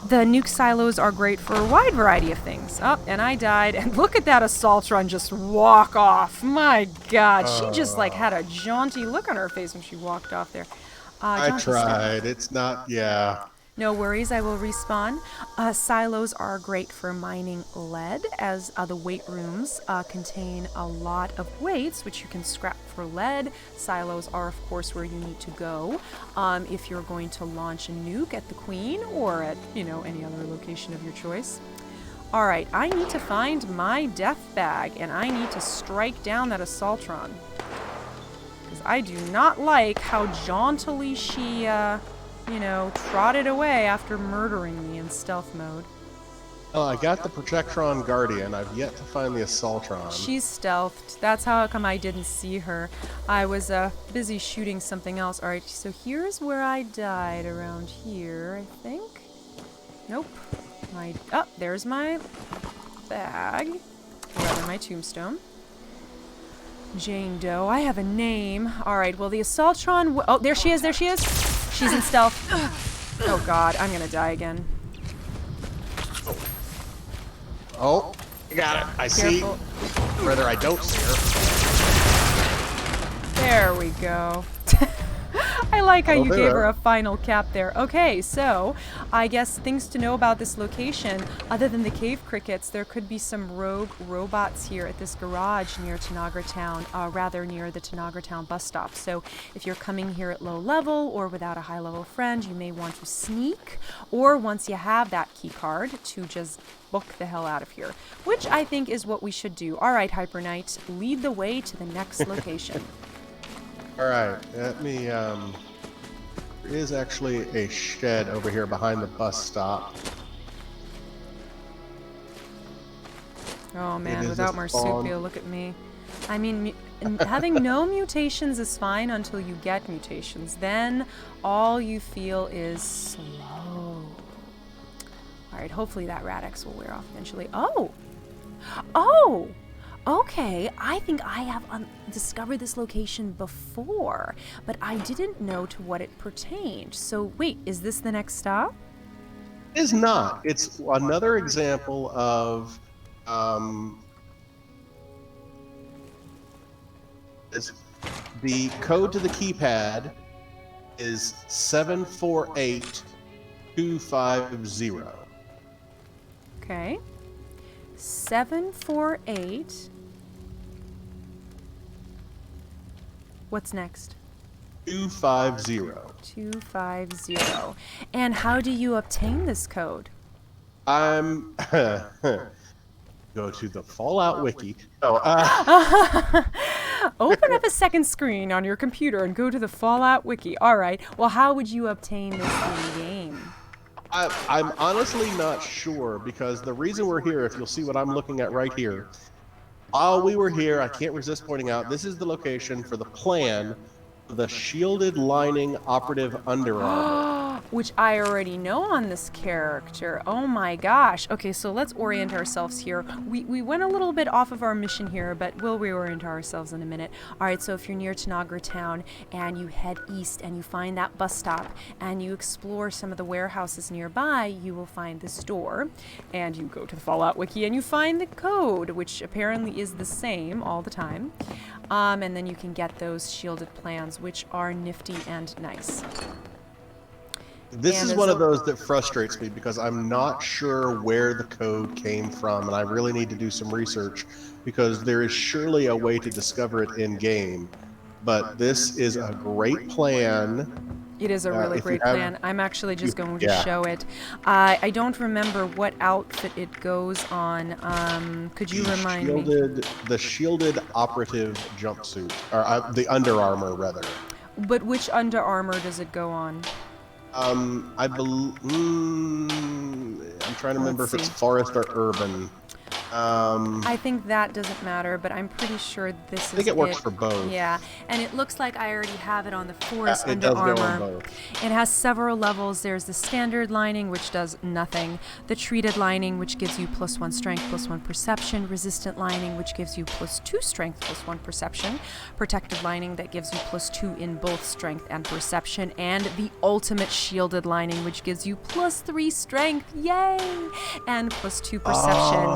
The nuke silos are great for a wide variety of things. Oh, and I died. And look at that assaultron just walk off. My God, she just like had a jaunty look on her face when she walked off there. I tried. It's not. Yeah. No worries, I will respawn. Silos are great for mining lead, as the weight rooms contain a lot of weights, which you can scrap for lead. Silos are, of course, where you need to go if you're going to launch a nuke at the Queen or at, you know, any other location of your choice. All right, I need to find my death bag, and I need to strike down that assaultron. Because I do not like how jauntily she... you know, trotted away after murdering me in stealth mode. Oh, I got the Protectron Guardian. I've yet to find the Assaultron. She's stealthed. That's how come I didn't see her. I was busy shooting something else. All right, so here's where I died, around here, I think. Nope. Oh, there's my bag. Or rather, my tombstone. Jane Doe. I have a name. All right, well, the Assaultron... Oh, there she is, there she is. She's in stealth. Oh god, I'm gonna die again. Oh, you got it. I Careful. see. Rather, I don't see her. There we go. I like how you there. gave her a final cap there. Okay, so I guess things to know about this location. Other than the cave crickets, there could be some rogue robots here at this garage near Tanagra Town, rather near the Tanagra Town bus stop. So if you're coming here at low level or without a high level friend, you may want to sneak, or once you have that key card, to just book the hell out of here, which I think is what we should do. All right, Hyper Knight, lead the way to the next location. All right, let me. There is actually a shed over here behind the bus stop. Oh man, is without a marsupial, spawn. look at me. I mean, having no mutations is fine until you get mutations. Then all you feel is slow. All right, hopefully that Radix will wear off eventually. Oh! Okay, I think I have discovered this location before, but I didn't know to what it pertained. So wait, is this the next stop? It is not. It's another example of the code to the keypad is 748250. Okay. 748. What's next? 250. 250. And how do you obtain this code? I'm go to the Fallout wiki. Open up a second screen on your computer and go to the Fallout wiki. All right. Well, how would you obtain this in game? I'm honestly not sure, because the reason we're here, if you'll see what I'm looking at right here, while we were here, I can't resist pointing out, this is the location for the plan for the shielded lining operative Under Armor. which I already know on this character. Oh my gosh. Okay, so let's orient ourselves here. We went a little bit off of our mission here, but we'll reorient ourselves in a minute. All right, so if you're near Tanagra Town and you head east and you find that bus stop and you explore some of the warehouses nearby, you will find this door. And you go to the Fallout Wiki and you find the code, which apparently is the same all the time. And then you can get those shielded plans, which are nifty and nice. This is one of those that frustrates me because I'm not sure where the code came from, and I really need to do some research because there is surely a way to discover it in game. But this is a great plan. It is a really great plan. I'm actually just going to show it. I don't remember what outfit it goes on. Could you remind me? The shielded operative jumpsuit, or the Under Armour, rather. But which Under Armour does it go on? I believe. I'm trying to remember if it's forest or urban. I think that doesn't matter, but I'm pretty sure this is it. I think it works for both. Yeah, and it looks like I already have it on the forest it Under does Armour. go on both. It has several levels. There's the standard lining, which does nothing. The treated lining, which gives you +1 strength, +1 perception. Resistant lining, which gives you +2 strength, +1 perception. Protective lining that gives you +2 in both strength and perception. And the ultimate shielded lining, which gives you +3 strength, yay! And +2 perception.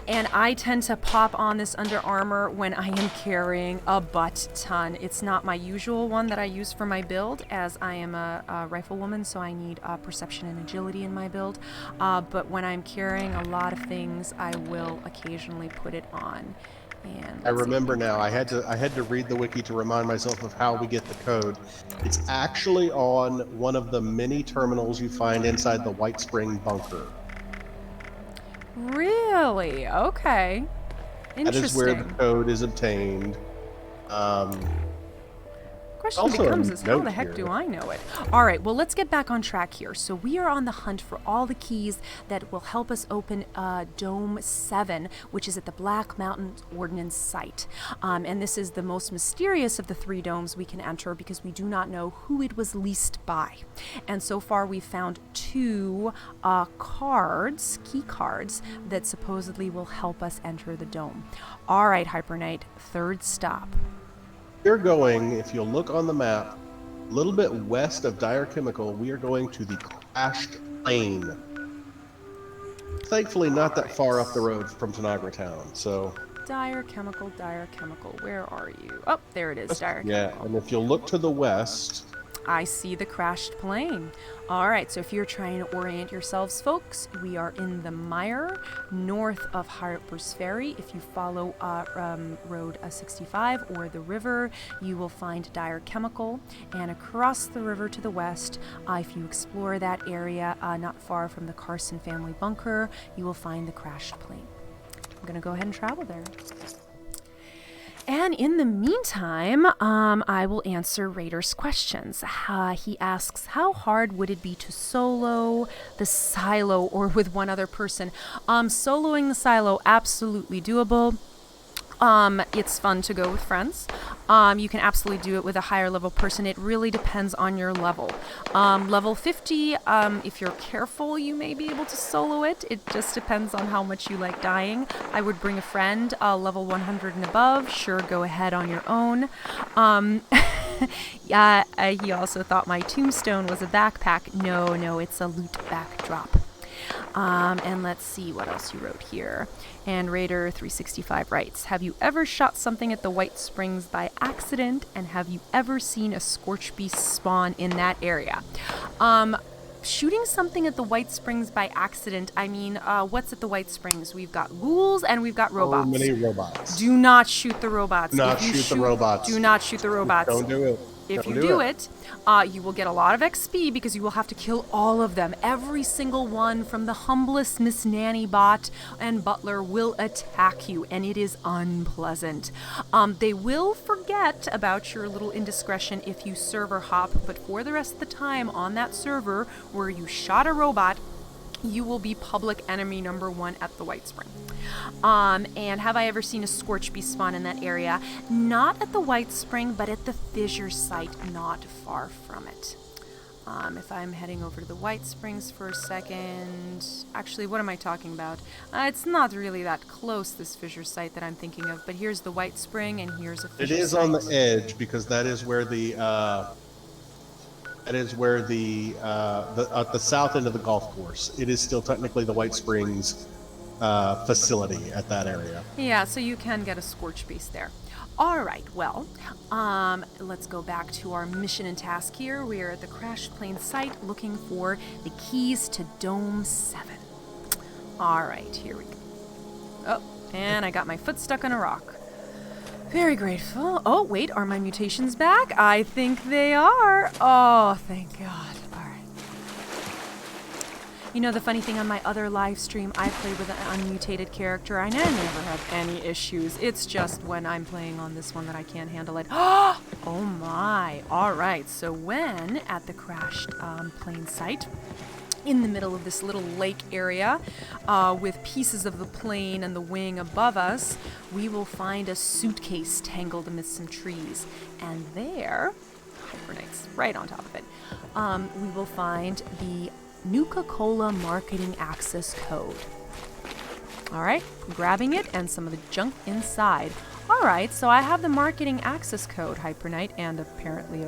And I tend to pop on this Under Armour when I am carrying a butt ton. It's not my usual one that I use for my build, as I am a riflewoman, so I need perception and agility in my build. But when I'm carrying a lot of things, I will occasionally put it on. And I remember now. I had to read the wiki to remind myself of how we get the code. It's actually on one of the many terminals you find inside the White Spring bunker. Really? Okay. Interesting. That is where the code is obtained. Question becomes is how the heck do I know it? All right, well, let's get back on track here. So we are on the hunt for all the keys that will help us open Dome 7, which is at the Black Mountain Ordinance site. And this is the most mysterious of the 3 domes we can enter because we do not know who it was leased by. And so far we've found 2 key cards that supposedly will help us enter the dome. All right, Hyper Knight, 3rd stop. We're going, if you'll look on the map, a little bit west of Dire Chemical, we are going to the crashed plane. Thankfully, not that far up the road from Tanagra Town, so... Dire Chemical, where are you? Oh, there it is, Dire Chemical. Yeah, and if you'll look to the west... I see the crashed plane. All right, so if you're trying to orient yourselves, folks, we are in the mire, north of Harper's Ferry. If you follow Road 65 or the river, you will find Dire Chemical. And across the river to the west, if you explore that area not far from the Carson family bunker, you will find the crashed plane. I'm going to go ahead and travel there. And in the meantime, I will answer Raider's questions. He asks, how hard would it be to solo the silo or with one other person? Soloing the silo, absolutely doable. It's fun to go with friends. You can absolutely do it with a higher level person. It really depends on your level. Level 50, if you're careful, you may be able to solo it. It just depends on how much you like dying. I would bring a friend. Level 100 and above, sure, go ahead on your own. He also thought my tombstone was a backpack. No, it's a loot backdrop. And let's see what else you wrote here. And Raider 365 writes, have you ever shot something at the White Springs by accident? And have you ever seen a Scorch Beast spawn in that area? Shooting something at the White Springs by accident, I mean, what's at the White Springs? We've got ghouls and we've got robots. So many robots. Do not shoot the robots. Do not shoot the robots. Do not shoot the robots. Don't do it. If you do it, you will get a lot of XP because you will have to kill all of them. Every single one from the humblest Miss Nanny Bot and Butler will attack you, and it is unpleasant. They will forget about your little indiscretion if you server hop, but for the rest of the time on that server where you shot a robot, you will be public enemy number 1 at the White Spring. And have I ever seen a Scorch Beast spawn in that area? Not at the White Spring, but at the Fissure site not far from it. If I'm heading over to the White Springs for a second... Actually, what am I talking about? It's not really that close, this fissure site that I'm thinking of, but here's the White Spring, and here's a fissure It is site. on the edge, because that is where the at the south end of the golf course. It is still technically the White Springs facility at that area. Yeah, so you can get a scorch base there. All right, well, let's go back to our mission and task here. We are at the crashed plane site looking for the keys to Dome 7. All right, here we go. Oh, and I got my foot stuck on a rock. Very grateful. Oh, wait, are my mutations back? I think they are. Oh, thank God. All right. You know, the funny thing, on my other live stream, I played with an unmutated character. I never have any issues. It's just when I'm playing on this one that I can't handle it. Oh my. All right. So when at the crashed plane site, in the middle of this little lake area, with pieces of the plane and the wing above us, we will find a suitcase tangled amidst some trees. And there, Hypernight's right on top of it, we will find the Nuka-Cola marketing access code. All right, grabbing it and some of the junk inside. All right, so I have the marketing access code, Hypernite, and apparently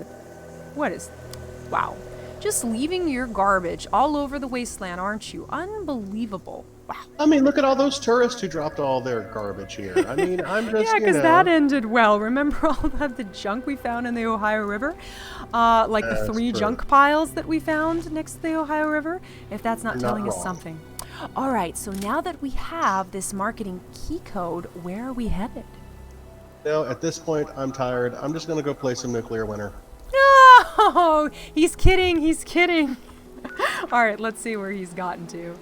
wow. Just leaving your garbage all over the wasteland, aren't you? Unbelievable. Wow. I mean, look at all those tourists who dropped all their garbage here. I mean, I'm just, Yeah, because that ended well. Remember all of the junk we found in the Ohio River? Like the 3 junk piles that we found next to the Ohio River? If that's not telling us something. All right, so now that we have this marketing key code, where are we headed? No, at this point, I'm tired. I'm just going to go play some Nuclear Winter. No! He's kidding, he's kidding. All right, let's see where he's gotten to.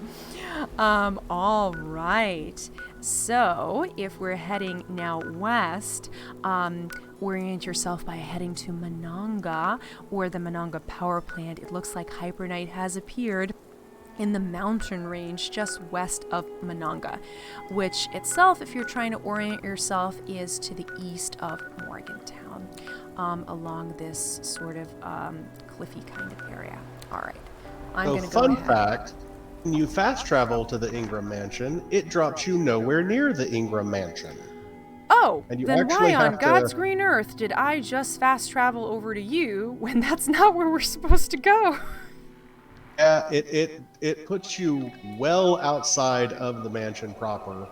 All right. So, if we're heading now west, orient yourself by heading to Monongah, or the Monongah Power Plant. It looks like Hypernite has appeared in the mountain range just west of Monongah, which itself, if you're trying to orient yourself, is to the east of Morgantown, along this sort of cliffy kind of area. All right. I'm going to go fun ahead. fact, when you fast travel to the Ingram Mansion, it drops you nowhere near the Ingram Mansion. Oh, And you then actually why on have God's to- green earth did I just fast travel over to you when that's not where we're supposed to go? Yeah, it puts you well outside of the mansion proper.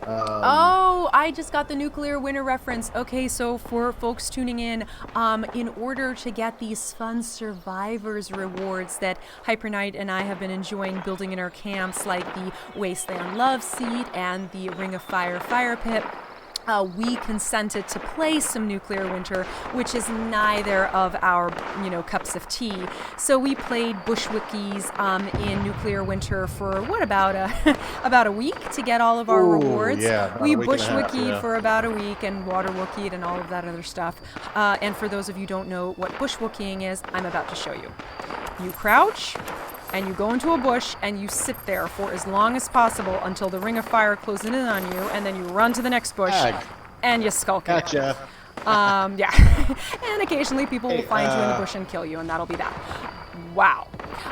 Oh, I just got the Nuclear Winter reference. Okay, so for folks tuning in order to get these fun survivors rewards that Hypernite and I have been enjoying building in our camps, like the Wasteland Love Seat and the Ring of Fire Fire Pit, we consented to play some Nuclear Winter, which is neither of our, cups of tea. So we played Bushwickies in Nuclear Winter for about a week to get all of our rewards. Yeah, We about a week and a half, Bushwickied yeah. for about a week and Water Wookieed and all of that other stuff. And for those of you who don't know what Bushwookieing is, I'm about to show you. You crouch, and you go into a bush, and you sit there for as long as possible until the Ring of Fire closes in on you, and then you run to the next bush, and you skulk it. Gotcha. Yeah. And occasionally people will find you in the bush and kill you, and that'll be that. Wow.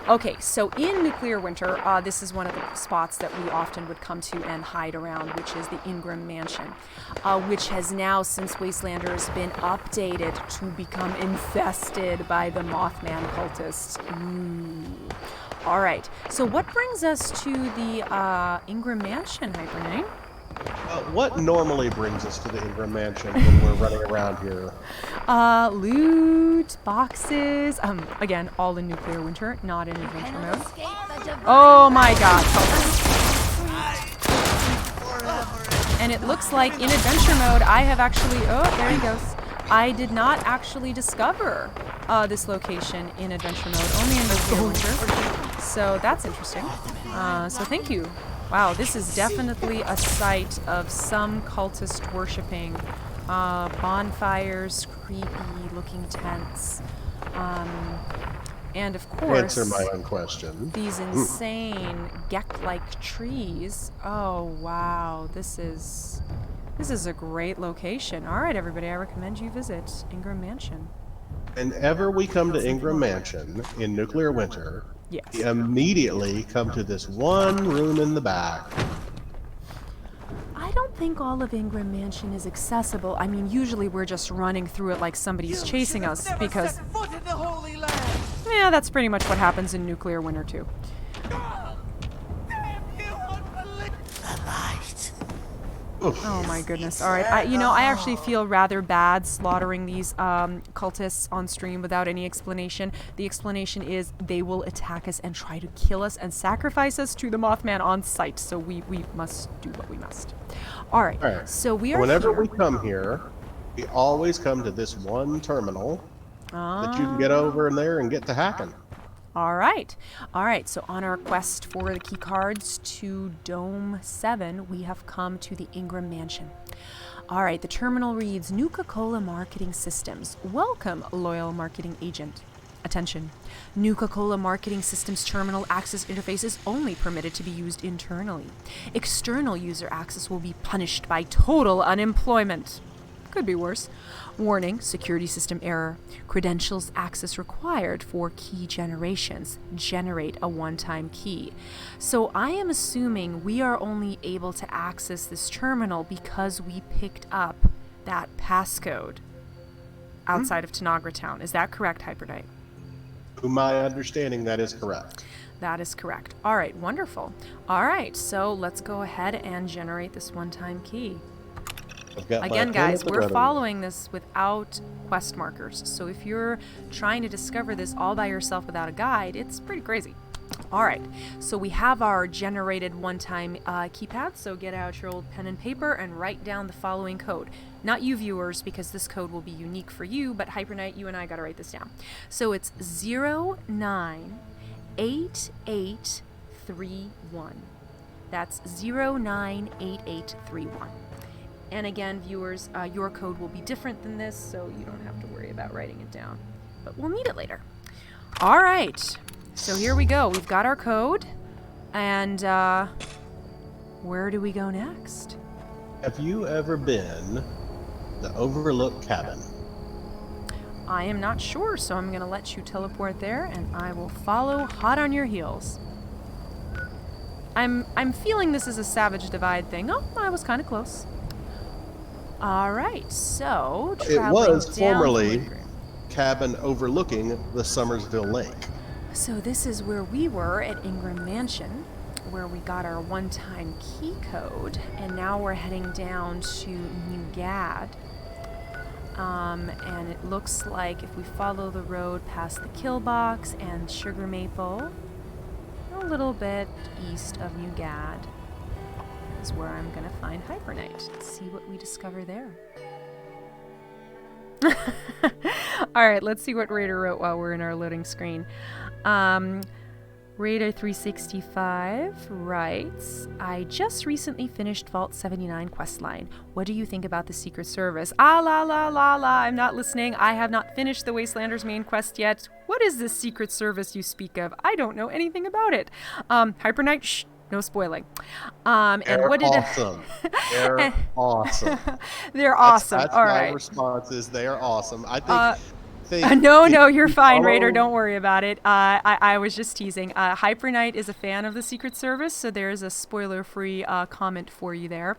Okay, so in Nuclear Winter, this is one of the spots that we often would come to and hide around, which is the Ingram Mansion, which has now, since Wastelanders, been updated to become infested by the Mothman cultists. Ooh. All right, so what brings us to the Ingram Mansion, Hypername? What normally brings us to the Ingram Mansion when we're running around here? Loot, boxes, again, all in Nuclear Winter, not in Adventure Mode. Oh my god. And it looks like in Adventure Mode, I have actually, oh, there he goes. I did not actually discover this location in Adventure Mode, only in Nuclear Winter. So that's interesting. So thank you. Wow, this is definitely a site of some cultist worshipping. Bonfires, creepy looking tents. And of course, Answer my own question. these insane Gek-like trees. Oh wow, this is a great location. All right, everybody, I recommend you visit Ingram Mansion. Whenever we come to Ingram Mansion in Nuclear Winter, Yes. we immediately come to this one room in the back. I don't think all of Ingram Mansion is accessible. I mean, usually we're just running through it like somebody's chasing us because... Foot in the Holy Land. Yeah, that's pretty much what happens in Nuclear Winter too. Damn you, unbelievable. The light. Oh my goodness. All right. I actually feel rather bad slaughtering these cultists on stream without any explanation. The explanation is they will attack us and try to kill us and sacrifice us to the Mothman on sight. So we must do what we must. All right. All right. So we are Whenever here. we come here, we always come to this one terminal that you can get over in there and get to hacking. All right. All right. So on our quest for the key cards to Dome 7, we have come to the Ingram Mansion. All right. The terminal reads, Nuka-Cola Marketing Systems. Welcome, loyal marketing agent. Attention. Nuka-Cola Marketing Systems terminal access interface is only permitted to be used internally. External user access will be punished by total unemployment. Could be worse. Warning, security system error. Credentials access required for key generations. Generate a one-time key. So I am assuming we are only able to access this terminal because we picked up that passcode outside of Tanagra Town. Is that correct, Hypernite? To my understanding, that is correct. That is correct. All right, wonderful. All right, so let's go ahead and generate this one-time key. I've got my Again, pen guys, at the we're ready. following this without quest markers. So if you're trying to discover this all by yourself without a guide, it's pretty crazy. All right, so we have our generated one-time keypad. So get out your old pen and paper and write down the following code. Not you viewers, because this code will be unique for you, but Hypernite, you and I got to write this down. So it's 098831. That's 098831. And again, viewers, your code will be different than this, so you don't have to worry about writing it down. But we'll need it later. All right. So here we go. We've got our code. And where do we go next? Have you ever been the Overlook Cabin? I am not sure, so I'm going to let you teleport there, and I will follow hot on your heels. I'm feeling this is a Savage Divide thing. Oh, I was kind of close. All right, so It traveling was down formerly the Woodgrove. cabin overlooking the Summersville Lake. So this is where we were at Ingram Mansion, where we got our one-time key code, and now we're heading down to New Gad. And it looks like if we follow the road past the Kill Box and Sugar Maple, a little bit east of New Gad, is where I'm gonna find Hypernite. Let's see what we discover there. Alright, let's see what Raider wrote while we're in our loading screen. Raider 365 writes, I just recently finished Vault 79 questline. What do you think about the Secret Service? Ah la la la la, I'm not listening. I have not finished the Wastelanders main quest yet. What is this Secret Service you speak of? I don't know anything about it. Hypernite, shh. No spoiling. And They're what did awesome. They're awesome. They're awesome. That's All my right. response is they are awesome. I think. No, if you're you fine, follow- Raider. Don't worry about it. I was just teasing. Hypernite is a fan of the Secret Service, so there's a spoiler-free comment for you there.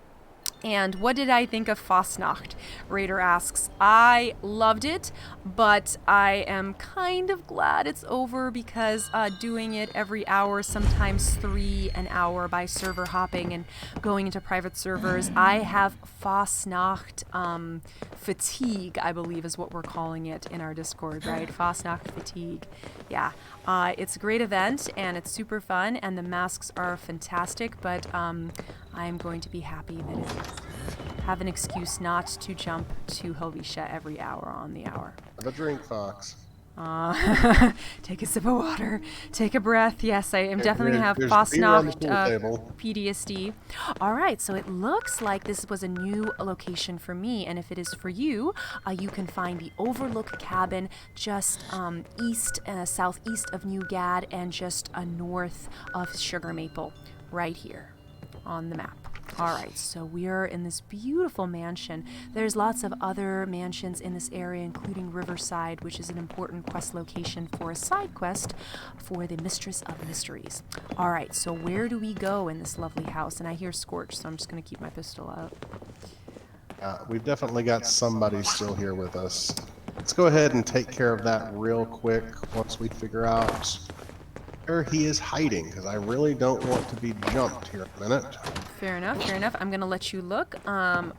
And what did I think of Fastnacht? Raider asks. I loved it, but I am kind of glad it's over because doing it every hour, sometimes 3 an hour by server hopping and going into private servers, I have Fastnacht fatigue, I believe is what we're calling it in our Discord, right? Fastnacht fatigue. Yeah. It's a great event and it's super fun and the masks are fantastic, but I'm going to be happy that I have an excuse not to jump to Helvetia every hour on the hour. Have a drink, Fox. Take a sip of water. Take a breath. Yes, I am definitely going to have There's beer on the pool Fastnacht table. PTSD. All right, so it looks like this was a new location for me, and if it is for you, you can find the Overlook Cabin just southeast of New Gad and just north of Sugar Maple, right here on the map. All right, so we are in this beautiful mansion. There's lots of other mansions in this area, including Riverside, which is an important quest location for a side quest for the Mistress of Mysteries. All right, so where do we go in this lovely house? And I hear Scorch, so I'm just going to keep my pistol out. We've definitely got somebody still here with us. Let's go ahead and take care of that real quick once we figure out where he is hiding, because I really don't want to be jumped here in a minute. Fair enough, fair enough. I'm going to let you look.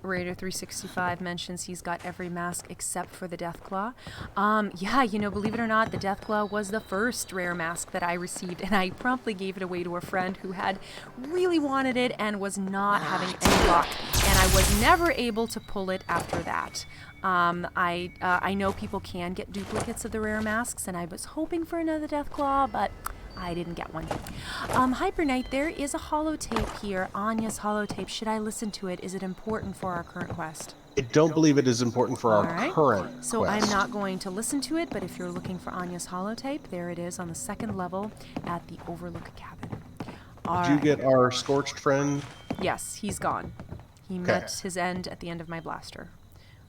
Raider 365 mentions he's got every mask except for the Deathclaw. Yeah, you know, believe it or not, the Deathclaw was the first rare mask that I received, and I promptly gave it away to a friend who had really wanted it and was not having any luck, and I was never able to pull it after that. I know people can get duplicates of the rare masks, and I was hoping for another Deathclaw, but I didn't get one. Hyper Knight, there is a holotape here, Anya's holotape. Should I listen to it? Is it important for our current quest? I don't believe it is important for our Alright. current So quest. I'm not going to listen to it, but if you're looking for Anya's holotape, there it is on the second level at the Overlook Cabin. Did you get our Scorched friend? Yes, he's gone. He met his end at the end of my blaster.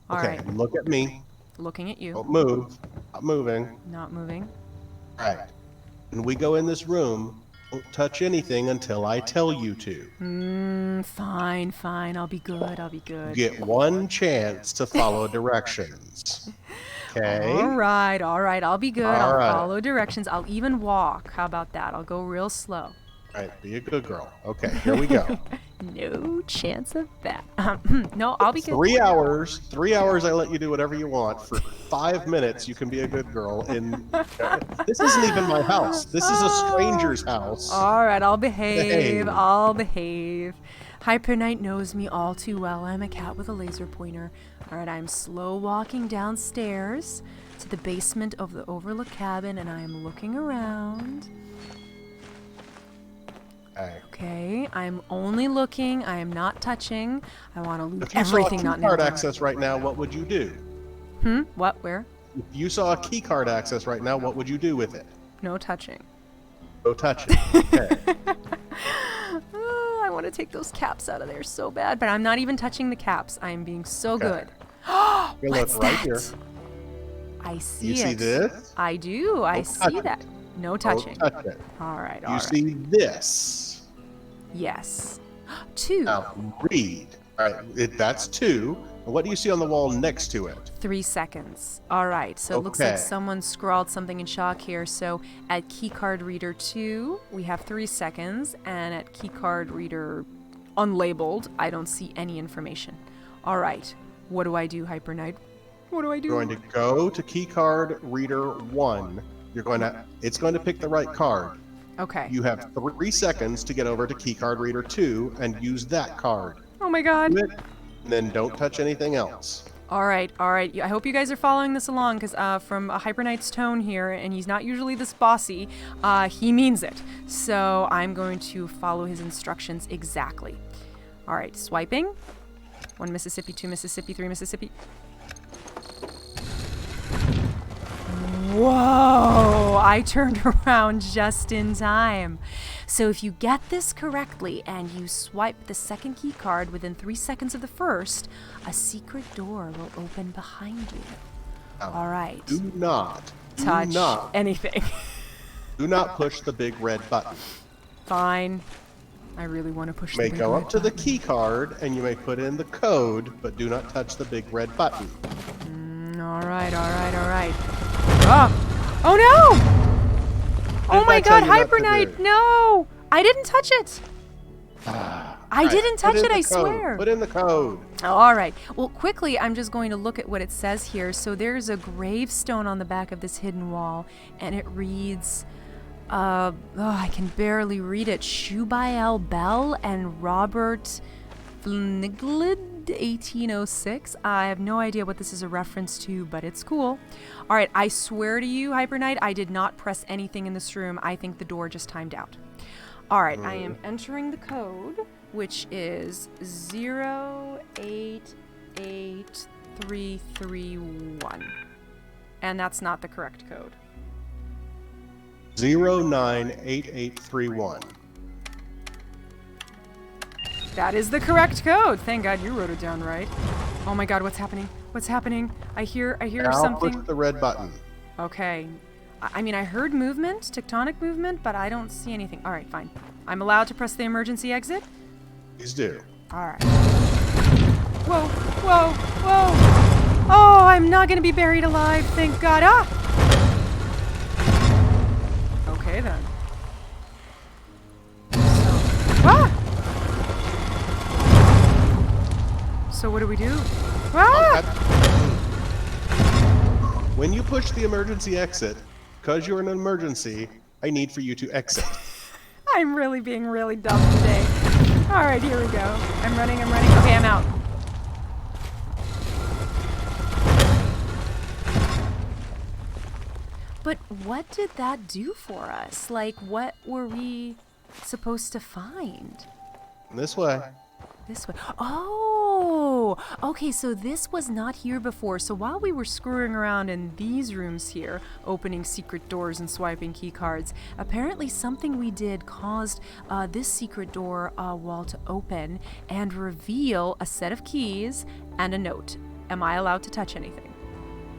All Okay, right, look at me. looking at you. Don't move. Not moving. Not moving. All right. When we go in this room, don't touch anything until I tell you to. Fine, fine. I'll be good. I'll be good. You get one chance to follow directions. Okay? All right. I'll be good. All I'll right. follow directions. I'll even walk. How about that? I'll go real slow. All right, be a good girl. Okay, here we go. No chance of that. No, I'll be good. 3 hours. 3 hours, I let you do whatever you want. For 5 minutes, you can be a good girl. And this isn't even my house. This is a stranger's house. All right, I'll behave. Behave. I'll behave. Hyper Knight knows me all too well. I'm a cat with a laser pointer. All right, I'm slow walking downstairs to the basement of the Overlook Cabin, and I'm looking around. Okay, I'm only looking. I am not touching. I want to loot If you everything saw not a key card nearby. access right now, what would you do? What? Where? If you saw a key card access right now, what would you do with it? No touching. Go touch it. Okay. Oh, I want to take those caps out of there so bad, but I'm not even touching the caps. I am being so good. You What's look right that? here. I see You it. see this? I do. I Don't see touch that. it. No Don't touching. touch it. All right. You All right. see this? Yes. 2. Now read. All right, that's 2. And what do you see on the wall next to it? 3 seconds. All right. So it looks like Okay. someone scrawled something in chalk here. So at keycard reader 2, we have 3 seconds, and at keycard reader unlabeled, I don't see any information. All right. What do I do, Hyper Knight? What do I do? You're going to go to keycard reader 1. It's going to pick the right card. Okay. You have 3 seconds to get over to keycard reader 2 and use that card. Oh my God. Do it, and then don't touch anything else. All right. I hope you guys are following this along, because from a Hyper Knight's tone here, and he's not usually this bossy, he means it. So I'm going to follow his instructions exactly. All right, swiping. 1 Mississippi, 2 Mississippi, 3 Mississippi. Whoa! I turned around just in time. So if you get this correctly and you swipe the second key card within 3 seconds of the first, a secret door will open behind you. All right. Do not Touch anything. Do not push the big red button. Fine. I really want to push You may the big go red up to the button. key card and you may put in the code, but do not touch the big red button. All right. Oh no! Oh Didn't my I tell God, you not Hyper to Knight, do? no! I didn't touch it. I didn't touch Put in it, I the code. swear. Put in the code. All right. Well, quickly, I'm just going to look at what it says here. So there's a gravestone on the back of this hidden wall, and it reads, I can barely read it. Shubael Bell and Robert Fniglid, 1806. I have no idea what this is a reference to, but it's cool. All right, I swear to you, Hyper Knight, I did not press anything in this room. I think the door just timed out. All right, I am entering the code, which is 088331. And that's not the correct code. 098831. That is the correct code. Thank God you wrote it down right. Oh my God, what's happening? What's happening? I hear Now something. push the red button. Okay. I mean, I heard movement, tectonic movement, but I don't see anything. All right, fine. I'm allowed to press the emergency exit? Please do. All right. Whoa, whoa, whoa. Oh, I'm not going to be buried alive, thank God. Ah! Okay, then. So what do we do? Ah! When you push the emergency exit, because you're in an emergency, I need for you to exit. I'm really being really dumb today. All right, here we go. I'm running. Okay, I'm out. But what did that do for us? Like, what were we supposed to find? This way. This way. Oh, okay, so this was not here before. So while we were screwing around in these rooms here, opening secret doors and swiping key cards, apparently something we did caused this secret door wall to open and reveal a set of keys and a note. Am I allowed to touch anything?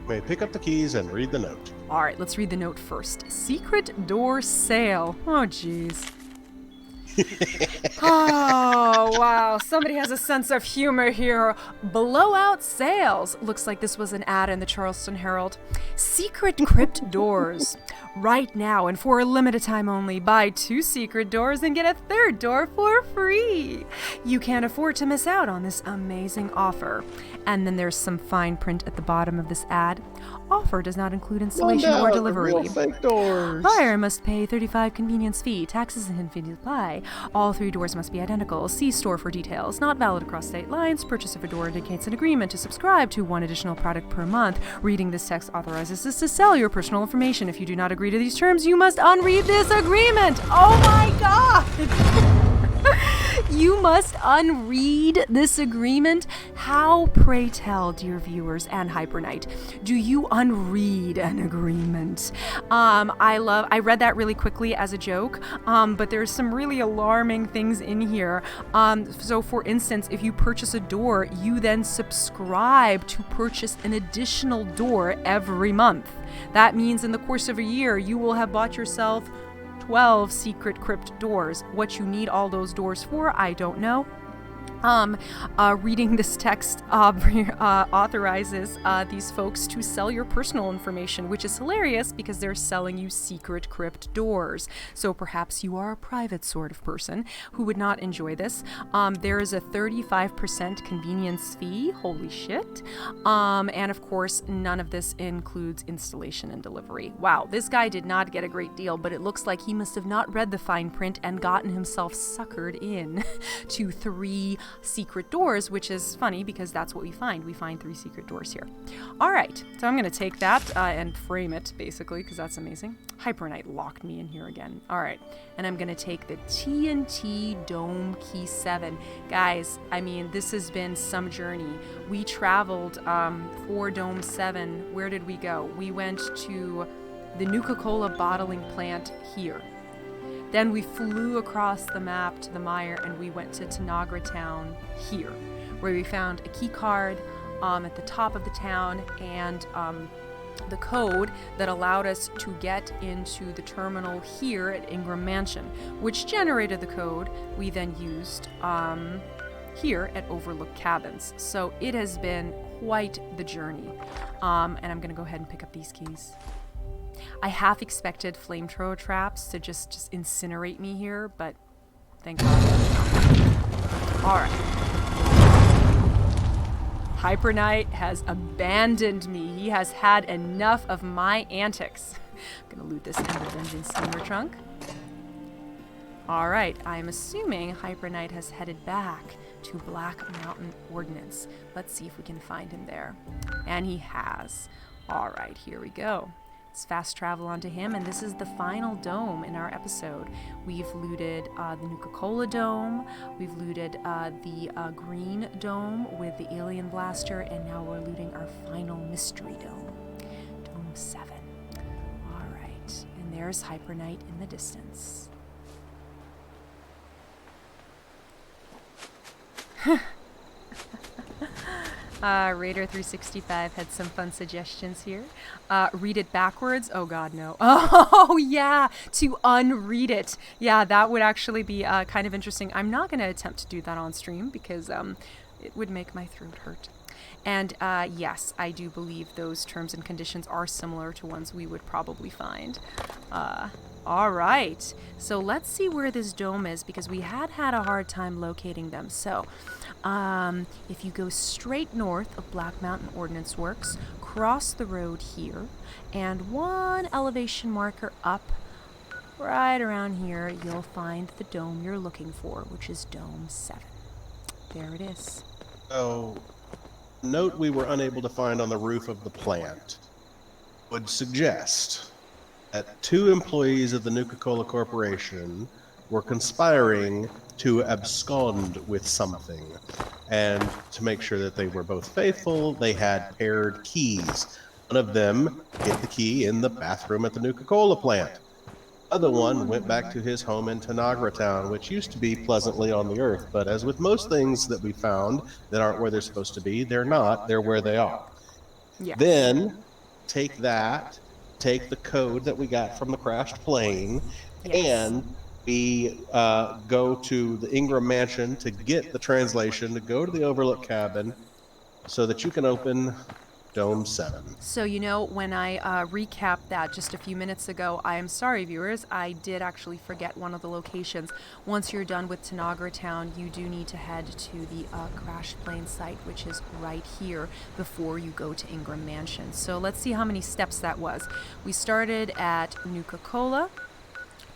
You may pick up the keys and read the note. All right, let's read the note first. Secret door sale. Oh, jeez. Oh, wow. Somebody has a sense of humor here. Blowout sales. Looks like this was an ad in the Charleston Herald. Secret crypt doors. Right now and for a limited time only, buy 2 secret doors and get a 3rd door for free. You can't afford to miss out on this amazing offer. And then there's some fine print at the bottom of this ad. Offer does not include installation or delivery. Real fake doors. Buyer must pay $35 convenience fee. Taxes and fees apply. All 3 doors must be identical. See store for details. Not valid across state lines. Purchase of a door indicates an agreement to subscribe to 1 additional product per month. Reading this text authorizes us to sell your personal information. If you do not agree to these terms, you must unread this agreement. Oh my God! You must unread this agreement? How, pray tell, dear viewers and Hypernite, do you unread an agreement? I read that really quickly as a joke, but there's some really alarming things in here. So for instance, if you purchase a door, you then subscribe to purchase an additional door every month. That means in the course of a year, you will have bought yourself 12 secret crypt doors. What you need all those doors for, I don't know. Reading this text authorizes these folks to sell your personal information, which is hilarious because they're selling you secret crypt doors. So perhaps you are a private sort of person who would not enjoy this. There is a 35% convenience fee. Holy shit. And of course, none of this includes installation and delivery. Wow, this guy did not get a great deal, but it looks like he must have not read the fine print and gotten himself suckered in to 3 secret doors, which is funny because that's what we find. We find 3 secret doors here. All right, so I'm going to take that and frame it, basically, because that's amazing. Hypernite locked me in here again. All right, and I'm going to take the TNT Dome Key 7. Guys, I mean, this has been some journey. We traveled for Dome 7. Where did we go? We went to the Nuka-Cola bottling plant here. Then we flew across the map to the mire and we went to Tanagra Town here, where we found a key card at the top of the town and the code that allowed us to get into the terminal here at Ingram Mansion, which generated the code we then used here at Overlook Cabins. So it has been quite the journey. And I'm going to go ahead and pick up these keys. I half expected flamethrower traps to just incinerate me here, but thank God. Alright. Hypernite has abandoned me. He has had enough of my antics. I'm gonna loot this Ender Dungeon steamer trunk. Alright, I'm assuming Hypernite has headed back to Black Mountain Ordinance. Let's see if we can find him there. And he has. Alright, here we go. Let's fast travel onto him, and this is the final dome in our episode. We've looted the Nuka-Cola dome, we've looted the green dome with the alien blaster, and now we're looting our final mystery dome, Dome 7. Alright, and there's Hypernite in the distance. Raider365 had some fun suggestions here. Read it backwards? Oh god, no. Oh yeah, to unread it. Yeah, that would actually be kind of interesting. I'm not going to attempt to do that on stream because it would make my throat hurt. And yes, I do believe those terms and conditions are similar to ones we would probably find. All right, so let's see where this dome is because we had a hard time locating them. So if you go straight north of Black Mountain Ordnance Works, cross the road here, and one elevation marker up, right around here, you'll find the dome you're looking for, which is Dome 7. There it is. So, note we were unable to find on the roof of the plant would suggest that 2 employees of the Nuka-Cola Corporation were conspiring to abscond with something. And to make sure that they were both faithful, they had paired keys. One of them hid the key in the bathroom at the Nuka-Cola plant. The other one went back to his home in Tanagra Town, which used to be pleasantly on the earth. But as with most things that we found that aren't where they're supposed to be, they're not, they're where they are. Yes. Then take that, take the code that we got from the crashed plane, and we go to the Ingram Mansion to get the translation, to go to the Overlook Cabin, so that you can open Dome 7. So, you know, when I recapped that just a few minutes ago, I am sorry, viewers, I did actually forget one of the locations. Once you're done with Tanagra Town, you do need to head to the crashed plane site, which is right here, before you go to Ingram Mansion. So let's see how many steps that was. We started at Nuka-Cola.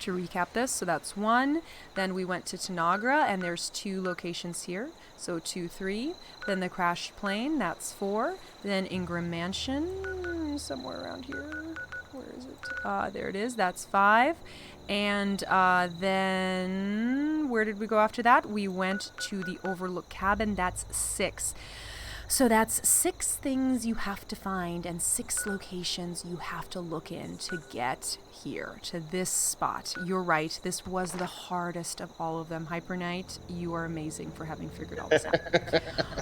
To recap this, so that's 1. Then we went to Tanagra, and there's 2 locations here. So 2, 3. Then the crashed plane, that's 4. Then Ingram Mansion, somewhere around here. Where is it? There it is, that's 5. And then where did we go after that? We went to the Overlook Cabin, that's 6. So that's 6 things you have to find and 6 locations you have to look in to get here, to this spot. You're right, this was the hardest of all of them. Hyper Knight, you are amazing for having figured all this out.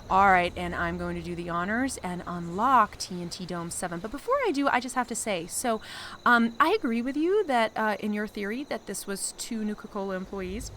All right, and I'm going to do the honors and unlock TNT Dome 7. But before I do, I just have to say, so I agree with you that in your theory that this was 2 Nuka-Cola employees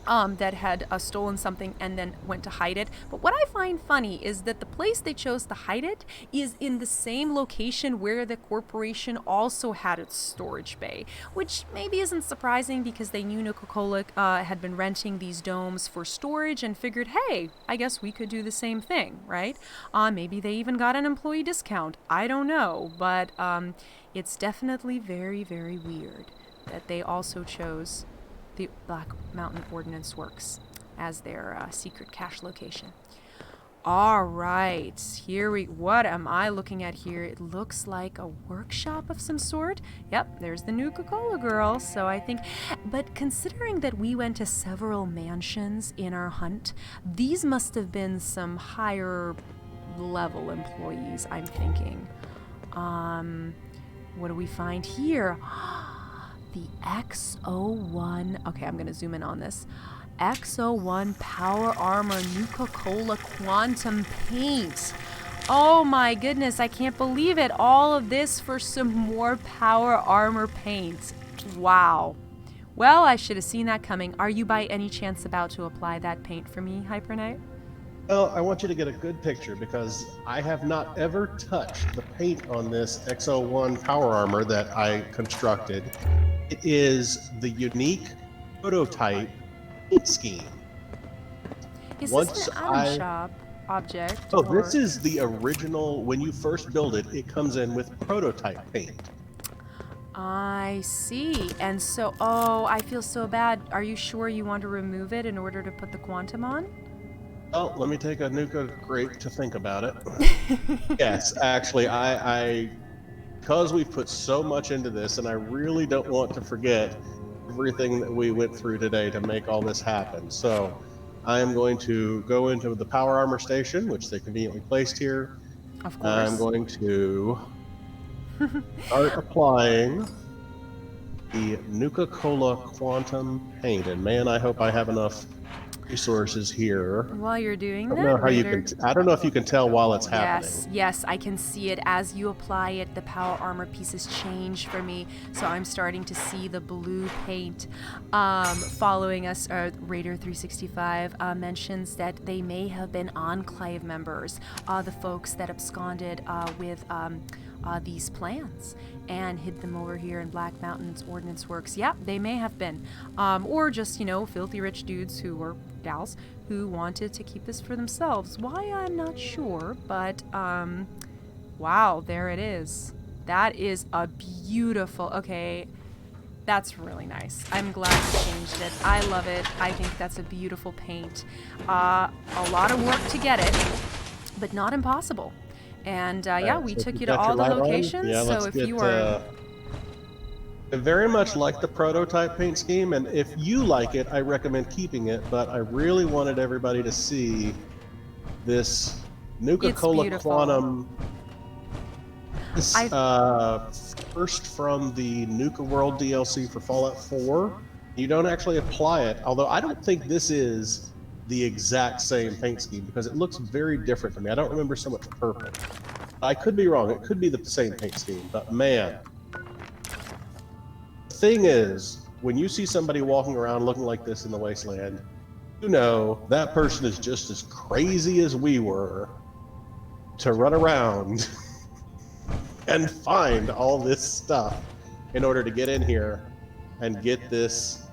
that had stolen something and then went to hide it. But what I find funny is that the place they chose to hide it is in the same location where the corporation also had its storage bay, which maybe isn't surprising because they knew Nuka-Cola had been renting these domes for storage and figured, hey, I guess we could do the same thing, right? Maybe they even got an employee discount. I don't know, but it's definitely very, very weird that they also chose the Black Mountain Ordnance Works as their secret cache location. All right, what am I looking at here? It looks like a workshop of some sort. Yep, there's the Nuka-Cola girl. So I think, but considering that we went to several mansions in our hunt, these must have been some higher level employees, I'm thinking. What do we find here? The X01, okay, I'm going to zoom in on this. X01 Power Armor Nuka-Cola Quantum Paint. Oh my goodness, I can't believe it. All of this for some more Power Armor paint. Wow. Well, I should have seen that coming. Are you by any chance about to apply that paint for me, Hyper Knight? Well, I want you to get a good picture because I have not ever touched the paint on this X01 Power Armor that I constructed. It is the unique prototype paint scheme. Is this an item shop object? Oh, this is the original. When you first build it, it comes in with prototype paint. I see. And so, oh, I feel so bad. Are you sure you want to remove it in order to put the quantum on? Oh, let me take a Nuka grape to think about it. Yes, actually, because we've put so much into this, and I really don't want to forget everything that we went through today to make all this happen. So I am going to go into the Power Armor Station, which they conveniently placed here. Of course. I'm going to start applying the Nuka-Cola Quantum Paint. And man, I hope I have enough resources here. While you're doing I don't know that, how you Raider. can. I don't know if you can tell while it's happening. Yes, I can see it as you apply it. The power armor pieces change for me, so I'm starting to see the blue paint. Following us, Raider 365 mentions that they may have been Enclave members, the folks that absconded with these plans and hid them over here in Black Mountain's Ordinance Works. Yeah, they may have been, or just filthy rich dudes who gals who wanted to keep this for themselves. Why, I'm not sure, but wow, there it is. That is a beautiful, okay, that's really nice. I'm glad you changed it. I love it. I think that's a beautiful paint. A lot of work to get it, but not impossible. And yeah, we took you to all the locations, yeah, so if you are... I very much like the prototype paint scheme, and if you like it, I recommend keeping it, but I really wanted everybody to see this Nuka-Cola Quantum. This, first from the Nuka World DLC for Fallout 4. You don't actually apply it, although I don't think this is the exact same paint scheme, because it looks very different to me. I don't remember so much purple. I could be wrong, it could be the same paint scheme, but man. Thing is, when you see somebody walking around looking like this in the wasteland, you know that person is just as crazy as we were to run around and find all this stuff in order to get in here and get this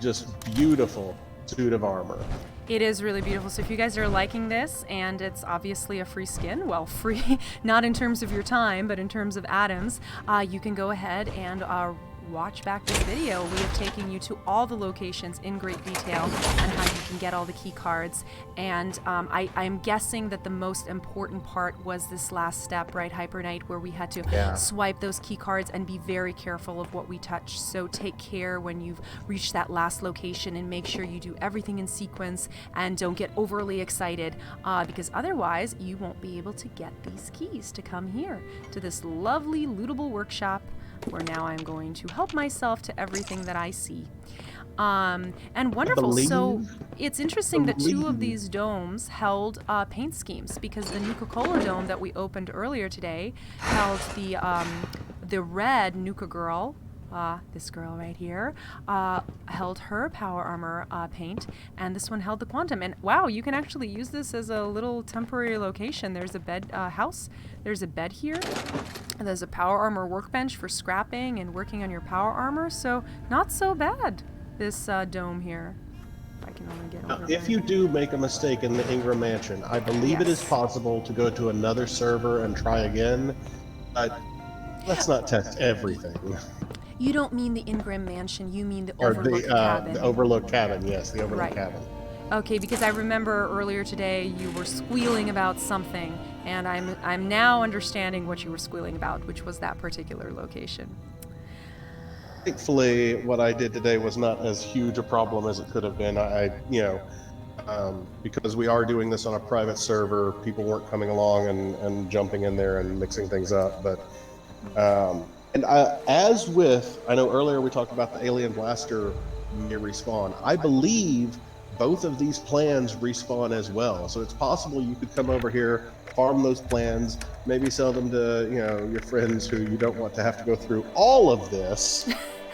just beautiful suit of armor. It is really beautiful. So if you guys are liking this, and it's obviously a free skin, well, free, not in terms of your time, but in terms of atoms, you can go ahead and watch back this video. We have taken you to all the locations in great detail and how you can get all the key cards. And I'm guessing that the most important part was this last step, right, Hyper Knight, where we had to swipe those key cards and be very careful of what we touch. So take care when you've reached that last location and make sure you do everything in sequence and don't get overly excited, because otherwise you won't be able to get these keys to come here to this lovely lootable workshop, where now I'm going to help myself to everything that I see. And wonderful. So it's interesting that two of these domes held paint schemes, because the Nuka-Cola dome that we opened earlier today held the red Nuka girl. This girl right here held her power armor paint, and this one held the quantum. And wow, you can actually use this as a little temporary location. There's a bed house. There's a bed here. There's a power armor workbench for scrapping and working on your power armor. So not so bad, this dome here. If I can only get over if you do make a mistake in the Ingram Mansion, I believe it is possible to go to another server and try again. Let's not test everything. You don't mean the Ingram Mansion, you mean the Overlook Cabin. The Overlook Cabin, yes, the Overlook Cabin. Okay, because I remember earlier today you were squealing about something, and I'm now understanding what you were squealing about, which was that particular location. Thankfully, what I did today was not as huge a problem as it could have been. Because we are doing this on a private server, people weren't coming along and jumping in there and mixing things up. But I know earlier we talked about the alien blaster near respawn. I believe both of these plans respawn as well. So it's possible you could come over here, farm those plans, maybe sell them to your friends who you don't want to have to go through all of this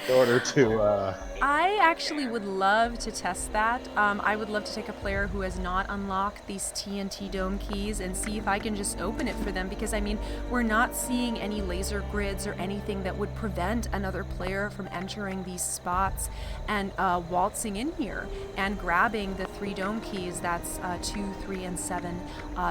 in order to... I actually would love to test that. I would love to take a player who has not unlocked these TNT dome keys and see if I can just open it for them, because I mean, we're not seeing any laser grids or anything that would prevent another player from entering these spots and waltzing in here and grabbing the 3 dome keys. That's 2, 3, and 7.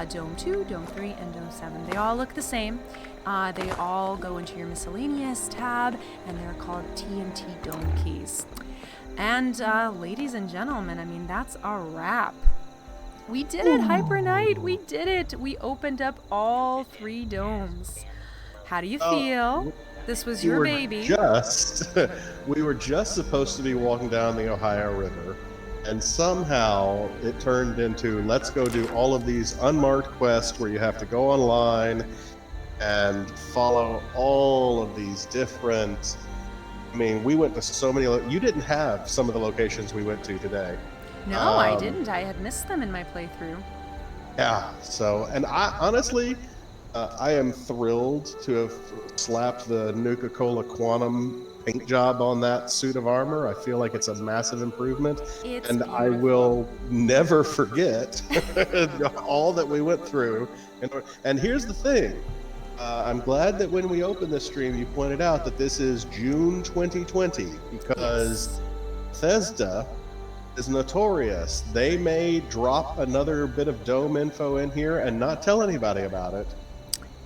Dome 2, Dome 3, and Dome 7. They all look the same. They all go into your miscellaneous tab, and they're called TNT dome keys. And ladies and gentlemen, I mean, that's a wrap. We did it, Hyper Knight. We did it. We opened up all 3 domes. How do you feel? This was your baby. We were just supposed to be walking down the Ohio River, and somehow it turned into, let's go do all of these unmarked quests where you have to go online and follow all of these different... I mean, we went to so many... You didn't have some of the locations we went to today. No, I didn't. I had missed them in my playthrough. Yeah, so, and I honestly, I am thrilled to have slapped the Nuka-Cola Quantum paint job on that suit of armor. I feel like it's a massive improvement, It's and I will never forget all that we went through. And here's the thing. I'm glad that when we opened this stream, you pointed out that this is June 2020, because Bethesda is notorious. They may drop another bit of Dome info in here and not tell anybody about it.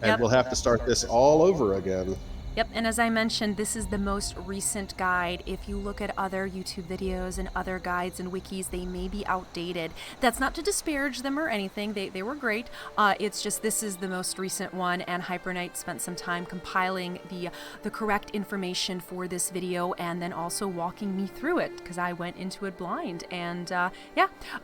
And Yep. we'll have to start this all over again. Yep, and as I mentioned, this is the most recent guide. If you look at other YouTube videos and other guides and wikis, they may be outdated. That's not to disparage them or anything. They were great. It's just this is the most recent one, and Hyperknight spent some time compiling the correct information for this video and then also walking me through it because I went into it blind. And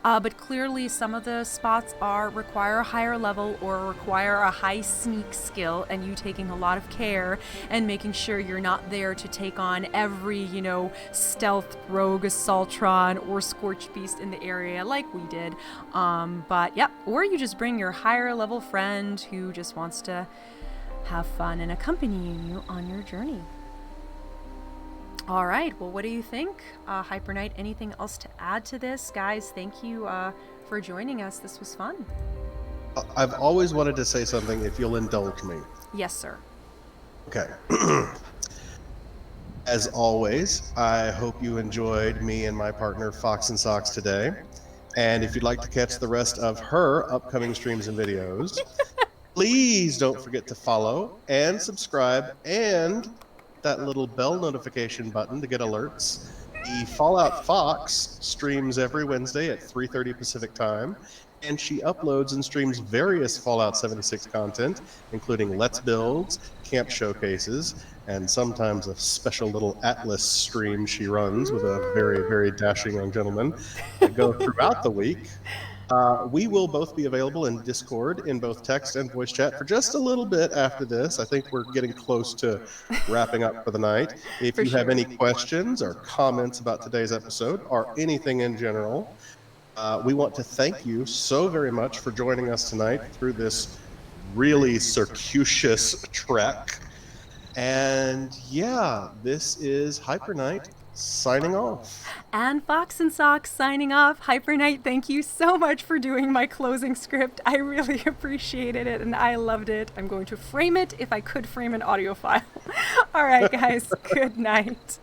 but clearly some of the spots require a higher level or require a high sneak skill, and you taking a lot of care and making sure you're not there to take on every, stealth rogue assaultron or scorched beast in the area like we did. Or you just bring your higher level friend who just wants to have fun and accompany you on your journey. All right, well, what do you think? Hyperknight, anything else to add to this? Guys, thank you for joining us. This was fun. I've always wanted to say something, if you'll indulge me. Yes, sir. Okay. As always, I hope you enjoyed me and my partner Fox and Socks today. And if you'd like to catch the rest of her upcoming streams and videos, please don't forget to follow and subscribe and that little bell notification button to get alerts. The Fallout Fox streams every Wednesday at 3:30 Pacific time, and she uploads and streams various Fallout 76 content, including Let's Builds, camp showcases, and sometimes a special little Atlas stream she runs with a very, very dashing young gentleman that go throughout the week. We will both be available in Discord in both text and voice chat for just a little bit after this. I think we're getting close to wrapping up for the night. If you have any questions or comments about today's episode or anything in general, we want to thank you so very much for joining us tonight through this really circuitous trek. And yeah, this is Hyperknight signing off. And Fox and Socks signing off. Hyperknight, thank you so much for doing my closing script. I really appreciated it and I loved it. I'm going to frame it if I could frame an audio file. All right, guys, good night.